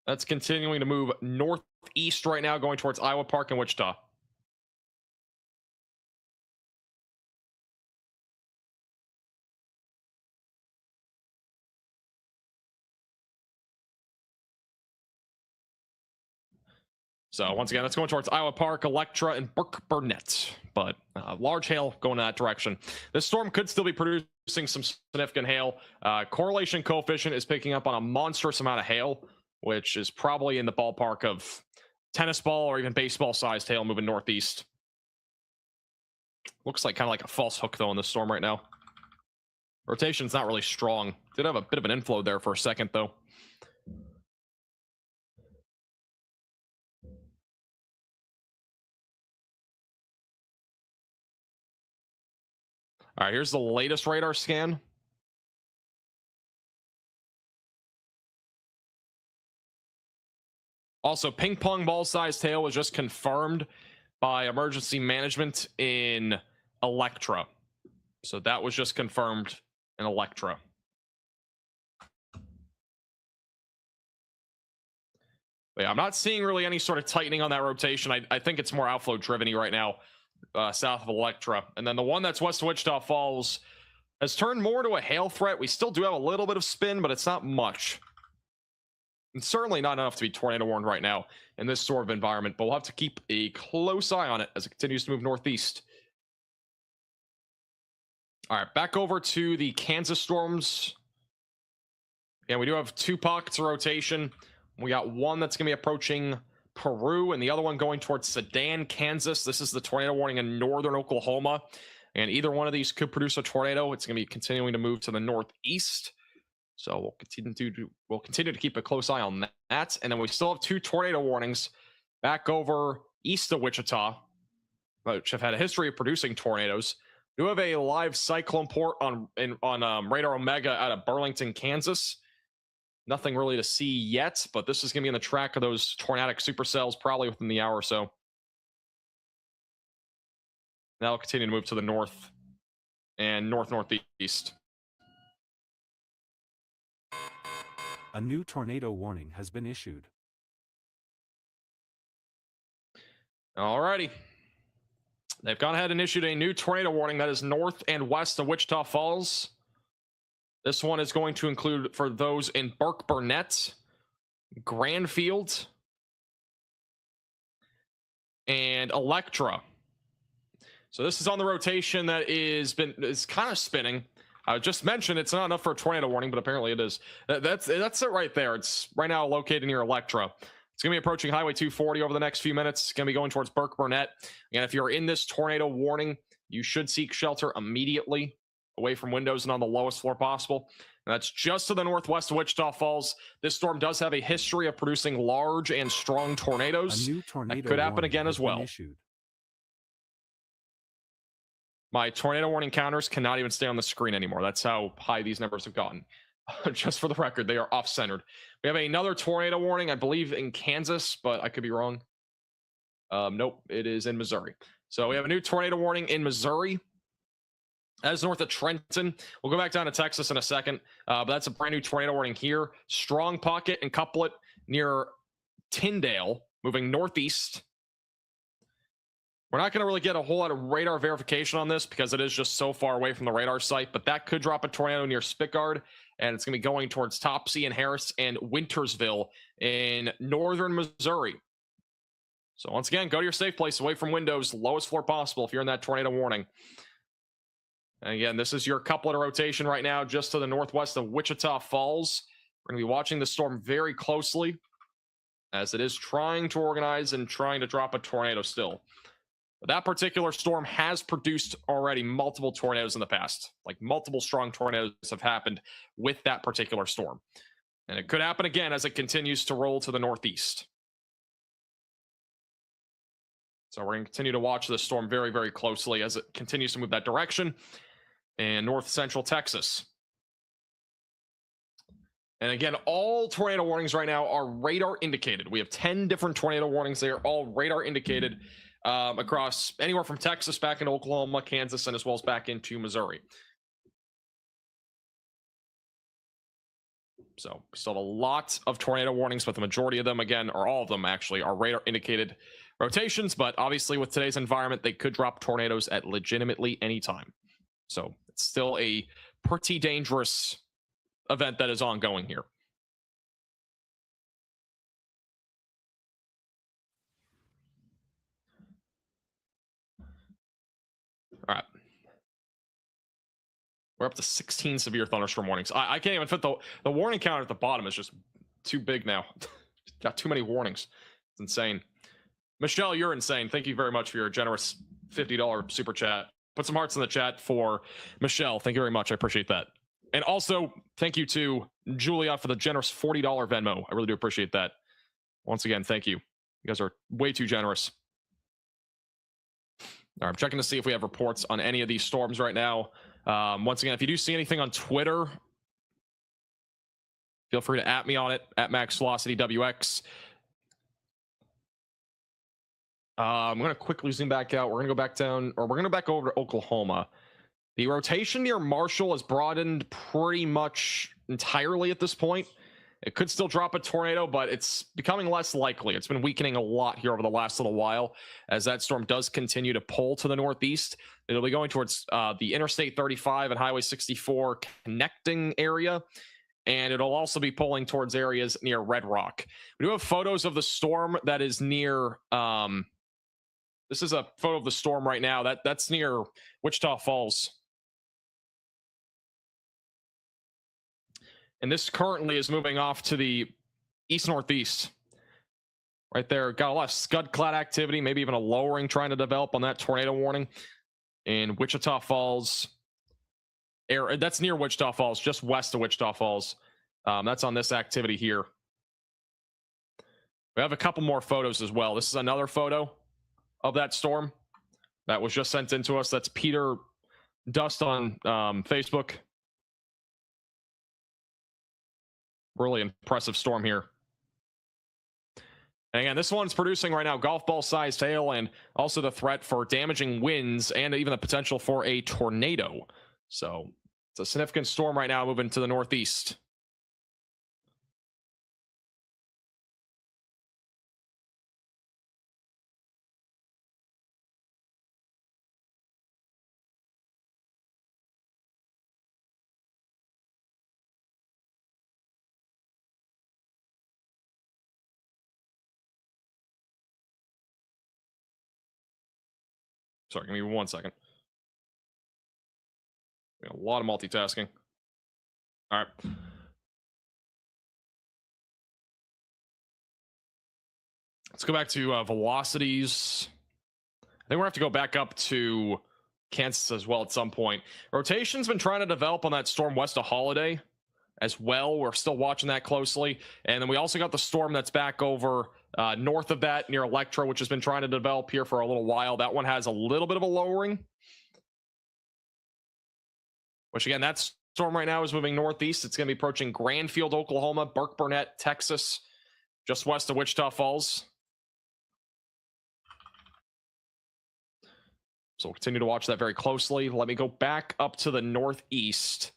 That's continuing to move northeast right now, going towards Iowa Park and Wichita. So once again, it's going towards Iowa Park, Electra, and Burke-Burnett. But large hail going in that direction. This storm could still be producing some significant hail. Correlation coefficient is picking up on a monstrous amount of hail, which is probably in the ballpark of tennis ball or even baseball-sized hail moving northeast. Looks like kind of like a false hook, though, in this storm right now. Rotation's not really strong. Did have a bit of an inflow there for a second, though. All right, here's the latest radar scan. Also, ping pong ball sized hail was just confirmed by emergency management in Electra. So that was just confirmed in Electra. But yeah, I'm not seeing really any sort of tightening on that rotation. I think it's more outflow driven-y right now. South of Electra. And then the one that's west of Wichita Falls has turned more to a hail threat. We still do have a little bit of spin, but it's not much. And certainly not enough to be tornado warned right now in this sort of environment, but we'll have to keep a close eye on it as it continues to move northeast. All right, back over to the Kansas storms. Yeah, we do have two pockets of rotation. We got one that's going to be approaching Peru and the other one going towards Sedan, Kansas. This is the tornado warning in northern Oklahoma, and either one of these could produce a tornado. It's going to be continuing to move to the northeast, so we'll continue to keep a close eye on that. And then we still have two tornado warnings back over east of Wichita, which have had a history of producing tornadoes. We do have a live cyclone port on Radar Omega out of Burlington, Kansas. Nothing really to see yet, but this is going to be in the track of those tornadic supercells probably within the hour or so. Now we'll continue to move to the north and northeast. A new tornado warning has been issued. Alrighty. They've gone ahead and issued a new tornado warning that is north and west of Wichita Falls. This one is going to include for those in Burke-Burnett, Granfield, and Electra. So this is on the rotation that is kind of spinning. I just mentioned it's not enough for a tornado warning, but apparently it is. That's it right there. It's right now located near Electra. It's going to be approaching Highway 240 over the next few minutes. It's going to be going towards Burke Burnett. And if you're in this tornado warning, you should seek shelter immediately away from windows and on the lowest floor possible. And that's just to the northwest of Wichita Falls. This storm does have a history of producing large and strong tornadoes. A new tornado that could happen warning again has as well. been issued. My tornado warning counters cannot even stay on the screen anymore. That's how high these numbers have gotten. Just for the record, they are off-centered. We have another tornado warning, I believe, in Kansas, but I could be wrong. Nope, it is in Missouri. So we have a new tornado warning in Missouri. That is north of Trenton. We'll go back down to Texas in a second, but that's a brand new tornado warning here. Strong pocket and couplet near Tyndale, moving northeast. We're not going to really get a whole lot of radar verification on this because it is just so far away from the radar site, but that could drop a tornado near Spickard, and it's going to be going towards Topsy and Harris and Wintersville in northern Missouri. So once again, go to your safe place, away from windows, lowest floor possible if you're in that tornado warning. And again, this is your couplet rotation right now, just to the northwest of Wichita Falls. We're going to be watching the storm very closely as it is trying to organize and trying to drop a tornado still. But that particular storm has produced already multiple tornadoes in the past. Like multiple strong tornadoes have happened with that particular storm. And it could happen again as it continues to roll to the northeast. So we're going to continue to watch this storm very, very closely as it continues to move that direction. And north central Texas. And again, all tornado warnings right now are radar indicated. We have 10 different tornado warnings. They are all radar indicated across anywhere from Texas back into Oklahoma, Kansas, and as well as back into Missouri. So we still have a lot of tornado warnings, but the majority of them, again, or all of them actually, are radar indicated rotations. But obviously with today's environment, they could drop tornadoes at legitimately any time. So it's still a pretty dangerous event that is ongoing here. All right. We're up to 16 severe thunderstorm warnings. I can't even fit the warning counter at the bottom is just too big now. Got too many warnings. It's insane. Michelle, you're insane. Thank you very much for your generous $50 super chat. Put some hearts in the chat for Michelle. Thank you very much. I appreciate that. And also, thank you to Julia for the generous $40 Venmo. I really do appreciate that. Once again, thank you. You guys are way too generous. All right, I'm checking to see if we have reports on any of these storms right now. Once again, if you do see anything on Twitter, feel free to @ me on it, @MaxVelocityWX. I'm going to quickly zoom back out. We're going to go back down, or we're going to go back over to Oklahoma. The rotation near Marshall has broadened pretty much entirely at this point. It could still drop a tornado, but it's becoming less likely. It's been weakening a lot here over the last little while as that storm does continue to pull to the northeast. It'll be going towards the Interstate 35 and Highway 64 connecting area. And it'll also be pulling towards areas near Red Rock. We do have photos of the storm that is near... this is a photo of the storm right now. That's near Wichita Falls. And this currently is moving off to the east-northeast. Right there. Got a lot of scud cloud activity, maybe even a lowering trying to develop on that tornado warning in Wichita Falls. That's near Wichita Falls, just west of Wichita Falls. That's on this activity here. We have a couple more photos as well. This is another photo of that storm that was just sent in to us. That's Peter Dust on Facebook. Really impressive storm here. And again, this one's producing right now golf ball sized hail and also the threat for damaging winds and even the potential for a tornado. So it's a significant storm right now moving to the northeast. Sorry, give me 1 second. A lot of multitasking. All right. Let's go back to velocities. I think we're going to have to go back up to Kansas as well at some point. Rotation's been trying to develop on that storm west of Holiday as well. We're still watching that closely. And then we also got the storm that's back over north of that near Electra, which has been trying to develop here for a little while. That one has a little bit of a lowering. Which again, that storm right now is moving northeast. It's going to be approaching Grandfield, Oklahoma, Burke Burnett, Texas, just west of Wichita Falls. So we'll continue to watch that very closely. Let me go back up to the northeast.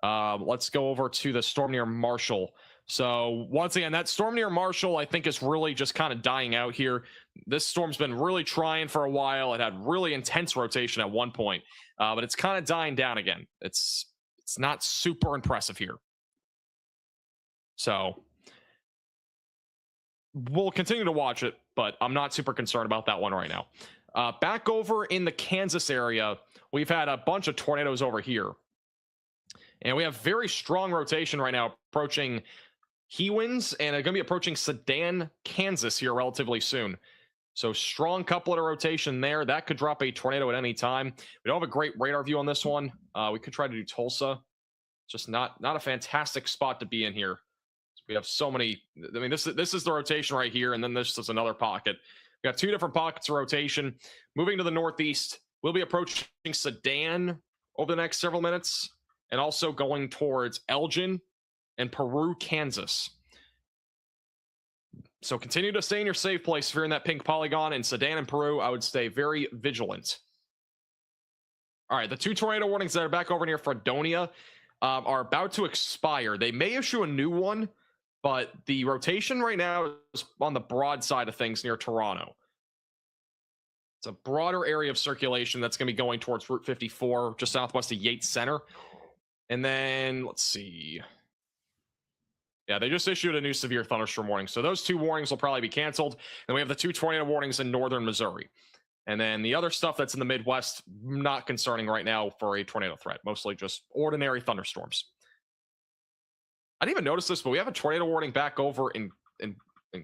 Let's go over to the storm near Marshall. So once again, that storm near Marshall, I think, is really just kind of dying out here. This storm's been really trying for a while. It had really intense rotation at one point, but it's kind of dying down again. It's not super impressive here. So we'll continue to watch it, but I'm not super concerned about that one right now. Back over in the Kansas area, we've had a bunch of tornadoes over here. And we have very strong rotation right now approaching Hewins, and they're going to be approaching Sedan, Kansas here relatively soon. So strong couplet of rotation there. That could drop a tornado at any time. We don't have a great radar view on this one. We could try to do Tulsa. Just not a fantastic spot to be in here. We have so many. I mean, this is the rotation right here, and then this is another pocket. We got two different pockets of rotation. Moving to the northeast, we'll be approaching Sedan over the next several minutes, and also going towards Elgin and Peru, Kansas. So continue to stay in your safe place if you're in that pink polygon. In Sedan and Peru, I would stay very vigilant. All right, the two tornado warnings that are back over near Fredonia are about to expire. They may issue a new one, but the rotation right now is on the broad side of things near Toronto. It's a broader area of circulation that's going to be going towards Route 54, just southwest of Yates Center. And then, let's see. Yeah, they just issued a new severe thunderstorm warning. So those two warnings will probably be canceled. And we have the two tornado warnings in northern Missouri. And then the other stuff that's in the Midwest, not concerning right now for a tornado threat. Mostly just ordinary thunderstorms. I didn't even notice this, but we have a tornado warning back over in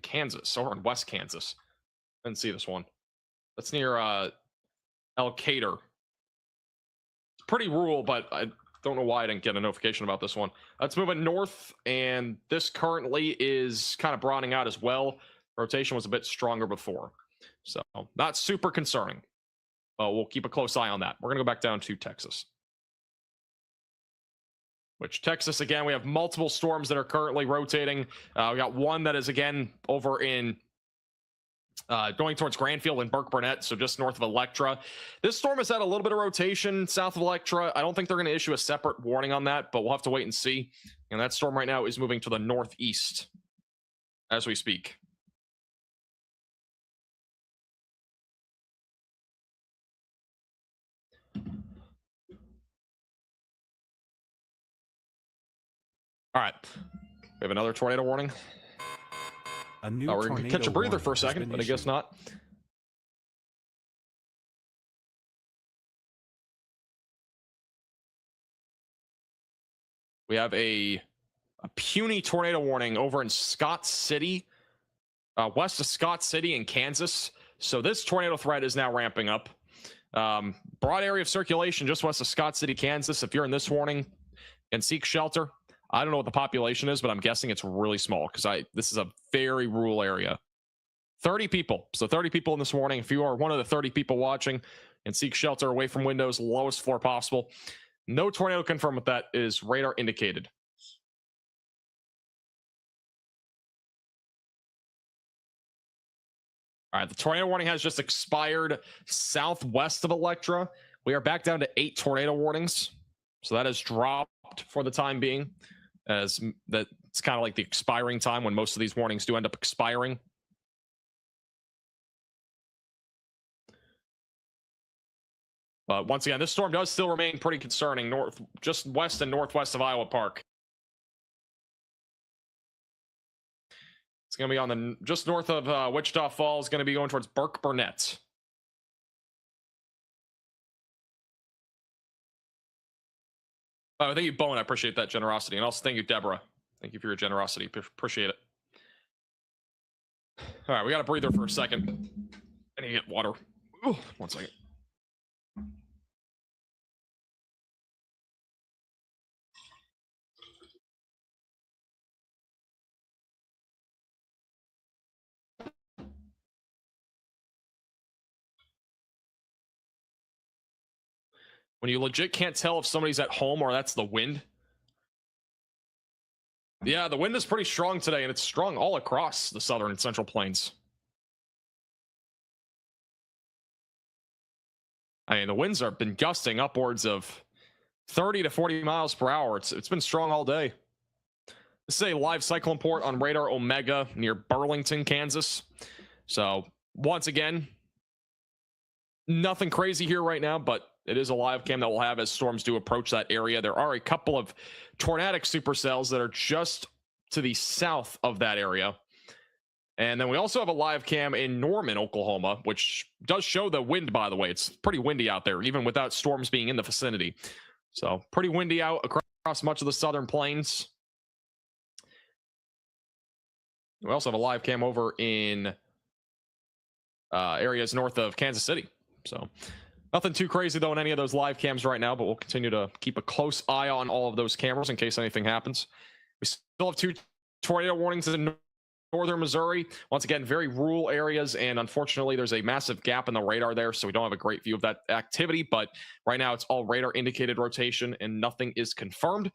Kansas, or in West Kansas. I didn't see this one. That's near Elkader. It's pretty rural, but I don't know why I didn't get a notification about this one. Let's move it north, and this currently is kind of broadening out as well. Rotation was a bit stronger before, so not super concerning. We'll keep a close eye on that. We're going to go back down to Texas. Which Texas, again, we have multiple storms that are currently rotating. We got one that is, again, over in going towards Grandfield and Burke Burnett, so just north of Electra. This storm has had a little bit of rotation south of Electra. I don't think they're going to issue a separate warning on that, but we'll have to wait and see. And that storm right now is moving to the northeast as we speak. All right, we have another tornado warning. A new we're going to catch a breather for a second, but I guess not. We have a puny tornado warning over in Scott City, west of Scott City in Kansas. So this tornado threat is now ramping up. Broad area of circulation just west of Scott City, Kansas. If you're in this warning and seek shelter, I don't know what the population is, but I'm guessing it's really small because this is a very rural area. 30 people. So 30 people in this warning. If you are one of the 30 people watching and seek shelter away from windows, lowest floor possible. No tornado confirmed with that. Is radar indicated. All right, the tornado warning has just expired southwest of Electra. We are back down to 8 tornado warnings. So that has dropped for the time being. As that's kind of like the expiring time when most of these warnings do end up expiring. But once again, this storm does still remain pretty concerning just west and northwest of Iowa Park. It's going to be on just north of Wichita Falls, going to be going towards Burke Burnett. Oh, thank you, Bone. I appreciate that generosity. And also thank you, Deborah. Thank you for your generosity. Appreciate it. All right, we got a breather for a second. I need to get water. Ooh, 1 second. When you legit can't tell if somebody's at home or that's the wind. Yeah, the wind is pretty strong today, and it's strong all across the southern and central plains. I mean, the winds have been gusting upwards of 30 to 40 miles per hour. It's been strong all day. This is a live cyclone port on radar Omega near Burlington, Kansas. So, once again, nothing crazy here right now, but it is a live cam that we'll have as storms do approach that area. There are a couple of tornadic supercells that are just to the south of that area. And then we also have a live cam in Norman, Oklahoma, which does show the wind, by the way. It's pretty windy out there, even without storms being in the vicinity. So pretty windy out across much of the southern plains. We also have a live cam over in areas north of Kansas City. So nothing too crazy, though, in any of those live cams right now, but we'll continue to keep a close eye on all of those cameras in case anything happens. We still have 2 tornado warnings in northern Missouri. Once again, very rural areas, and unfortunately, there's a massive gap in the radar there, so we don't have a great view of that activity, but right now it's all radar-indicated rotation, and nothing is confirmed.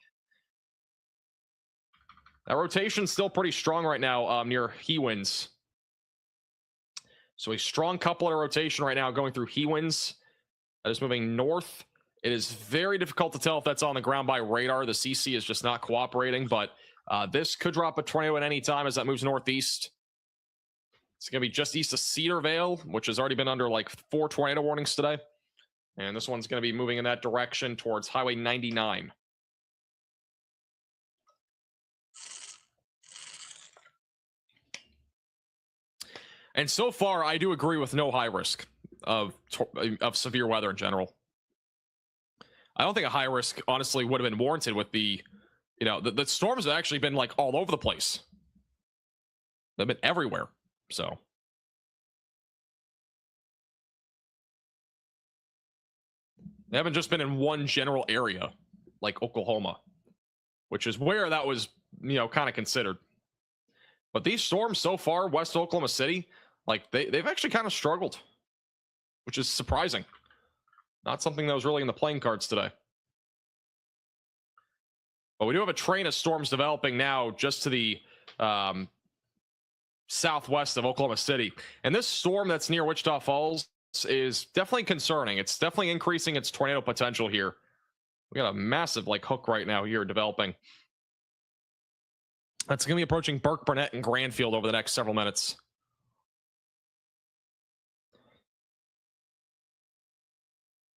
That rotation's still pretty strong right now near Hewins. So a strong couplet of rotation right now going through Hewins. That is moving north. It is very difficult to tell if that's on the ground by radar. The CC is just not cooperating, but this could drop a tornado at any time as that moves northeast. It's going to be just east of Cedarvale, which has already been under like 4 tornado warnings today. And this one's going to be moving in that direction towards Highway 99. And so far, I do agree with no high risk of severe weather in general. I don't think a high risk, honestly, would have been warranted with the, the storms have actually been like all over the place. They've been everywhere. So. They haven't just been in one general area like Oklahoma, which is where that was, kind of considered. But these storms so far, west Oklahoma City, like they've actually kind of struggled, which is surprising. Not something that was really in the playing cards today. But we do have a train of storms developing now just to the southwest of Oklahoma City. And this storm that's near Wichita Falls is definitely concerning. It's definitely increasing its tornado potential here. We got a massive hook right now here developing. That's going to be approaching Burke, Burnett, and Granfield over the next several minutes.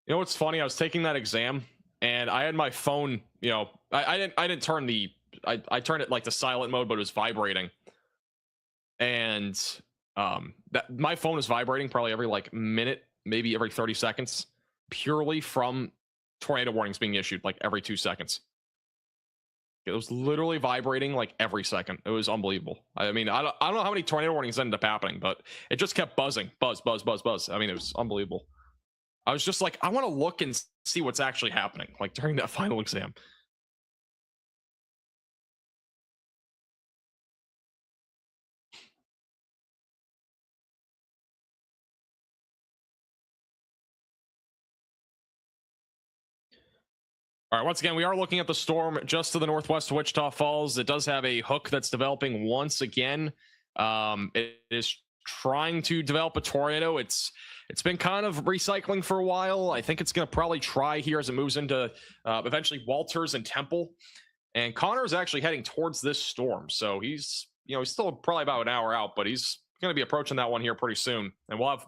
You know what's funny? I was taking that exam and I had my phone, I didn't turn I turned it to silent mode, but it was vibrating. And that my phone is vibrating probably every minute, maybe every 30 seconds, purely from tornado warnings being issued every 2 seconds. It was literally vibrating every second. It was unbelievable. I mean, I don't know how many tornado warnings ended up happening, but it just kept buzzing. Buzz, buzz, buzz, buzz. I mean, it was unbelievable. I was just I want to look and see what's actually happening, during that final exam. All right, once again, we are looking at the storm just to the northwest of Wichita Falls. It does have a hook that's developing once again. It is trying to develop a tornado. It's been kind of recycling for a while. I think it's going to probably try here as it moves into eventually Walters and Temple. And Connor is actually heading towards this storm. So he's still probably about an hour out, but he's going to be approaching that one here pretty soon. And we'll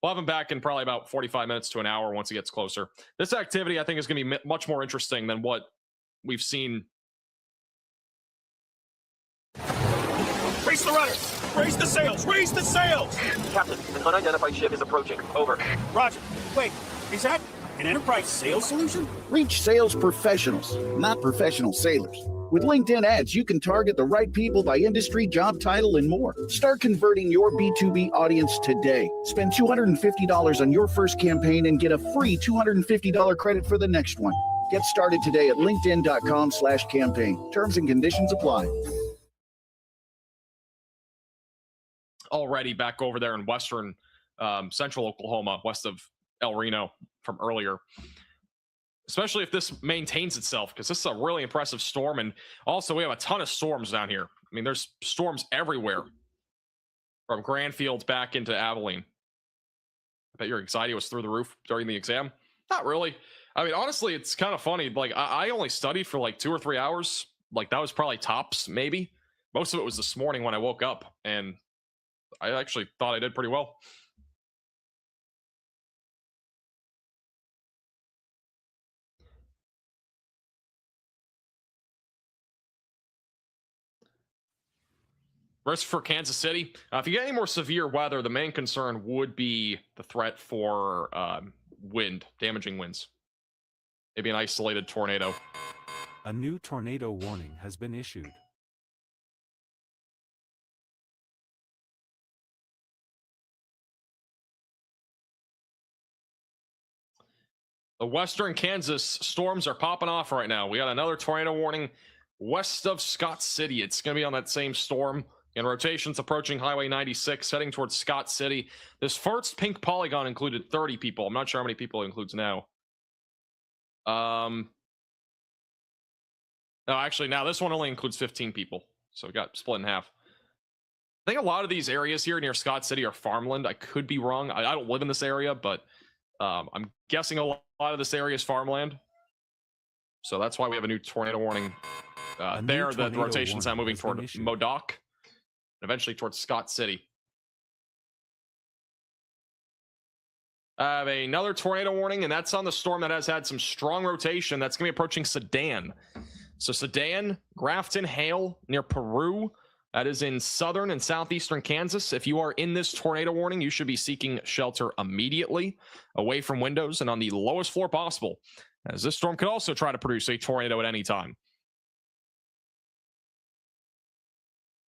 have him back in probably about 45 minutes to an hour once he gets closer. This activity, I think, is going to be much more interesting than what we've seen. Raise the rudders! Raise the sails! Raise the sails! Captain, an unidentified ship is approaching. Over. Roger. Wait, is that An enterprise sales solution? Reach sales professionals, not professional sailors. With LinkedIn ads, you can target the right people by industry, job title, and more. Start converting your B2B audience today. Spend $250 on your first campaign and get a free $250 credit for the next one. Get started today at linkedin.com/campaign. Terms and conditions apply. Already back over there in western central Oklahoma, west of El Reno from earlier. Especially if this maintains itself, because this is a really impressive storm. And also we have a ton of storms down here. I mean, there's storms everywhere from Grandfield back into Abilene. I bet your anxiety was through the roof during the exam. Not really. I mean, honestly, it's kind of funny. Like, I only studied for like 2 or 3 hours. Like, that was probably tops, maybe. Most of it was this morning when I woke up, and I actually thought I did pretty well. Risk for Kansas City. If you get any more severe weather, the main concern would be the threat for wind, damaging winds. Maybe an isolated tornado. A new tornado warning has been issued. The western Kansas storms are popping off right now. We got another tornado warning west of Scott City. It's going to be on that same storm. In rotations approaching Highway 96, heading towards Scott City. This first pink polygon included 30 people. I'm not sure how many people it includes now. No, actually, now this one only includes 15 people. So it got split in half. I think a lot of these areas here near Scott City are farmland. I could be wrong. I don't live in this area, but I'm guessing a lot of this area is farmland. So that's why we have a new tornado warning there. The rotation's now moving toward Modoc. Eventually towards Scott City. I have another tornado warning, and that's on the storm that has had some strong rotation. That's going to be approaching Sedan. So Sedan, Grafton, Hale, near Peru. That is in southern and southeastern Kansas. If you are in this tornado warning, you should be seeking shelter immediately, away from windows and on the lowest floor possible, as this storm could also try to produce a tornado at any time.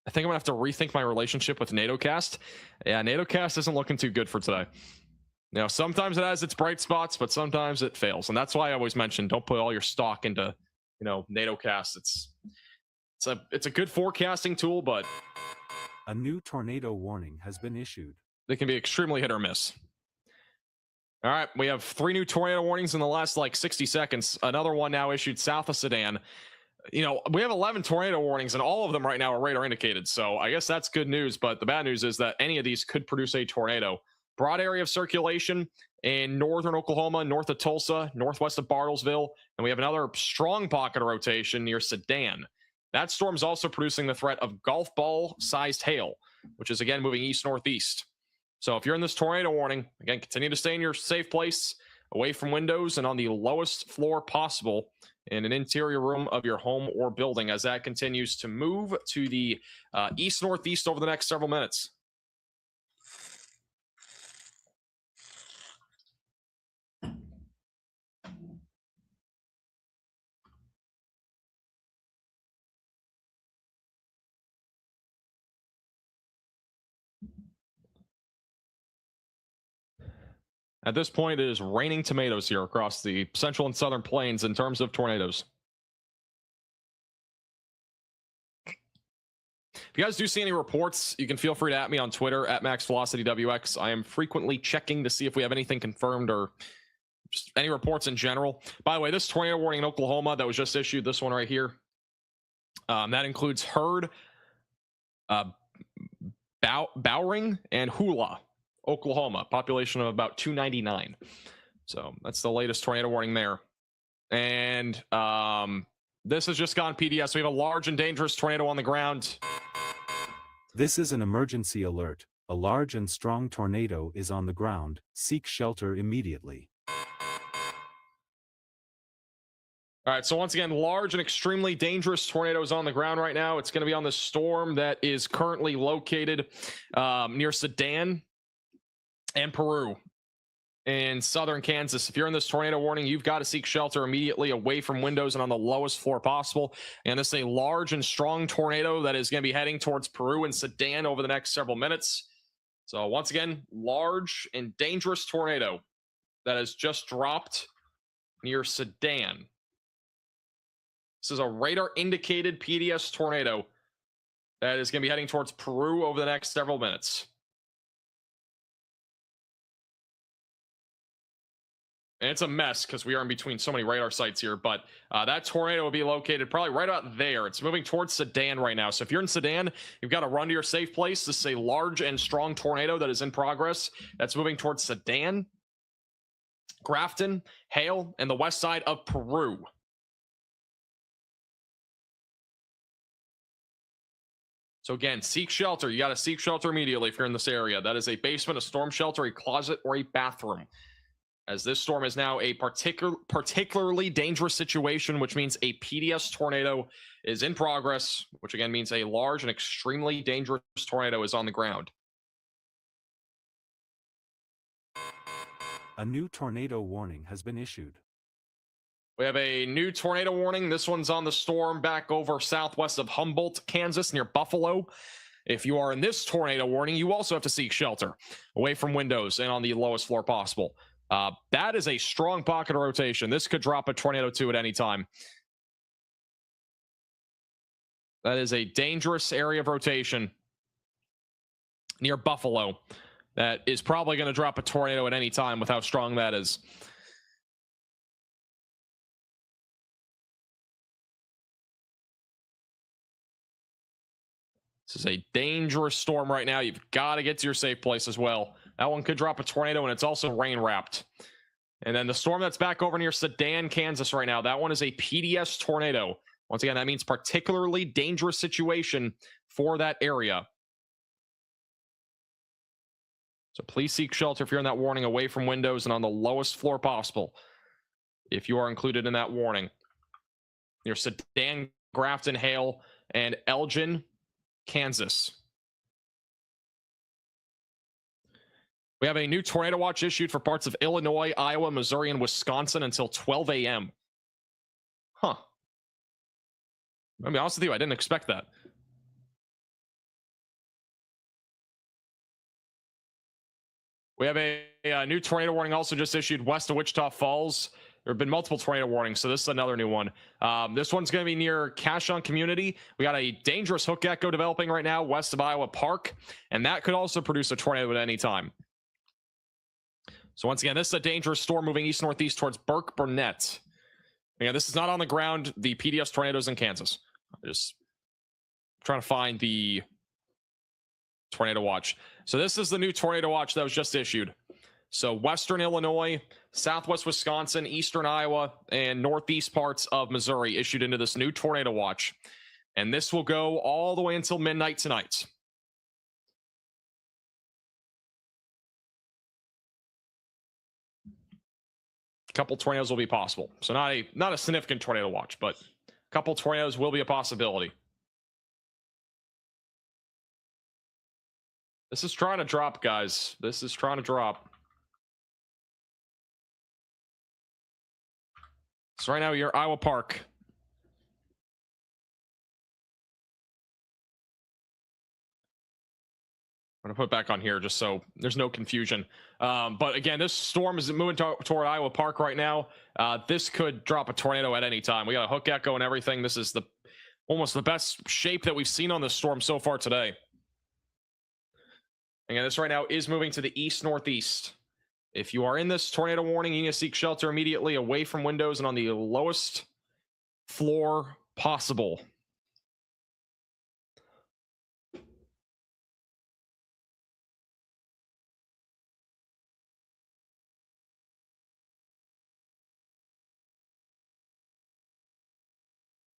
I think I'm gonna have to rethink my relationship with NATOcast. Yeah, NATOcast isn't looking too good for today. You know, sometimes it has its bright spots, but sometimes it fails, and that's why I always mention don't put all your stock into, you know, NATOcast. It's a good forecasting tool, but a new tornado warning has been issued. They can be extremely hit or miss. All right, we have 3 new tornado warnings in the last like 60 seconds. Another one now issued south of Sedan. You know, we have 11 tornado warnings, and all of them right now are radar indicated. So I guess that's good news. But the bad news is that any of these could produce a tornado. Broad area of circulation in northern Oklahoma, north of Tulsa, northwest of Bartlesville. And we have another strong pocket of rotation near Sedan. That storm is also producing the threat of golf ball sized hail, which is again moving east-northeast. So if you're in this tornado warning, again, continue to stay in your safe place, away from windows and on the lowest floor possible in an interior room of your home or building, as that continues to move to the east-northeast over the next several minutes. At this point, it is raining tomatoes here across the central and southern plains in terms of tornadoes. If you guys do see any reports, you can feel free to at me on Twitter, at MaxVelocityWX. I am frequently checking to see if we have anything confirmed or just any reports in general. By the way, this tornado warning in Oklahoma that was just issued, this one right here, that includes Hurd, Bowring, and Hula, Oklahoma, population of about 299. So that's the latest tornado warning there. And this has just gone PDS. We have a large and dangerous tornado on the ground. This is an emergency alert. A large and strong tornado is on the ground. Seek shelter immediately. All right, so once again, large and extremely dangerous tornadoes on the ground right now. It's going to be on the storm that is currently located near Sedan and Peru. in southern Kansas. If you're in this tornado warning, you've got to seek shelter immediately away from windows and on the lowest floor possible. And this is a large and strong tornado that is going to be heading towards Peru and Sedan over the next several minutes. So once again, large and dangerous tornado that has just dropped near Sedan. This is a radar indicated PDS tornado that is going to be heading towards Peru over the next several minutes. And it's a mess because we are in between so many radar sites here, but that tornado will be located probably right out there. It's moving towards Sedan right now. So if you're in Sedan, you've got to run to your safe place. This is a large and strong tornado that is in progress. That's moving towards Sedan, Grafton, Hale, and the west side of Peru. So again, seek shelter. You got to seek shelter immediately if you're in this area. That is a basement, a storm shelter, a closet, or a bathroom. As this storm is now a particularly dangerous situation, which means a PDS tornado is in progress, which again means a large and extremely dangerous tornado is on the ground. A new tornado warning has been issued. We have a new tornado warning. This one's on the storm back over southwest of Humboldt, Kansas, near Buffalo. If you are in this tornado warning, you also have to seek shelter away from windows and on the lowest floor possible. That is a strong pocket of rotation. This could drop a tornado 2 at any time. That is a dangerous area of rotation near Buffalo that is probably going to drop a tornado at any time with how strong that is. This is a dangerous storm right now. You've got to get to your safe place as well. That one could drop a tornado, and it's also rain wrapped. And then the storm that's back over near Sedan, Kansas right now, that one is a PDS tornado. Once again, that means particularly dangerous situation for that area. So please seek shelter if you're in that warning away from windows and on the lowest floor possible. If you are included in that warning. Near Sedan, Grafton, Hale, and Elgin, Kansas. We have a new tornado watch issued for parts of Illinois, Iowa, Missouri, and Wisconsin until 12 a.m. Huh. I'll be honest with you, I didn't expect that. We have a new tornado warning also just issued west of Wichita Falls. There have been multiple tornado warnings, so this is another new one. This one's going to be near Cashon Community. We got a dangerous hook echo developing right now west of Iowa Park, and that could also produce a tornado at any time. So once again, this is a dangerous storm moving east-northeast towards Burke Burnett. Again, this is not on the ground. The PDS tornadoes in Kansas. I'm just trying to find the tornado watch. So this is the new tornado watch that was just issued. So western Illinois, southwest Wisconsin, eastern Iowa, and northeast parts of Missouri issued into this new tornado watch. And this will go all the way until midnight tonight. A couple tornadoes will be possible. So not a significant tornado watch, but a couple tornadoes will be a possibility. This is trying to drop, guys. This is trying to drop. So right now you're Iowa Park. I'm going to put it back on here just so there's no confusion. But again, this storm is moving toward Iowa Park right now. This could drop a tornado at any time. We got a hook echo and everything. This is almost the best shape that we've seen on this storm so far today. Again, this right now is moving to the east-northeast. If you are in this tornado warning, you need to seek shelter immediately away from windows and on the lowest floor possible.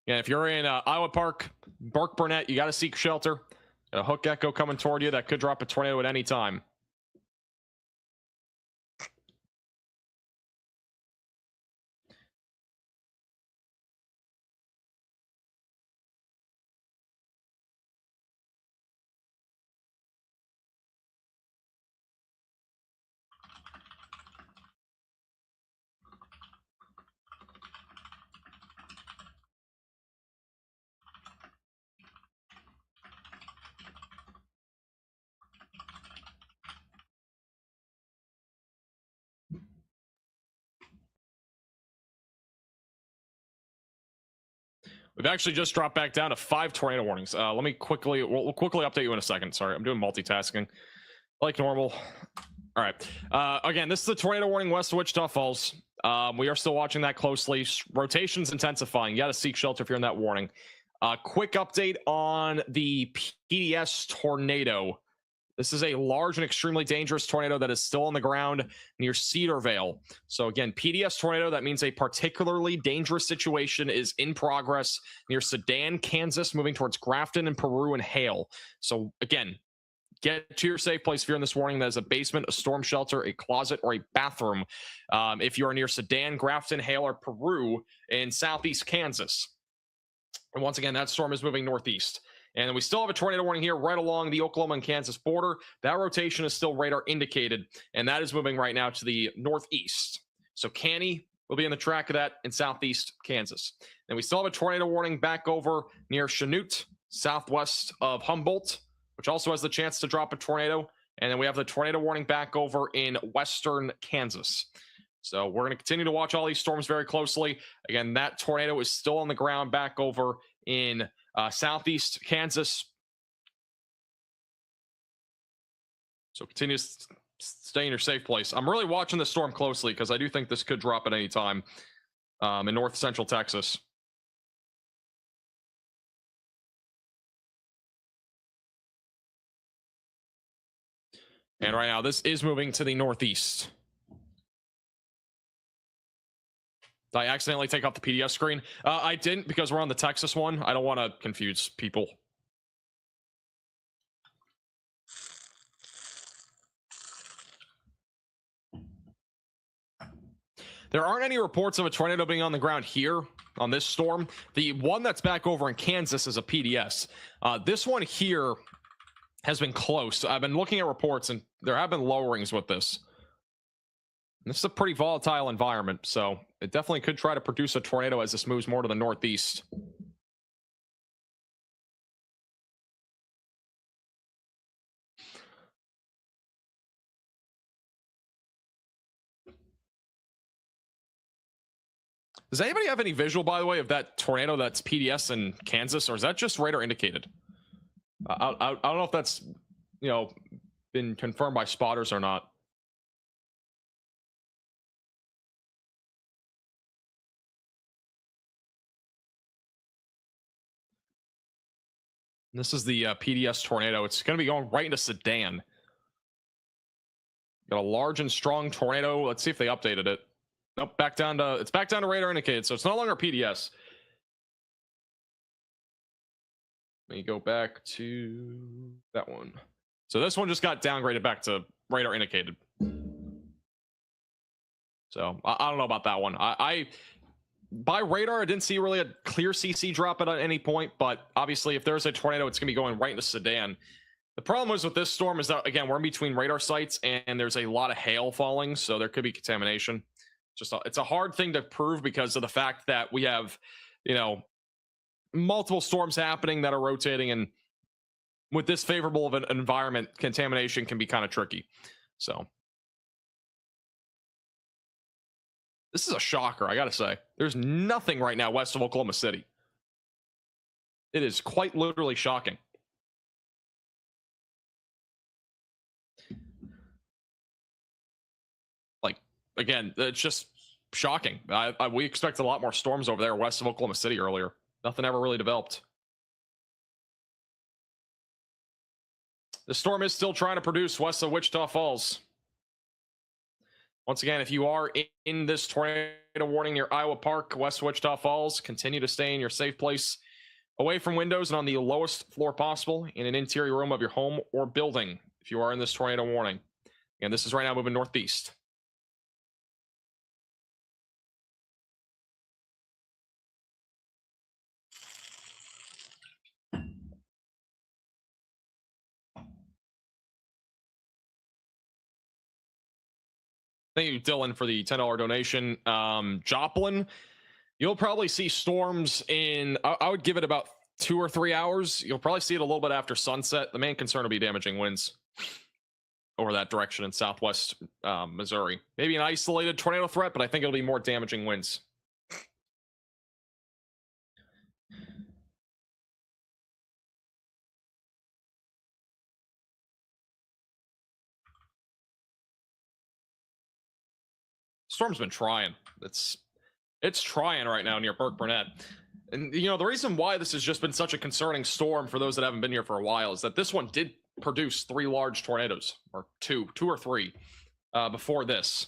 Yeah, if you're in Iowa Park, Burke Burnett, you got to seek shelter. A hook echo coming toward you that could drop a tornado at any time. We've actually just dropped back down to 5 tornado warnings. Let me quickly, we'll quickly update you in a second. Sorry, I'm doing multitasking like normal. All right. Again, this is a tornado warning west of Wichita Falls. We are still watching that closely. Rotation's intensifying. You got to seek shelter if you're in that warning. Quick update on the PDS tornado. This is a large and extremely dangerous tornado that is still on the ground near Cedarvale. So again, PDS tornado, that means a particularly dangerous situation is in progress near Sedan, Kansas, moving towards Grafton and Peru and Hale. So again, get to your safe place if you're in this warning. That is a basement, a storm shelter, a closet, or a bathroom. If you are near Sedan, Grafton, Hale, or Peru in southeast Kansas. And once again, that storm is moving northeast. And we still have a tornado warning here right along the Oklahoma and Kansas border. That rotation is still radar indicated, and that is moving right now to the northeast. So Canny will be in the track of that in southeast Kansas. And we still have a tornado warning back over near Chanute, southwest of Humboldt, which also has the chance to drop a tornado. And then we have the tornado warning back over in western Kansas. So we're going to continue to watch all these storms very closely. Again, that tornado is still on the ground back over in southeast Kansas. So continue to stay in your safe place. I'm really watching the storm closely because I do think this could drop at any time in north central Texas. And right now, this is moving to the northeast. Did I accidentally take off the PDS screen? I didn't, because we're on the Texas one. I don't want to confuse people. There aren't any reports of a tornado being on the ground here on this storm. The one that's back over in Kansas is a PDS. This one here has been close. I've been looking at reports, and there have been lowerings with this. This is a pretty volatile environment, so it definitely could try to produce a tornado as this moves more to the northeast. Does anybody have any visual, by the way, of that tornado that's PDS in Kansas, or is that just radar indicated? I don't know if that's, been confirmed by spotters or not. This is the PDS tornado. It's going to be going right into Sedan. Got a large and strong tornado. Let's see if they updated it. Nope, it's back down to radar indicated, so it's no longer PDS. Let me go back to that one. So this one just got downgraded back to radar indicated. So I don't know about that one. By radar, I didn't see really a clear CC drop at any point, but obviously if there's a tornado, it's going to be going right into Sedan. The problem is with this storm is that, again, we're in between radar sites and there's a lot of hail falling, so there could be contamination. It's a hard thing to prove because of the fact that we have, multiple storms happening that are rotating, and with this favorable of an environment, contamination can be kind of tricky. So this is a shocker, I gotta say. There's nothing right now west of Oklahoma City. It is quite literally shocking. Like, again, it's just shocking. We expected a lot more storms over there west of Oklahoma City earlier. Nothing ever really developed. The storm is still trying to produce west of Wichita Falls. Once again, if you are in this tornado warning near Iowa Park, west Wichita Falls, continue to stay in your safe place, away from windows and on the lowest floor possible in an interior room of your home or building if you are in this tornado warning. And this is right now moving northeast. Thank you, Dylan, for the $10 donation. Joplin, you'll probably see storms in, I would give it about 2 or 3 hours. You'll probably see it a little bit after sunset. The main concern will be damaging winds over that direction in southwest Missouri. Maybe an isolated tornado threat, but I think it'll be more damaging winds. Storm's been trying. It's trying right now near Burke Burnett. And you know, the reason why this has just been such a concerning storm for those that haven't been here for a while is that this one did produce 3 large tornadoes, or two or three, before this.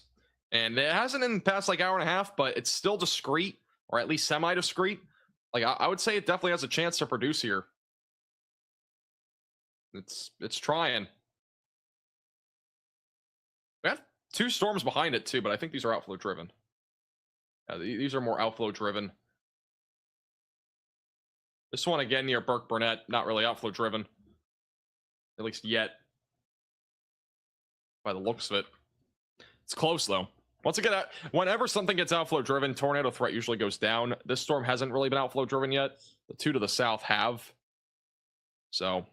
And it hasn't in the past like hour and a half, but it's still discreet, or at least semi-discreet. Like I would say it definitely has a chance to produce here. It's trying. We have 2 storms behind it too, but I think these are outflow driven. Yeah, these are more outflow driven. This one again near Burke Burnett, not really outflow driven, at least yet, by the looks of it. It's close though. Once again, whenever something gets outflow driven, tornado threat usually goes down. This storm hasn't really been outflow driven yet. The 2 to the south have. So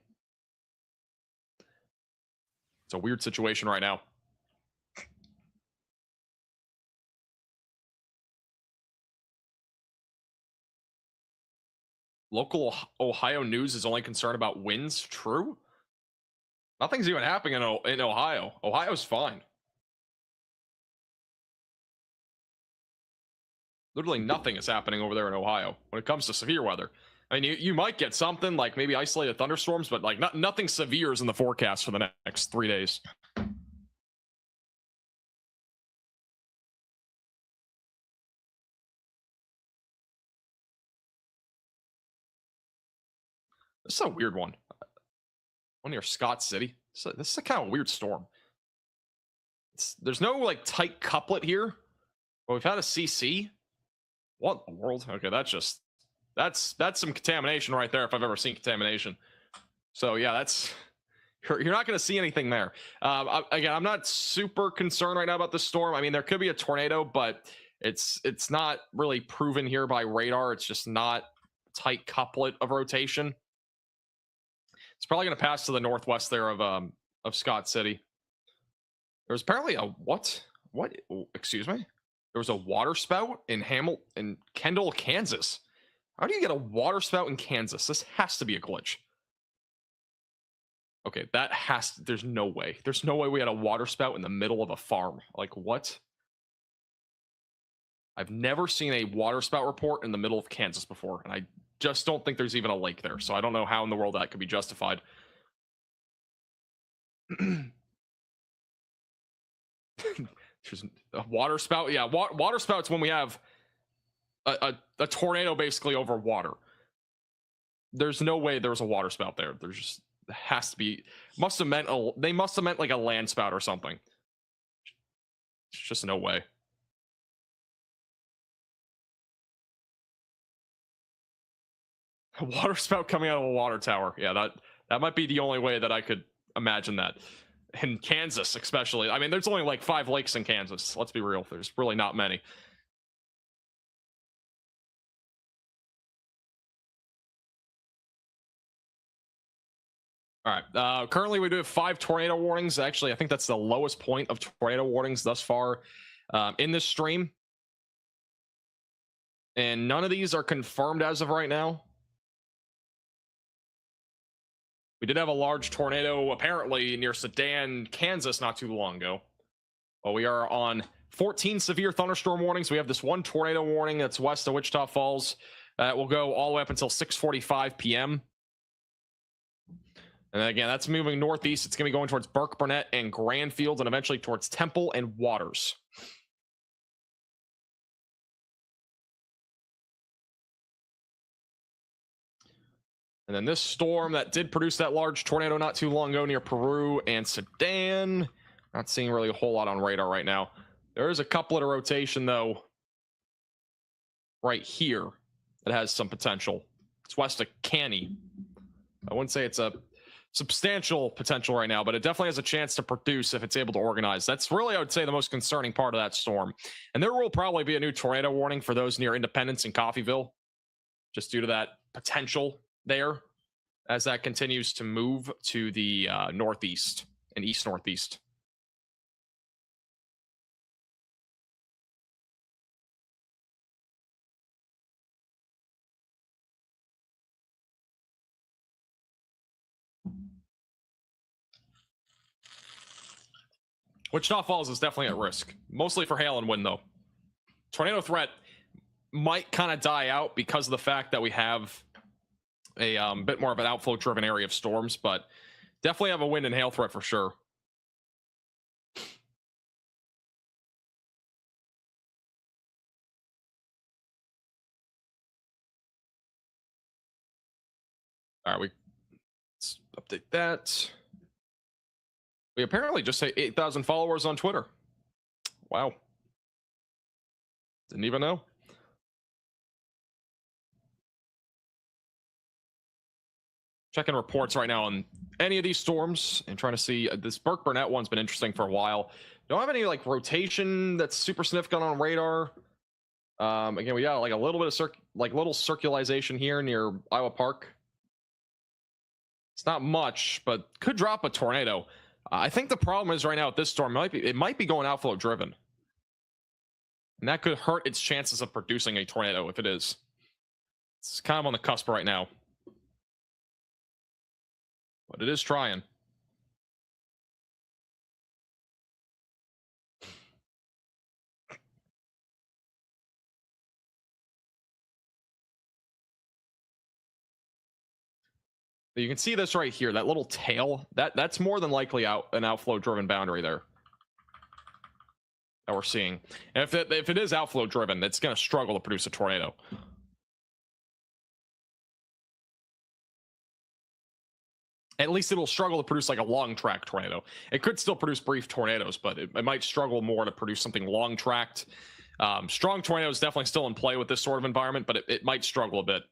it's a weird situation right now. Local Ohio news is only concerned about winds. True. Nothing's even happening in Ohio. Ohio's fine. Literally nothing is happening over there in Ohio when it comes to severe weather. I mean, you might get something like maybe isolated thunderstorms, but like nothing severe is in the forecast for the next 3 days. This is a weird one. One near Scott City. This is a kind of weird storm. There's no like tight couplet here, but we've had a CC. What in the world? Okay, that's some contamination right there if I've ever seen contamination. So yeah, you're not going to see anything there. Again, I'm not super concerned right now about this storm. I mean, there could be a tornado, but it's not really proven here by radar. It's just not tight couplet of rotation. It's probably going to pass to the northwest there of Scott City. There was apparently a what? Excuse me. There was a water spout in Kendall, Kansas. How do you get a water spout in Kansas? This has to be a glitch. Okay, there's no way. There's no way we had a water spout in the middle of a farm. Like what? I've never seen a water spout report in the middle of Kansas before, and I just don't think there's even a lake there. So I don't know how in the world that could be justified. There's a water spout. Yeah, water spouts when we have a tornado basically over water. There's no way there was a water spout there. There's just has to be. They must have meant like a land spout or something. There's just no way. A water spout coming out of a water tower. Yeah, that might be the only way that I could imagine that. In Kansas, especially. I mean, there's only like 5 lakes in Kansas. Let's be real. There's really not many. All right. Currently, we do have 5 tornado warnings. Actually, I think that's the lowest point of tornado warnings thus far in this stream. And none of these are confirmed as of right now. We did have a large tornado apparently near Sedan, Kansas not too long ago. Well, we are on 14 severe thunderstorm warnings. We have this 1 tornado warning that's west of Wichita Falls. That will go all the way up until 6:45 p.m. And then again, that's moving northeast. It's going to be going towards Burke Burnett and Grandfield and eventually towards Temple and Waters. And then this storm that did produce that large tornado not too long ago near Peru and Sedan. Not seeing really a whole lot on radar right now. There is a couplet of rotation, though, right here that has some potential. It's west of Canny. I wouldn't say it's a substantial potential right now, but it definitely has a chance to produce if it's able to organize. That's really, I would say, the most concerning part of that storm. And there will probably be a new tornado warning for those near Independence and Coffeyville, just due to that potential there as that continues to move to the northeast and east northeast. Wichita Falls is definitely at risk, mostly for hail and wind, though. Tornado threat might kind of die out because of the fact that we have a bit more of an outflow-driven area of storms, but definitely have a wind and hail threat for sure. All right, let's update that. We apparently just hit 8,000 followers on Twitter. Wow. Didn't even know. Checking reports right now on any of these storms and trying to see this Burke Burnett one's been interesting for a while. Don't have any like rotation that's super significant on radar. Again, we got like a little bit of little circulation here near Iowa Park. It's not much, but could drop a tornado. I think the problem is right now with this storm it might be going outflow driven, and that could hurt its chances of producing a tornado if it is. It's kind of on the cusp right now, but it is trying. You can see this right here, that little tail, that's more than likely an outflow driven boundary there that we're seeing. And if it is outflow driven, it's going to struggle to produce a tornado. At least it'll struggle to produce like a long track tornado. It could still produce brief tornadoes, but it might struggle more to produce something long tracked. Strong tornadoes definitely still in play with this sort of environment, but it might struggle a bit.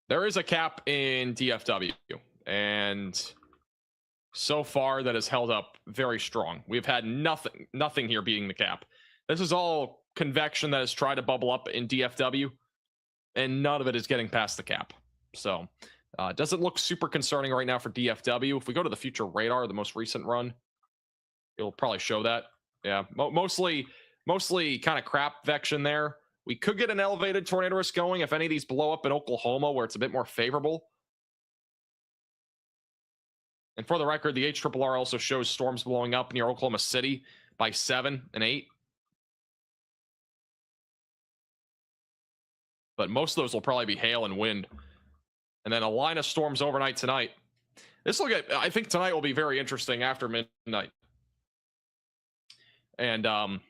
There is a cap in DFW, and so far that has held up very strong. We've had nothing here beating the cap. This is all convection that has tried to bubble up in DFW, and none of it is getting past the cap. So it doesn't look super concerning right now for DFW. If we go to the future radar, the most recent run, it'll probably show that. Yeah, mostly kind of crap vection there. We could get an elevated tornado risk going if any of these blow up in Oklahoma, where it's a bit more favorable. And for the record, the HRRR also shows storms blowing up near Oklahoma City by 7 and 8. But most of those will probably be hail and wind. And then a line of storms overnight tonight. I think tonight will be very interesting after midnight. And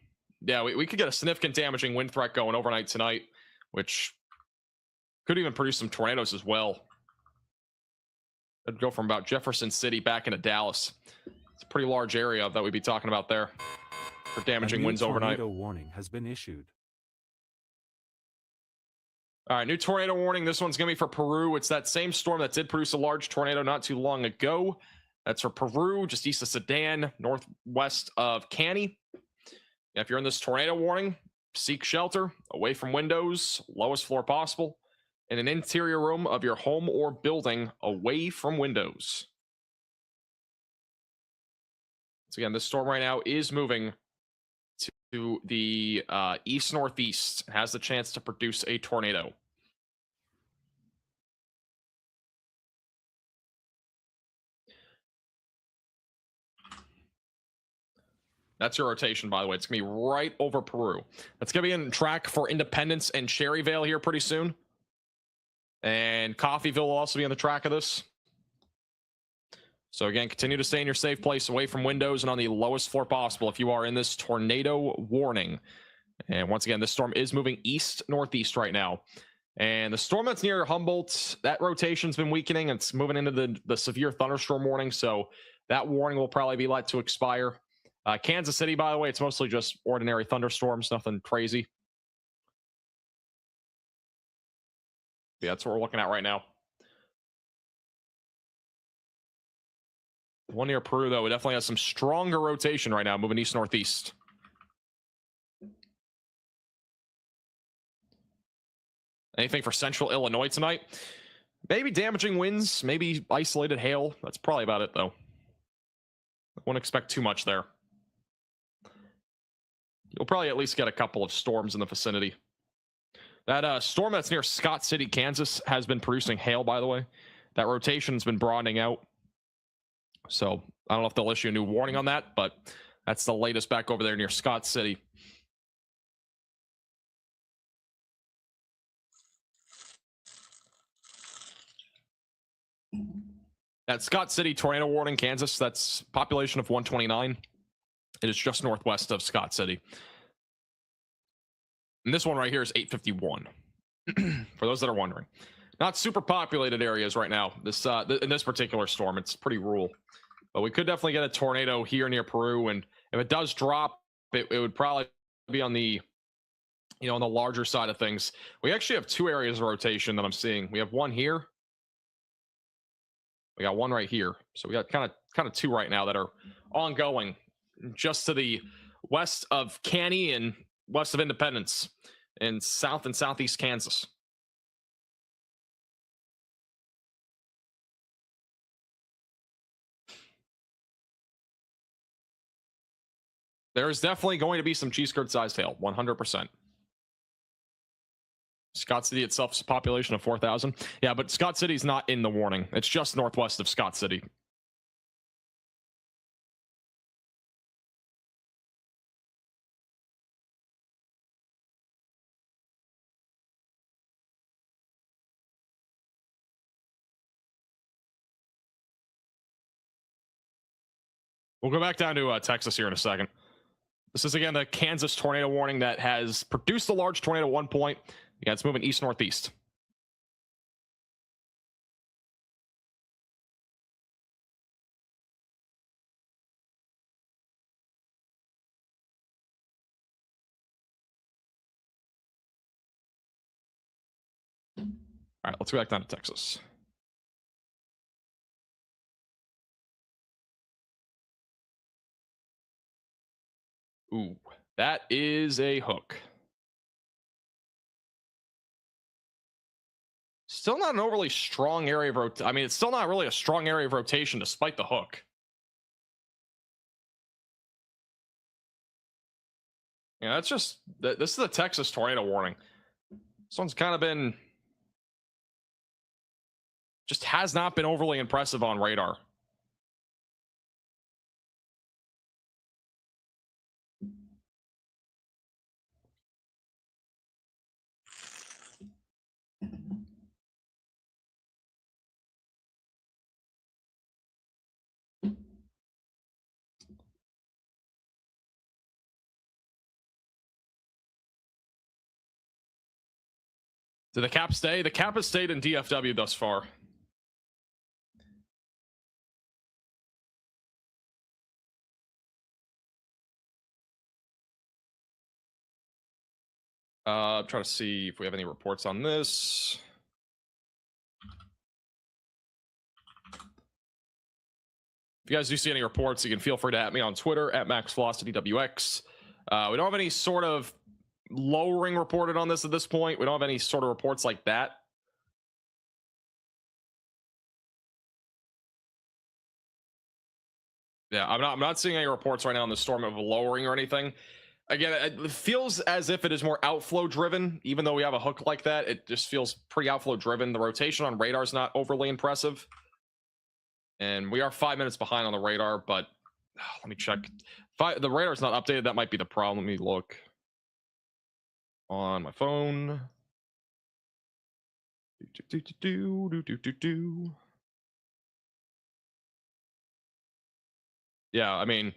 yeah, we could get a significant damaging wind threat going overnight tonight, which could even produce some tornadoes as well. It'd go from about Jefferson City back into Dallas. It's a pretty large area that we'd be talking about there for damaging winds overnight. Tornado warning has been issued. All right, new tornado warning. This one's going to be for Peru. It's that same storm that did produce a large tornado not too long ago. That's for Peru, just east of Sedan, northwest of Canny. If you're in this tornado warning, seek shelter away from windows, lowest floor possible, in an interior room of your home or building away from windows. So again, this storm right now is moving to the east-northeast. It has the chance to produce a tornado. That's your rotation, by the way. It's going to be right over Peru. That's going to be in track for Independence and Cherryvale here pretty soon. And Coffeyville will also be on the track of this. So again, continue to stay in your safe place away from windows and on the lowest floor possible if you are in this tornado warning. And once again, this storm is moving east-northeast right now. And the storm that's near Humboldt, that rotation's been weakening. It's moving into the severe thunderstorm warning. So that warning will probably be let to expire. Kansas City, by the way, it's mostly just ordinary thunderstorms, nothing crazy. Yeah, that's what we're looking at right now. The one near Peru, though, it definitely has some stronger rotation right now, moving east-northeast. Anything for central Illinois tonight? Maybe damaging winds, maybe isolated hail. That's probably about it, though. I wouldn't expect too much there. You'll probably at least get a couple of storms in the vicinity. That storm that's near Scott City, Kansas, has been producing hail, by the way. That rotation's been broadening out. So I don't know if they'll issue a new warning on that, but that's the latest back over there near Scott City. That Scott City tornado warning, Kansas, that's population of 129. It is just northwest of Scott City. And this one right here is 851. For those that are wondering. Not super populated areas right now. This in this particular storm, it's pretty rural. But we could definitely get a tornado here near Peru, and if it does drop, it would probably be on the, you know, on the larger side of things. We actually have two areas of rotation that I'm seeing. We have one here. We got one right here. So we got kind of two right now that are ongoing just to the west of Caney and west of Independence in south and southeast Kansas. There's definitely going to be some cheese curd sized hail, 100%. Scott City itself is a population of 4,000. Yeah, but Scott City's not in the warning. It's just northwest of Scott City. We'll go back down to Texas here in a second. This is, again, the Kansas tornado warning that has produced a large tornado at one point. Yeah, it's moving east-northeast. All right, let's go back down to Texas. Ooh, that is a hook. Still not an overly strong area of rotation. I mean, it's still not really a strong area of rotation despite the hook. Yeah, that's just, this is a Texas tornado warning. This one's kind of been, just has not been overly impressive on radar. Did the cap stay? The cap has stayed in DFW thus far. I'm trying to see if we have any reports on this. If you guys do see any reports, you can feel free to at me on Twitter at MaxVelocityWX. We don't have any sort of lowering reported on this at this point. We don't have any sort of reports like that. Yeah, I'm not seeing any reports right now on the storm of lowering or anything. Again, it feels as if it is more outflow driven. Even though we have a hook like that, it just feels pretty outflow driven. The rotation on radar is not overly impressive. And we are 5 minutes behind on the radar, but let me check. The radar's not updated. That might be the problem. Let me look on my phone. Yeah, I mean,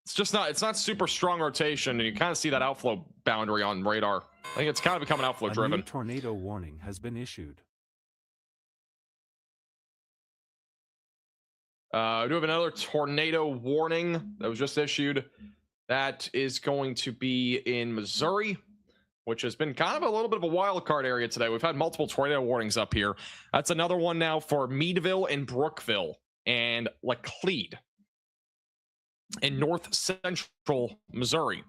it's not super strong rotation, and you kind of see that outflow boundary on radar. I think it's kind of becoming outflow driven. A new tornado warning has been issued. We do have another tornado warning that was just issued. That is going to be in Missouri, which has been kind of a little bit of a wild card area today. We've had multiple tornado warnings up here. That's another one now for Meadville and Brookville and Laclede in north central Missouri.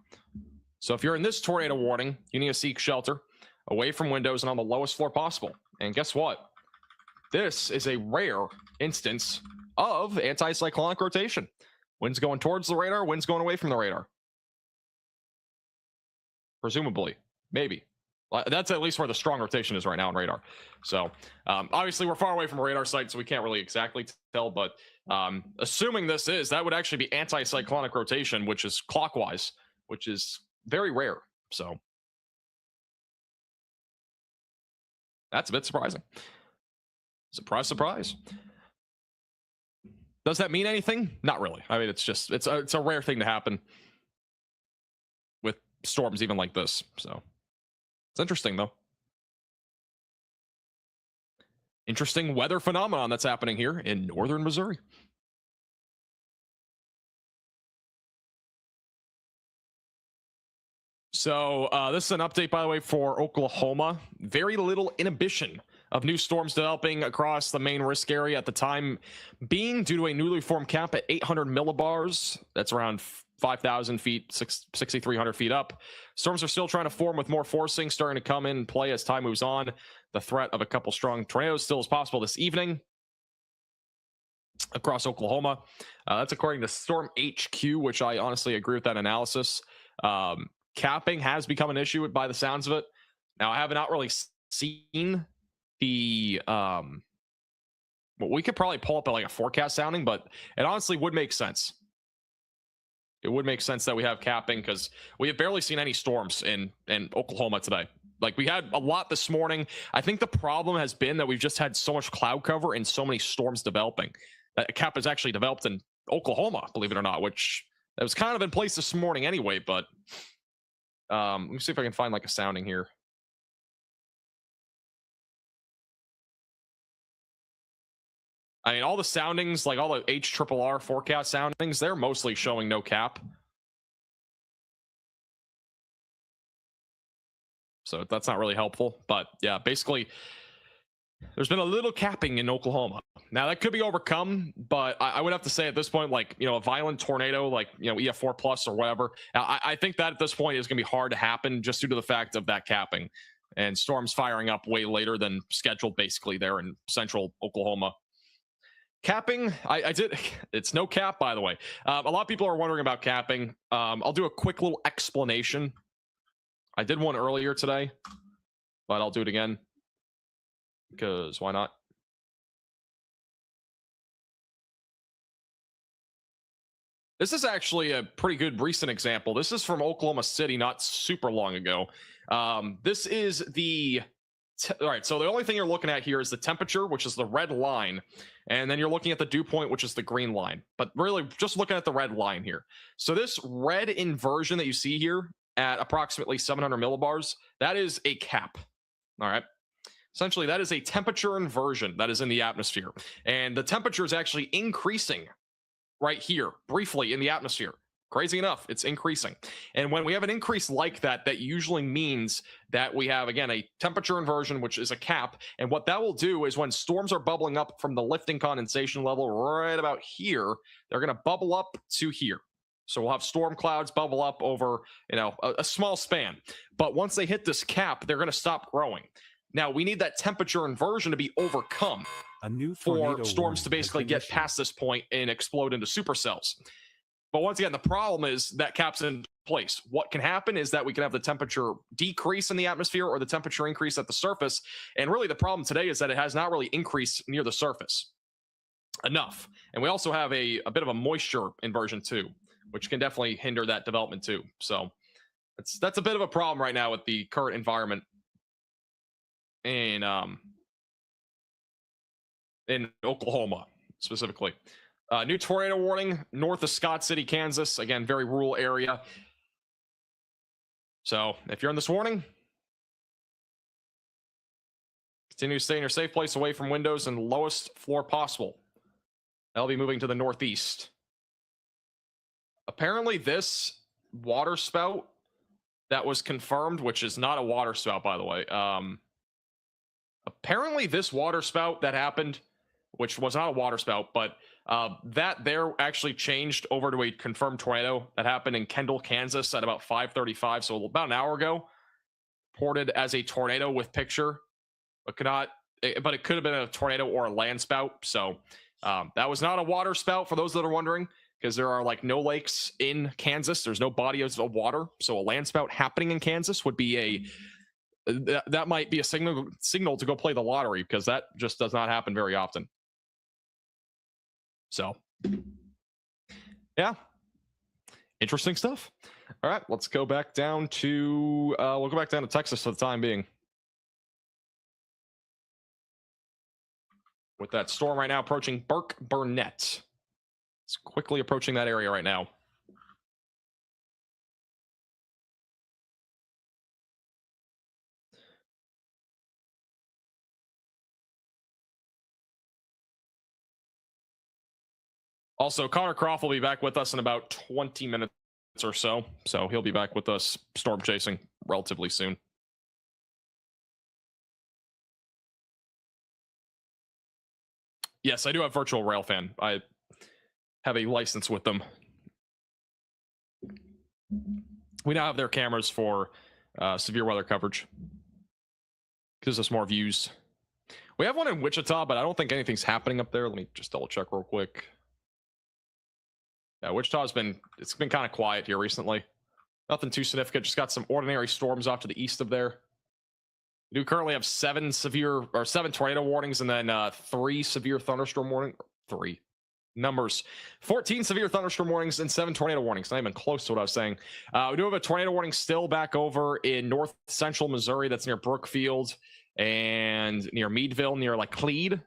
So if you're in this tornado warning, you need to seek shelter away from windows and on the lowest floor possible. And guess what? This is a rare instance of anticyclonic rotation. Wind's going towards the radar, wind's going away from the radar. Presumably. Maybe. That's at least where the strong rotation is right now on radar. So obviously we're far away from a radar site, so we can't really exactly tell, but assuming this is, that would actually be anti-cyclonic rotation, which is clockwise, which is very rare. So that's a bit surprising. Surprise, surprise. Does that mean anything? Not really. I mean, it's a rare thing to happen with storms even like this. So it's interesting, though. Interesting weather phenomenon that's happening here in northern Missouri. So this is an update, by the way, for Oklahoma. Very little inhibition of new storms developing across the main risk area at the time being due to a newly formed cap at 800 millibars. That's around 5,000 feet, 6,300 feet up. Storms are still trying to form with more forcing starting to come in play as time moves on. The threat of a couple strong tornadoes still is possible this evening across Oklahoma. That's according to Storm HQ, which I honestly agree with that analysis. Capping has become an issue by the sounds of it. Now, I have not really seen the well, we could probably pull up like a forecast sounding, but it honestly would make sense. It would make sense that we have capping because we have barely seen any storms in Oklahoma today. Like, we had a lot this morning. I think the problem has been that we've just had so much cloud cover and so many storms developing. That cap has actually developed in Oklahoma, believe it or not, which that was kind of in place this morning anyway, but let me see if I can find like a sounding here. I mean, all the soundings, like all the HRRR forecast soundings, they're mostly showing no cap. So that's not really helpful. But yeah, basically, there's been a little capping in Oklahoma. Now, that could be overcome, but I would have to say at this point, like, a violent tornado, like, EF4 plus or whatever, I think that at this point is going to be hard to happen just due to the fact of that capping and storms firing up way later than scheduled, basically, there in central Oklahoma. Capping, it's no cap, by the way. A lot of people are wondering about capping. I'll do a quick little explanation. I did one earlier today, but I'll do it again because why not? This is actually a pretty good recent example. This is from Oklahoma City not super long ago. This is the... all right, so the only thing you're looking at here is the temperature, which is the red line, and then you're looking at the dew point, which is the green line. But really, just looking at the red line here. So this red inversion that you see here at approximately 700 millibars, that is a cap. All right. Essentially, that is a temperature inversion that is in the atmosphere. And the temperature is actually increasing right here, briefly in the atmosphere. Crazy enough, it's increasing. And when we have an increase like that, that usually means that we have, again, a temperature inversion, which is a cap. And what that will do is when storms are bubbling up from the lifting condensation level right about here, they're going to bubble up to here. So we'll have storm clouds bubble up over, a small span. But once they hit this cap, they're going to stop growing. Now, we need that temperature inversion to be overcome for storms to basically get past this point and explode into supercells. But once again, the problem is that cap's in place. What can happen is that we can have the temperature decrease in the atmosphere or the temperature increase at the surface. And really the problem today is that it has not really increased near the surface enough. And we also have a bit of a moisture inversion too, which can definitely hinder that development too. So that's a bit of a problem right now with the current environment in Oklahoma specifically. New tornado warning north of Scott City, Kansas. Again, very rural area. So if you're in this warning, continue to stay in your safe place away from windows and lowest floor possible. That'll be moving to the northeast. Apparently this water spout that was confirmed, which is not a water spout, by the way. Apparently this water spout that happened, which was not a water spout, but that there actually changed over to a confirmed tornado that happened in Kendall, Kansas at about 5:35, so about an hour ago. Reported as a tornado with picture, but it could have been a tornado or a land spout. So that was not a water spout for those that are wondering. because there are like no lakes in Kansas. There's no bodies of water. So a land spout happening in Kansas would be that might be a signal to go play the lottery, because that just does not happen very often. So yeah, interesting stuff. All right, let's go back down to we'll go back down to Texas for the time being. With that storm right now approaching Burke Burnett. It's quickly approaching that area right now. Also, Connor Croft will be back with us in about 20 minutes or so. So he'll be back with us storm chasing relatively soon. Yes, I do have Virtual Railfan. I have a license with them. We now have their cameras for severe weather coverage. Gives us more views. We have one in Wichita, but I don't think anything's happening up there. Let me just double check real quick. Yeah, Wichita's been kind of quiet here recently. Nothing too significant. Just got some ordinary storms off to the east of there. We do currently have 7 tornado warnings, and then 3 severe thunderstorm warnings. 3 numbers. 14 severe thunderstorm warnings and 7 tornado warnings. Not even close to what I was saying. We do have a tornado warning still back over in north central Missouri. That's near Brookfield and near Meadville, near like Cleed.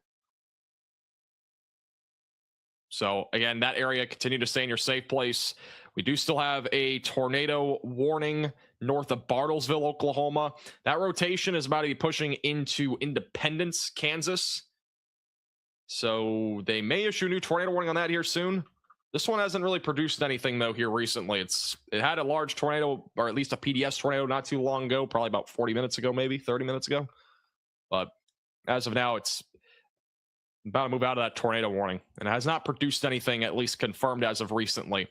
So again, that area, continue to stay in your safe place. We do still have a tornado warning north of Bartlesville, Oklahoma. That rotation is about to be pushing into Independence, Kansas. So they may issue a new tornado warning on that here soon. This one hasn't really produced anything though here recently. It had a large tornado, or at least a PDS tornado, not too long ago, probably about 40 minutes ago, maybe 30 minutes ago. But as of now, it's about to move out of that tornado warning, and it has not produced anything, at least confirmed as of recently.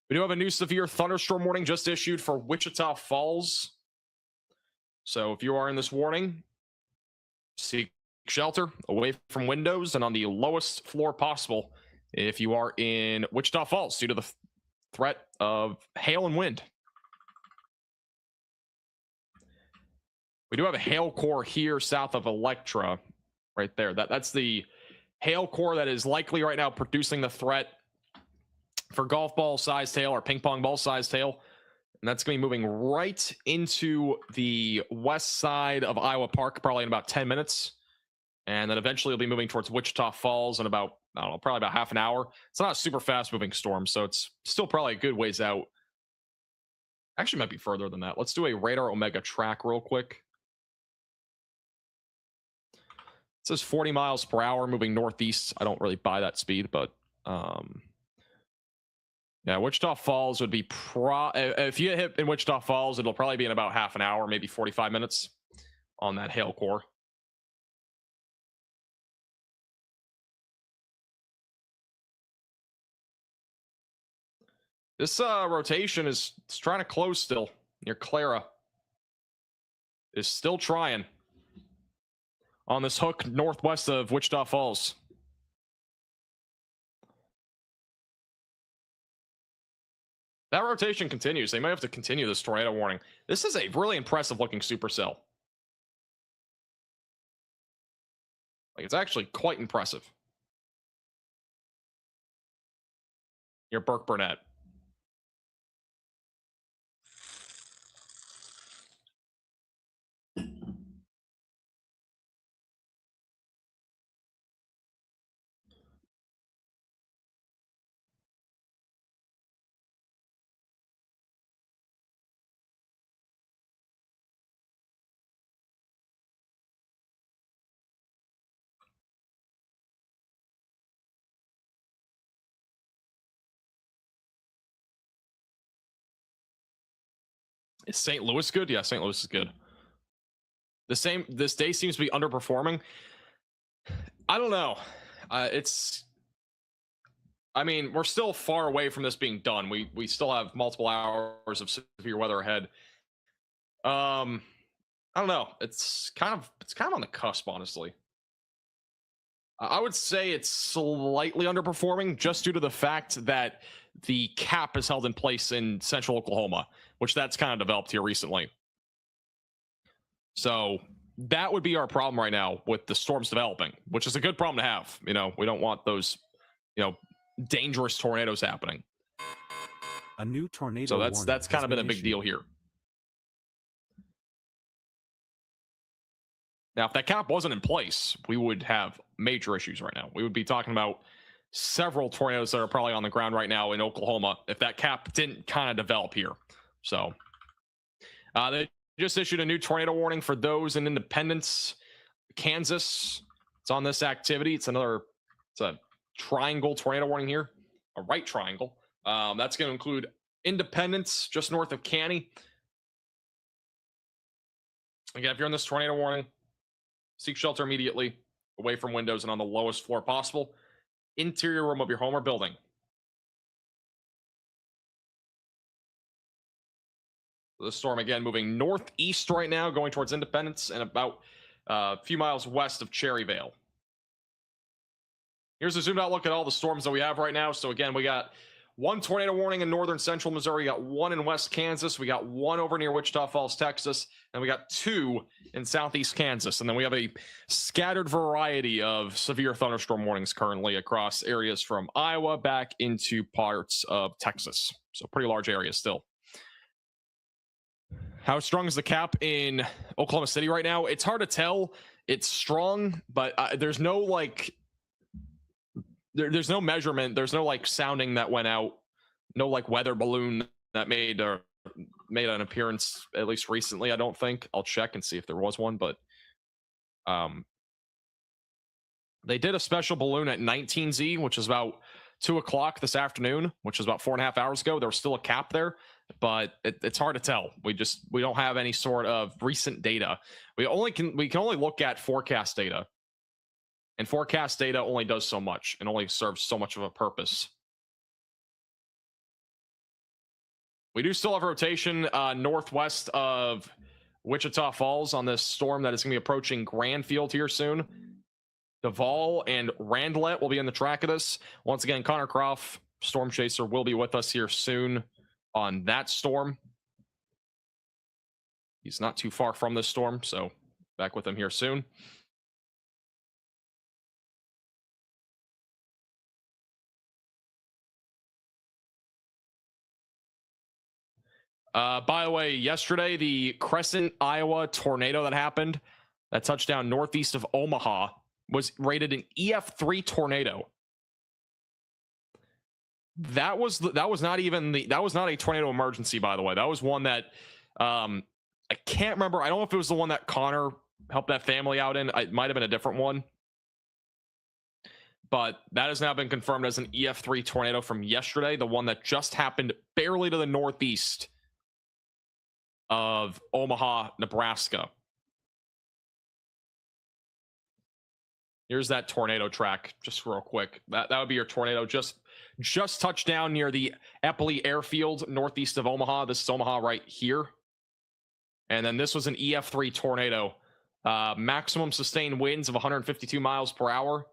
We do have a new severe thunderstorm warning just issued for Wichita Falls. So if you are in this warning, seek shelter away from windows and on the lowest floor possible if you are in Wichita Falls due to the threat of hail and wind. We do have a hail core here south of Electra, right there. That's the hail core that is likely right now producing the threat for golf ball sized hail or ping pong ball sized hail. And that's going to be moving right into the west side of Iowa Park, probably in about 10 minutes. And then eventually it'll be moving towards Wichita Falls in about, I don't know, probably about half an hour. It's not a super fast moving storm, so it's still probably a good ways out. Actually, might be further than that. Let's do a radar Omega track real quick. It says 40 miles per hour moving northeast. I don't really buy that speed, but yeah, Wichita Falls would be if you hit in Wichita Falls, it'll probably be in about half an hour, maybe 45 minutes on that hail core. This rotation is trying to close still near Clara. Is still trying on this hook northwest of Wichita Falls. That rotation continues. They might have to continue this tornado warning. This is a really impressive looking supercell. Like, it's actually quite impressive. Near Burke Burnett. Is St. Louis good? Yeah, St. Louis is good. This day seems to be underperforming. I don't know. I mean, we're still far away from this being done. We still have multiple hours of severe weather ahead. I don't know. It's kind of on the cusp, honestly. I would say it's slightly underperforming just due to the fact that the cap is held in place in central Oklahoma, which that's kind of developed here recently. So that would be our problem right now with the storms developing, which is a good problem to have. You know, we don't want those, you know, dangerous tornadoes happening. A new tornado. So warning that's kind has of been a been big issued. deal here. Now, if that cap wasn't in place, we would have major issues right now. We would be talking about several tornadoes that are probably on the ground right now in Oklahoma if that cap didn't kind of develop here. So they just issued a new tornado warning for those in Independence, Kansas. It's on this activity. It's a triangle tornado warning here, a right triangle. That's going to include Independence, just north of Canny. Again, if you're in this tornado warning, seek shelter immediately, away from windows and on the lowest floor possible. Interior room of your home or building. The storm again moving northeast right now, going towards Independence and about a few miles west of Cherryvale. Here's a zoomed out look at all the storms that we have right now. So again, we got one tornado warning in northern central Missouri. We got one in West Kansas. We got one over near Wichita Falls, Texas. And we got two in southeast Kansas. And then we have a scattered variety of severe thunderstorm warnings currently across areas from Iowa back into parts of Texas. So pretty large area still. How strong is the cap in Oklahoma City right now? It's hard to tell. It's strong, but there's no like... There's no measurement. There's no like sounding that went out. No like weather balloon that made an appearance, at least recently. I don't think. I'll check and see if there was one, but they did a special balloon at 19Z, which is about 2 o'clock this afternoon, which is about 4.5 hours ago. There was still a cap there, but it's hard to tell. We don't have any sort of recent data. We can only look at forecast data. And forecast data only does so much and only serves so much of a purpose. We do still have rotation northwest of Wichita Falls on this storm that is going to be approaching Grandfield here soon. Duval and Randlet will be in the track of this. Once again, Connor Croft, Storm Chaser, will be with us here soon on that storm. He's not too far from this storm, so back with him here soon. By the way, yesterday, the Crescent, Iowa tornado that happened, that touched down northeast of Omaha, was rated an EF3 tornado. That was not a tornado emergency, by the way. That was one that I can't remember. I don't know if it was the one that Connor helped that family out in. It might have been a different one. But that has now been confirmed as an EF3 tornado from yesterday, the one that just happened barely to the northeast of Omaha, Nebraska. Here's that tornado track, just real quick. That would be your tornado. Just touched down near the Eppley Airfield, northeast of Omaha. This is Omaha right here. And then this was an EF3 tornado. Maximum sustained winds of 152 miles per hour.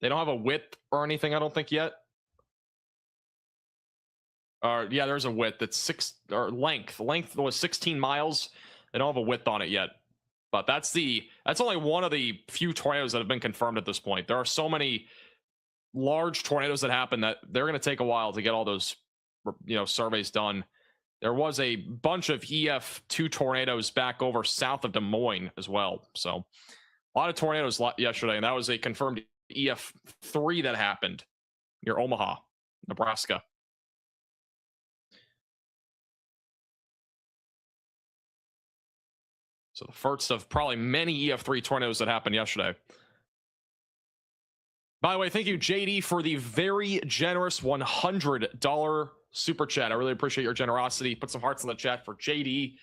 They don't have a width or anything, I don't think, yet. Yeah, there's a width. It's length. Length was 16 miles. They don't have a width on it yet. But that's only one of the few tornadoes that have been confirmed at this point. There are so many large tornadoes that happen that they're going to take a while to get all those, surveys done. There was a bunch of EF2 tornadoes back over south of Des Moines as well. So a lot of tornadoes yesterday, and that was a confirmed EF3 that happened near Omaha, Nebraska. So the first of probably many EF3 tornadoes that happened yesterday. By the way, thank you, JD, for the very generous $100 super chat. I really appreciate your generosity. Put some hearts in the chat for JD.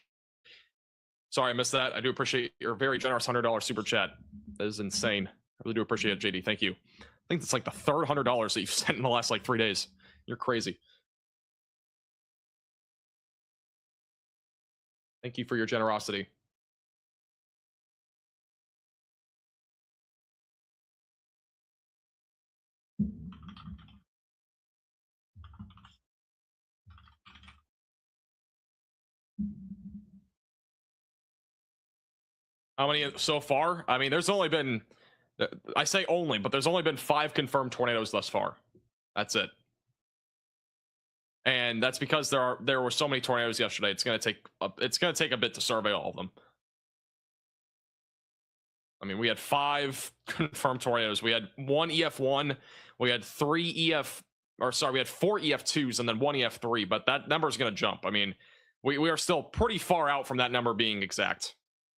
Sorry, I missed that. I do appreciate your very generous $100 super chat. That is insane. I really do appreciate it, JD. Thank you. I think it's like the third $100 that you've sent in the last 3 days. You're crazy. Thank you for your generosity. How many so far? I mean, there's only been, I say only, but there's only been 5 confirmed tornadoes thus far. That's it. And that's because there were so many tornadoes yesterday. It's gonna take a bit to survey all of them. I mean, we had 5 confirmed tornadoes. We had 1 EF1. We had 4 EF2s and then 1 EF3. But that number is gonna jump. I mean, we are still pretty far out from that number being exact.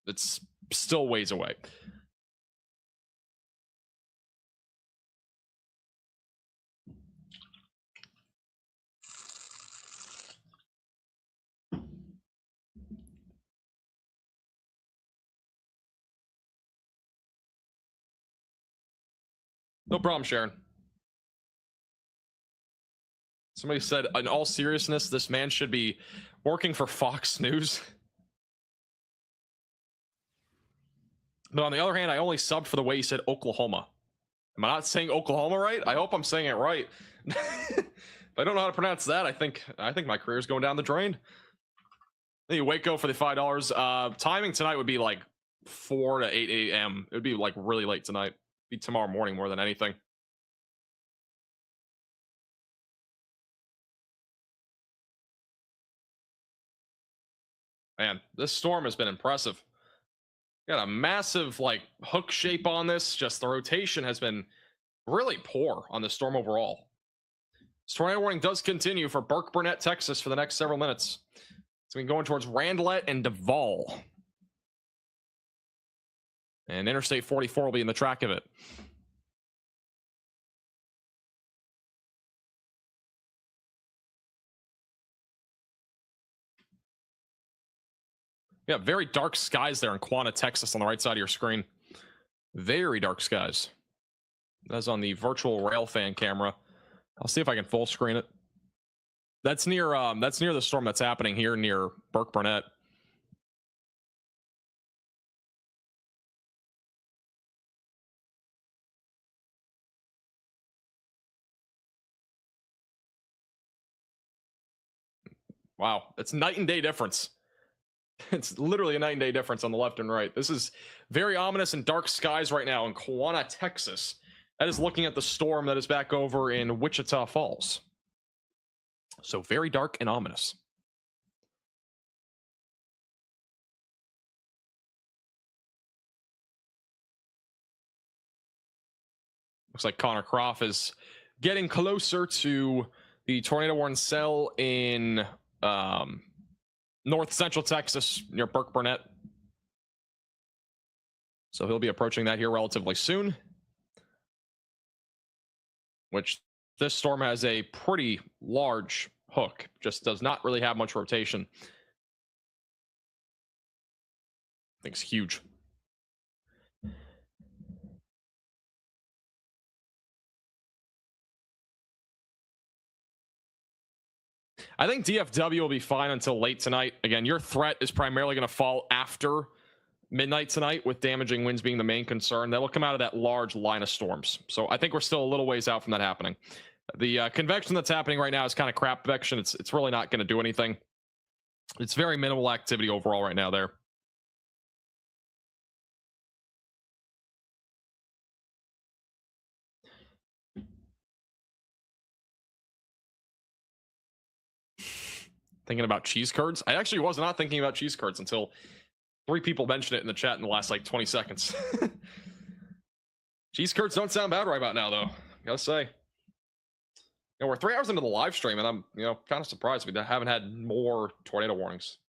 It's still ways away. No problem, Sharon. Somebody said, in all seriousness, this man should be working for Fox News. But on the other hand, I only subbed for the way he said Oklahoma. Am I not saying Oklahoma right? I hope I'm saying it right. If I don't know how to pronounce that, I think my career is going down the drain. Thank you, Waco, for the $5. Timing tonight would be like 4 to 8 a.m. It would be like really late tonight. Be tomorrow morning more than anything. Man, this storm has been impressive. Got a massive like hook shape on this. Just the rotation has been really poor on the storm overall. This tornado warning does continue for Burke Burnett, Texas for the next several minutes. It's been going towards Randlett and Duvall. And Interstate 44 will be in the track of it. Yeah, very dark skies there in Quanah, Texas on the right side of your screen. Very dark skies. That's on the virtual Railfan camera. I'll see if I can full screen it. That's near the storm that's happening here near Burke Burnett. Wow, it's night and day difference. It's literally a night and day difference on the left and right. This is very ominous and dark skies right now in Quanah, Texas. That is looking at the storm that is back over in Wichita Falls. So very dark and ominous. Looks like Connor Croft is getting closer to the tornado warning cell in north central Texas near Burke Burnett. So he'll be approaching that here relatively soon. Which this storm has a pretty large hook, just does not really have much rotation. I think it's huge. I think DFW will be fine until late tonight. Again, your threat is primarily going to fall after midnight tonight, with damaging winds being the main concern. That will come out of that large line of storms. So I think we're still a little ways out from that happening. The convection that's happening right now is kind of crap convection. It's really not going to do anything. It's very minimal activity overall right now there. Thinking about cheese curds? I actually was not thinking about cheese curds until 3 people mentioned it in the chat in the last like 20 seconds. Cheese curds don't sound bad right about now, though. Gotta say. We're 3 hours into the live stream, and I'm kind of surprised we haven't had more tornado warnings.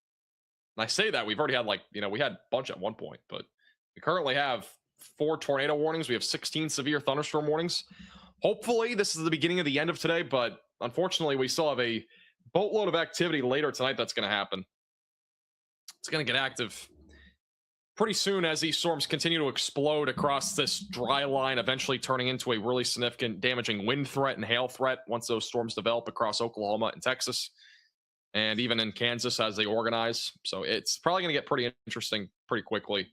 And I say that we've already had we had a bunch at one point, but we currently have 4 tornado warnings. We have 16 severe thunderstorm warnings. Hopefully, this is the beginning of the end of today, but unfortunately, we still have a boatload of activity later tonight that's going to happen. It's going to get active pretty soon as these storms continue to explode across this dry line, eventually turning into a really significant damaging wind threat and hail threat once those storms develop across Oklahoma and Texas, and even in Kansas as they organize. So it's probably going to get pretty interesting pretty quickly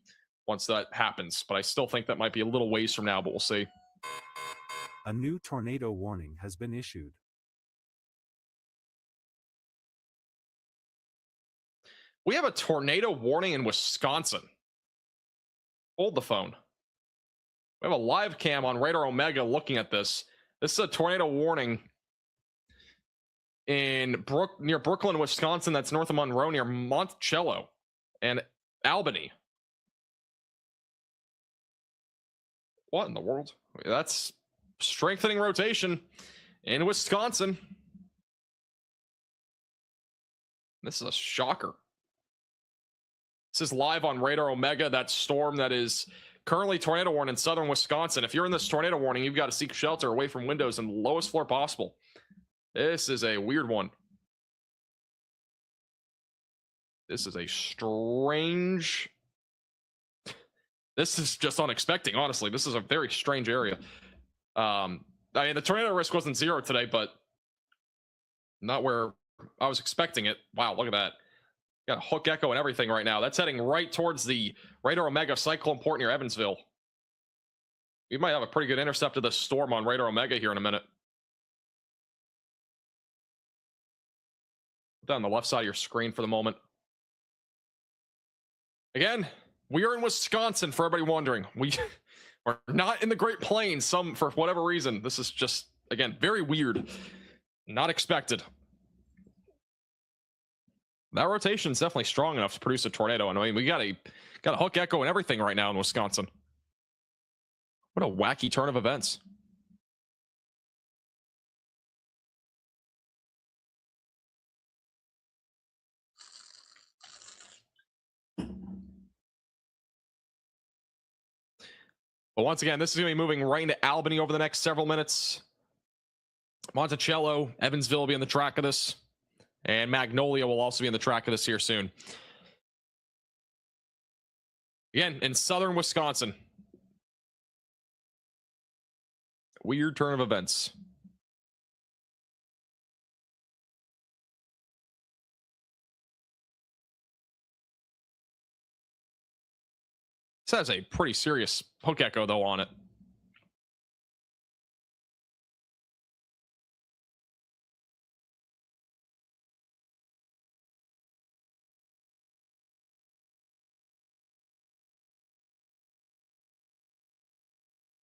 once that happens. But I still think that might be a little ways from now, but we'll see. A new tornado warning has been issued. We have a tornado warning in Wisconsin. Hold the phone. We have a live cam on Radar Omega looking at this. This is a tornado warning in near Brooklyn, Wisconsin. That's north of Monroe, near Monticello and Albany. What in the world? That's strengthening rotation in Wisconsin. This is a shocker. This is live on Radar Omega, that storm that is currently tornado warning in southern Wisconsin. If you're in this tornado warning, you've got to seek shelter away from windows and the lowest floor possible. This is a weird one. This is a strange... This is just unexpected, honestly. This is a very strange area. I mean, the tornado risk wasn't 0 today, but not where I was expecting it. Wow, look at that. Got a hook echo and everything right now. That's heading right towards the Radar Omega cyclone port near Evansville. We might have a pretty good intercept of this storm on Radar Omega here in a minute. Put that on the left side of your screen for the moment. Again, we are in Wisconsin, for everybody wondering. We're not in the Great Plains, for whatever reason. This is just, again, very weird. Not expected. That rotation is definitely strong enough to produce a tornado. I mean, we got a hook echo and everything right now in Wisconsin. What a wacky turn of events. But once again, this is going to be moving right into Albany over the next several minutes. Monticello, Evansville will be on the track of this. And Magnolia will also be on the track of this here soon. Again, in southern Wisconsin. Weird turn of events. This has a pretty serious hook echo, though, on it.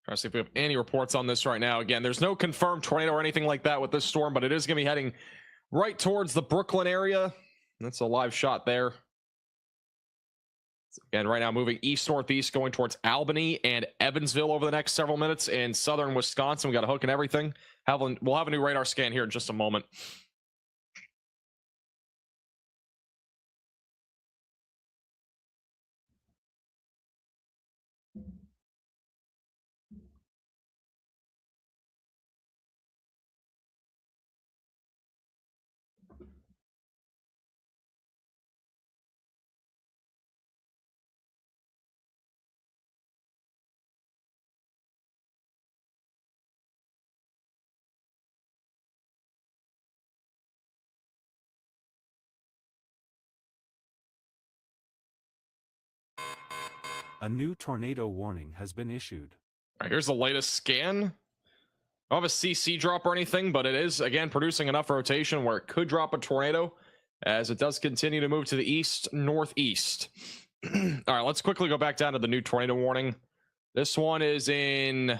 Trying to see if we have any reports on this right now. Again, there's no confirmed tornado or anything like that with this storm, but it is going to be heading right towards the Brooklyn area. That's a live shot there. Again, right now moving east-northeast, going towards Albany and Evansville over the next several minutes in southern Wisconsin. We got a hook and everything. We'll have a new radar scan here in just a moment. A new tornado warning has been issued. All right, here's the latest scan. I don't have a CC drop or anything, but it is, again, producing enough rotation where it could drop a tornado as it does continue to move to the east-northeast. All right, let's quickly go back down to the new tornado warning. This one is in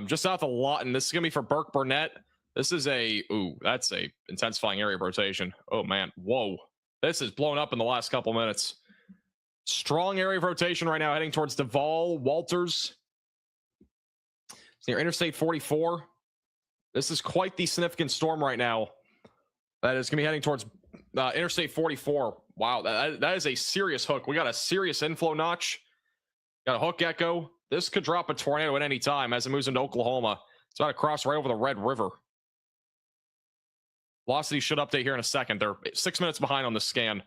just south of Lawton. This is going to be for Burke Burnett. This is that's a intensifying area of rotation. Oh, man. Whoa. This is blown up in the last couple minutes. Strong area of rotation right now heading towards Duval, Walters. It's near Interstate 44. This is quite the significant storm right now. That is going to be heading towards Interstate 44. Wow, that is a serious hook. We got a serious inflow notch. Got a hook echo. This could drop a tornado at any time as it moves into Oklahoma. It's about to cross right over the Red River. Velocity should update here in a second. They're 6 minutes behind on the scan.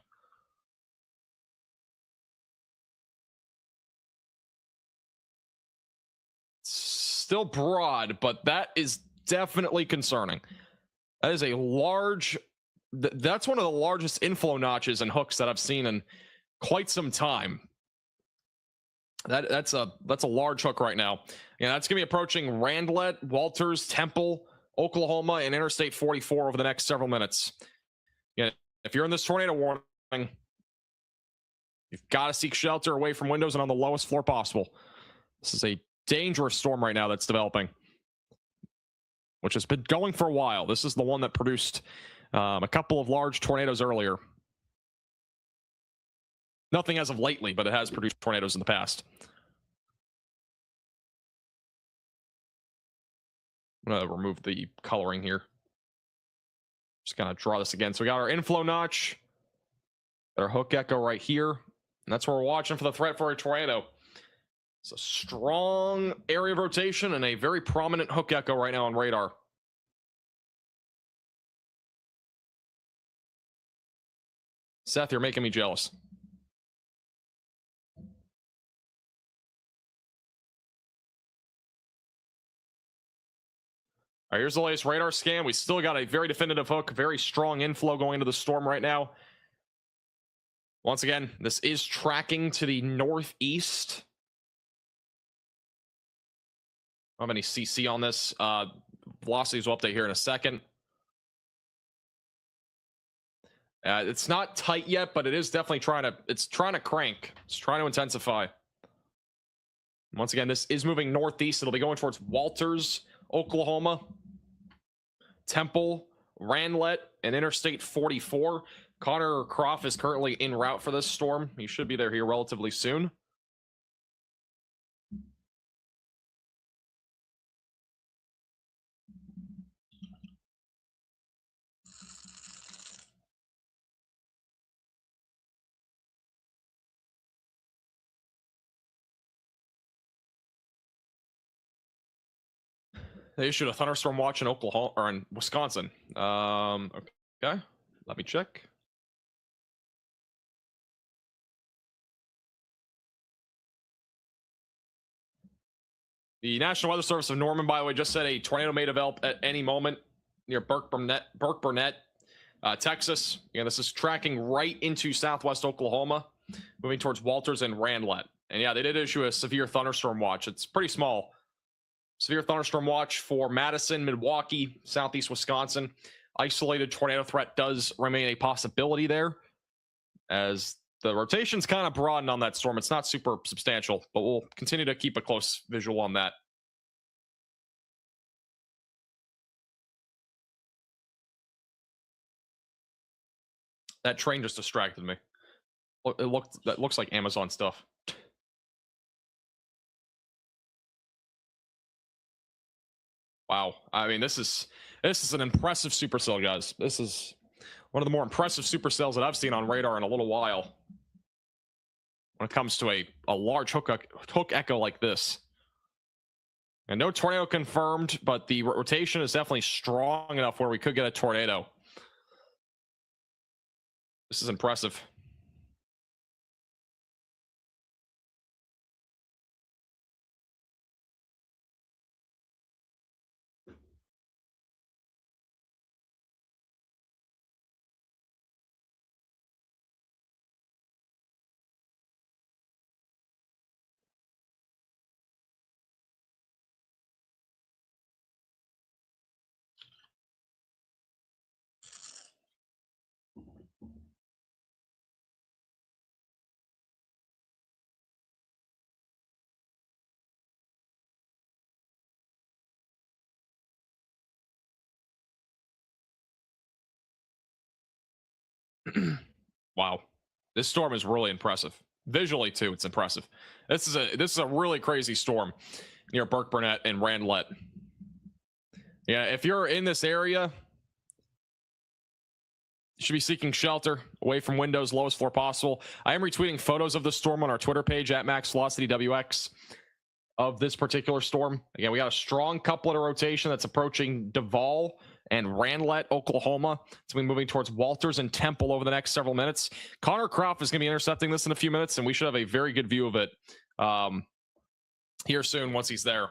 Still broad, but that is definitely concerning. That is a large, that's one of the largest inflow notches and hooks that I've seen in quite some time. That's a large hook right now. Yeah, that's gonna be approaching Randlet, Walters, Temple, Oklahoma, and Interstate 44 over the next several minutes. Yeah, if you're in this tornado warning, You've got to seek shelter away from windows and on the lowest floor possible. This is a dangerous storm right now that's developing, which has been going for a while. This is the one that produced a couple of large tornadoes earlier. Nothing as of lately, but it has produced tornadoes in the past. I'm going to remove the coloring here. Just going to draw this again. So we got our inflow notch. Got our hook echo right here. And that's where we're watching for the threat for a tornado. It's a strong area of rotation and a very prominent hook echo right now on radar. Seth, you're making me jealous. All right, here's the latest radar scan. We still got a very definitive hook, very strong inflow going into the storm right now. Once again, this is tracking to the northeast. I don't have any CC on this. Velocities will update here in a second. It's not tight yet, but it is definitely trying to crank. It's trying to intensify. Once again, this is moving northeast. It'll be going towards Walters, Oklahoma, Temple, Ranlet, and Interstate 44. Connor Croft is currently en route for this storm. He should be there here relatively soon. They issued a thunderstorm watch in Oklahoma or in Wisconsin. Okay, let me check. The National Weather Service of Norman, by the way, just said a tornado may develop at any moment near Burke Burnett, Texas. Again, this is tracking right into southwest Oklahoma, moving towards Walters and Ranlet. And yeah, they did issue a severe thunderstorm watch. It's pretty small. Severe thunderstorm watch for Madison, Milwaukee, southeast Wisconsin. Isolated tornado threat does remain a possibility there, as the rotation's kind of broadened on that storm. It's not super substantial, but we'll continue to keep a close visual on that. That train just distracted me. That looks like Amazon stuff. Wow. I mean, this is an impressive supercell, guys. This is one of the more impressive supercells that I've seen on radar in a little while when it comes to a large hook echo like this. And no tornado confirmed, but the rotation is definitely strong enough where we could get a tornado. This is impressive. Wow, this storm is really impressive. Visually too, it's impressive. This is a really crazy storm near Burke Burnett and Ranlet. Yeah, if you're in this area, you should be seeking shelter away from windows, lowest floor possible. I am retweeting photos of the storm on our Twitter page at MaxVelocityWX of this particular storm. Again, we got a strong couplet of rotation that's approaching Duvall and Ranlet, Oklahoma. It's going to be moving towards Walters and Temple over the next several minutes. Connor Croft is going to be intercepting this in a few minutes, and we should have a very good view of it here soon once he's there.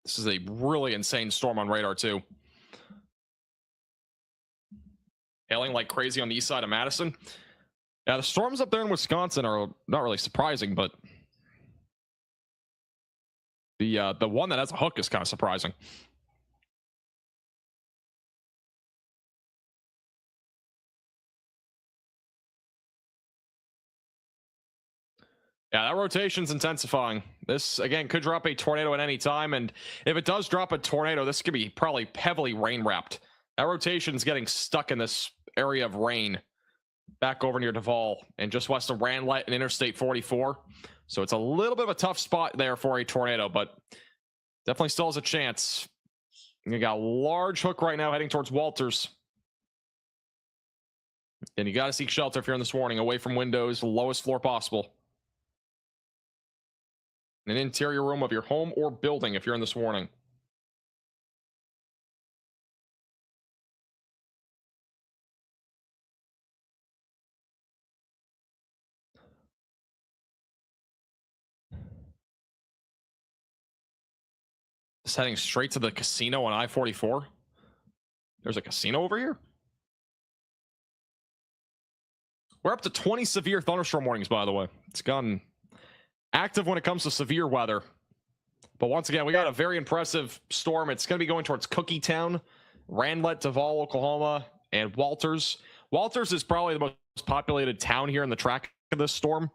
This is a really insane storm on radar, too. Hailing like crazy on the east side of Madison. Yeah, the storms up there in Wisconsin are not really surprising, but the one that has a hook is kind of surprising. Yeah, that rotation's intensifying. This, again, could drop a tornado at any time, and if it does drop a tornado, this could be probably heavily rain-wrapped. That rotation's getting stuck in this area of rain back over near Duval and just west of Ranlet and Interstate 44. So it's a little bit of a tough spot there for a tornado, but definitely still has a chance. You got a large hook right now heading towards Walters. And you got to seek shelter if you're in this warning, away from windows, lowest floor possible. An interior room of your home or building if you're in this warning. Just heading straight to the casino on I-44. There's a casino over here? We're up to 20 severe thunderstorm warnings, by the way. It's gotten active when it comes to severe weather. But once again, we got a very impressive storm. It's going to be going towards Cookie Town, Ranlet, Duval, Oklahoma, and Walters. Walters is probably the most populated town here in the track of this storm.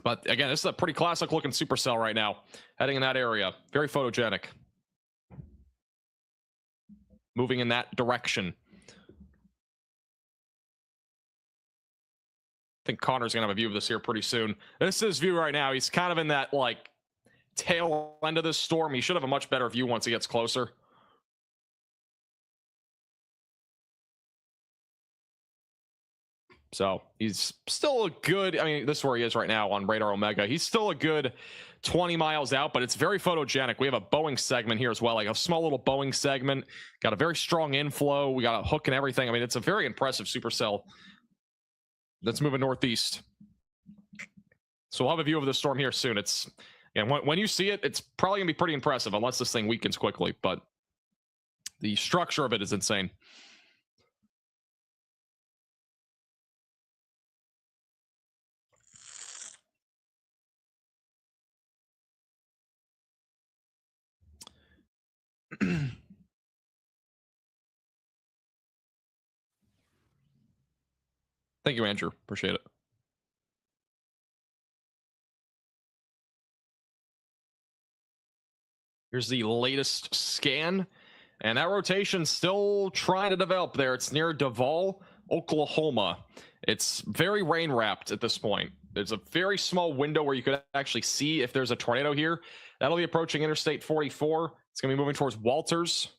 But again, this is a pretty classic looking supercell right now, heading in that area. Very photogenic. Moving in that direction. I think Connor's gonna have a view of this here pretty soon. This is his view right now. He's kind of in that like tail end of this storm. He should have a much better view once he gets closer. So he's still a good, I mean, this is where he is right now on Radar Omega. He's still a good 20 miles out, but it's very photogenic. We have a Boeing segment here as well, like a small little Boeing segment. Got a very strong inflow. We got a hook and everything. I mean, it's a very impressive supercell that's moving northeast. So we'll have a view of the storm here soon. It's, and when you see it, it's probably gonna be pretty impressive unless this thing weakens quickly, but the structure of it is insane. Thank you, Andrew. Appreciate it. Here's the latest scan, and that rotation's still trying to develop there. It's near Duval, Oklahoma. It's very rain wrapped at this point. There's a very small window where you could actually see if there's a tornado here. That'll be approaching Interstate 44. It's going to be moving towards Walters.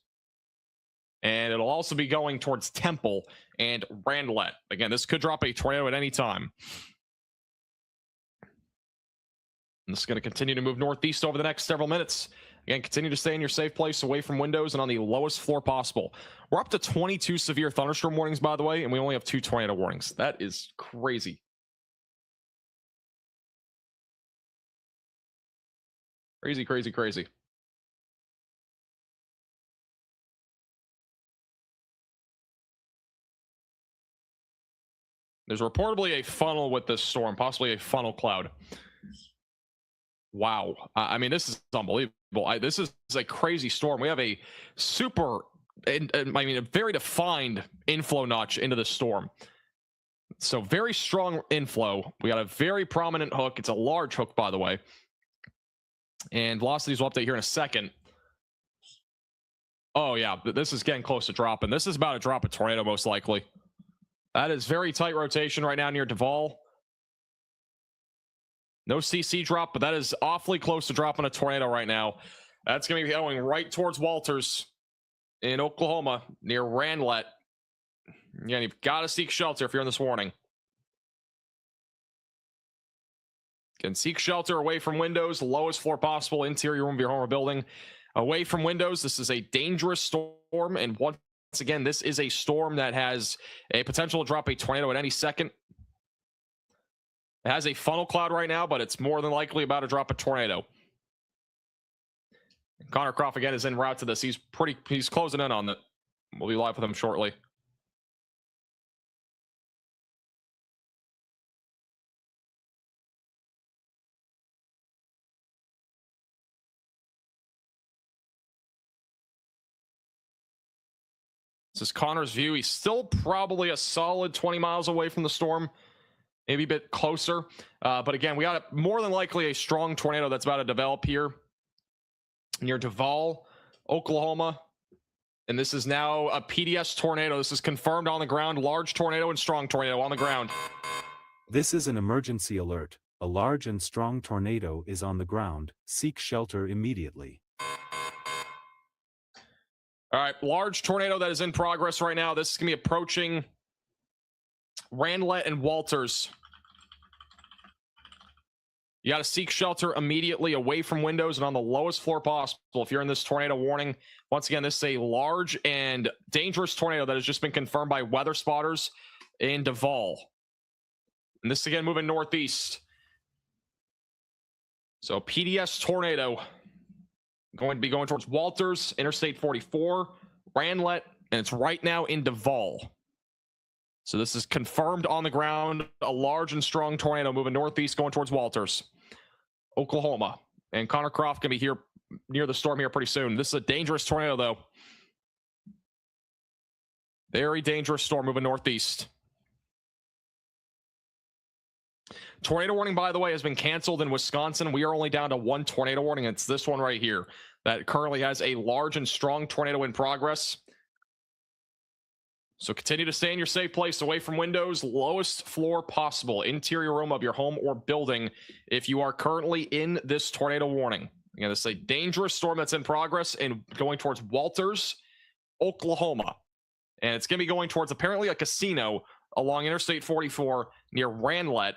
And it'll also be going towards Temple and Ranlet. Again, this could drop a tornado at any time. And this is going to continue to move northeast over the next several minutes. Again, continue to stay in your safe place, away from windows and on the lowest floor possible. We're up to 22 severe thunderstorm warnings, by the way, and we only have 2 tornado warnings. That is crazy. Crazy, crazy, crazy. There's reportedly a funnel with this storm, possibly a funnel cloud. Wow. I mean, this is unbelievable. This is a crazy storm. We have a super, I mean, a very defined inflow notch into the storm. So very strong inflow. We got a very prominent hook. It's a large hook, by the way. And velocities will update here in a second. Oh, yeah. This is getting close to dropping. This is about to drop a tornado, most likely. That is very tight rotation right now near Duval. No CC drop, but that is awfully close to dropping a tornado right now. That's going to be going right towards Walters in Oklahoma near Ranlet. Again, you've got to seek shelter if you're in this warning. Again, seek shelter away from windows, lowest floor possible, interior room of your home or building. Away from windows, this is a dangerous storm, and once again, this is a storm that has a potential to drop a tornado at any second. It has a funnel cloud right now, but it's more than likely about to drop a tornado. Connor Croft again is en route to this. He's closing in on it. We'll be live with him shortly. This is Connor's view. He's still probably a solid 20 miles away from the storm. maybe a bit closer. But again, we got more than likely a strong tornado that's about to develop here near Duvall, Oklahoma. And this is now a PDS tornado. This is confirmed on the ground. Large tornado and strong tornado on the ground. This is an emergency alert. A large and strong tornado is on the ground. Seek shelter immediately. All right, large tornado that is in progress right now. This is going to be approaching Randlet and Walters. You got to seek shelter immediately away from windows and on the lowest floor possible if you're in this tornado warning. Once again, this is a large and dangerous tornado that has just been confirmed by weather spotters in Duvall. And this again moving northeast. So PDS tornado going to be going towards Walters, Interstate 44, Randlet, and it's right now in Duvall. So this is confirmed on the ground. A large and strong tornado moving northeast going towards Walters, Oklahoma. And Connor Croft can be here near the storm here pretty soon. This is a dangerous tornado, though. Very dangerous storm moving northeast. Tornado warning, by the way, has been canceled in Wisconsin. We are only down to one tornado warning. It's this one right here that currently has a large and strong tornado in progress. So continue to stay in your safe place, away from windows, lowest floor possible, interior room of your home or building if you are currently in this tornado warning. Again, this is a dangerous storm that's in progress and going towards Walters, Oklahoma. And it's going to be going towards apparently a casino along Interstate 44 near Randlet.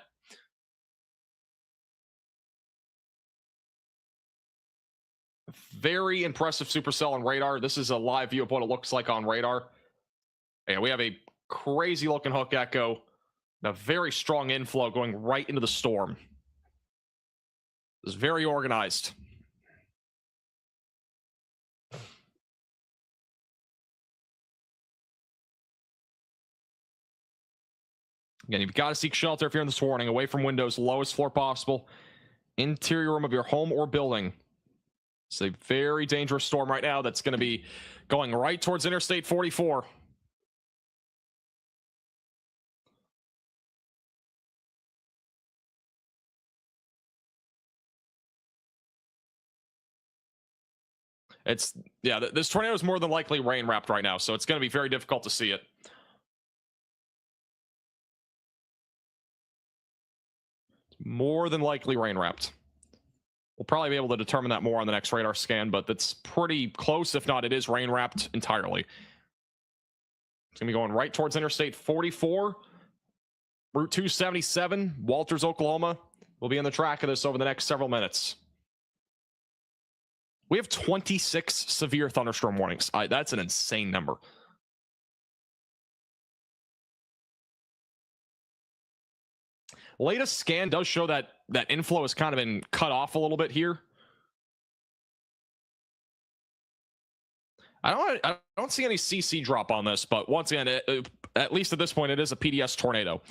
Very impressive supercell on radar. This is a live view of what it looks like on radar. And we have a crazy looking hook echo. A very strong inflow going right into the storm. It's very organized. Again, you've got to seek shelter if you're in this warning, away from windows, lowest floor possible, interior room of your home or building. It's a very dangerous storm right now that's going to be going right towards Interstate 44. This tornado is more than likely rain wrapped right now, so it's going to be very difficult to see it. More than likely rain wrapped. We'll probably be able to determine that more on the next radar scan, but that's pretty close. If not, it is rain wrapped entirely. It's going to be going right towards Interstate 44, Route 277, Walters, Oklahoma. We'll be on the track of this over the next several minutes. We have 26 severe thunderstorm warnings. That's an insane number. Latest scan does show that inflow has kind of been cut off a little bit here. I don't see any CC drop on this, but once again, at least at this point, it is a PDS tornado.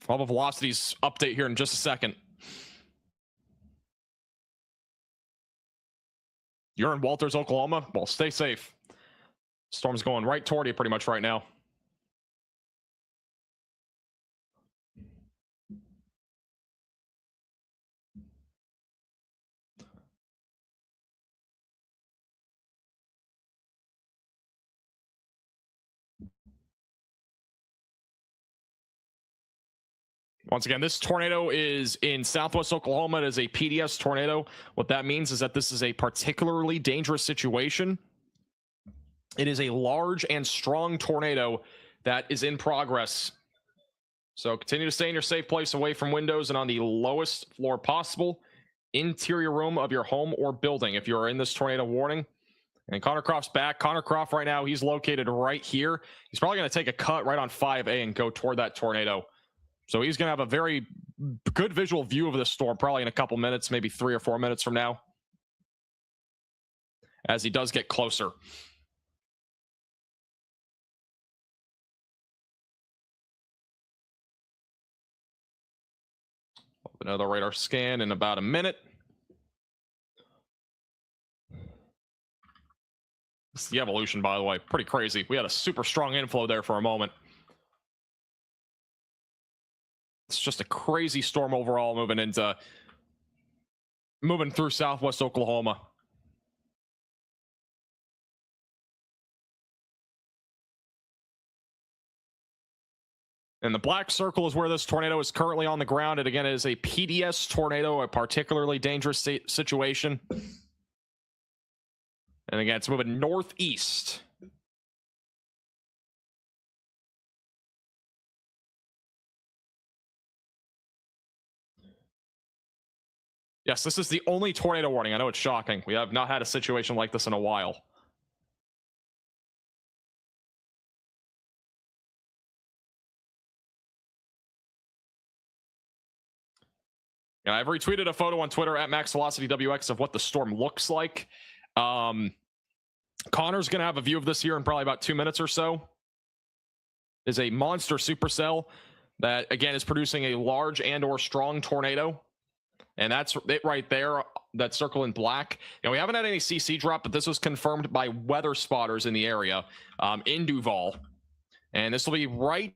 Level velocities update here in just a second. You're in Walters, Oklahoma? Well, stay safe. Storm's going right toward you pretty much right now. Once again, this tornado is in southwest Oklahoma. It is a PDS tornado. What that means is that this is a particularly dangerous situation. It is a large and strong tornado that is in progress. So continue to stay in your safe place, away from windows and on the lowest floor possible, interior room of your home or building if you are in this tornado warning. And Connor Croft's back. Connor Croft right now, he's located right here. He's probably going to take a cut right on 5A and go toward that tornado. So he's going to have a very good visual view of this storm probably in a couple minutes, maybe 3 or 4 minutes from now, as he does get closer. Another radar scan in about a minute. This is the evolution, by the way. Pretty crazy. We had a super strong inflow there for a moment. It's just a crazy storm overall moving through southwest Oklahoma. And the black circle is where this tornado is currently on the ground. And again, it is a PDS tornado, a particularly dangerous situation. And again, it's moving northeast. Yes, this is the only tornado warning. I know it's shocking. We have not had a situation like this in a while. And I've retweeted a photo on Twitter at MaxVelocityWX of what the storm looks like. Connor's going to have a view of this here in probably about 2 minutes or so. Is a monster supercell that, again, is producing a large and or strong tornado. And that's it right there, that circle in black. You know, we haven't had any CC drop, but this was confirmed by weather spotters in the area in Duval. And this will be right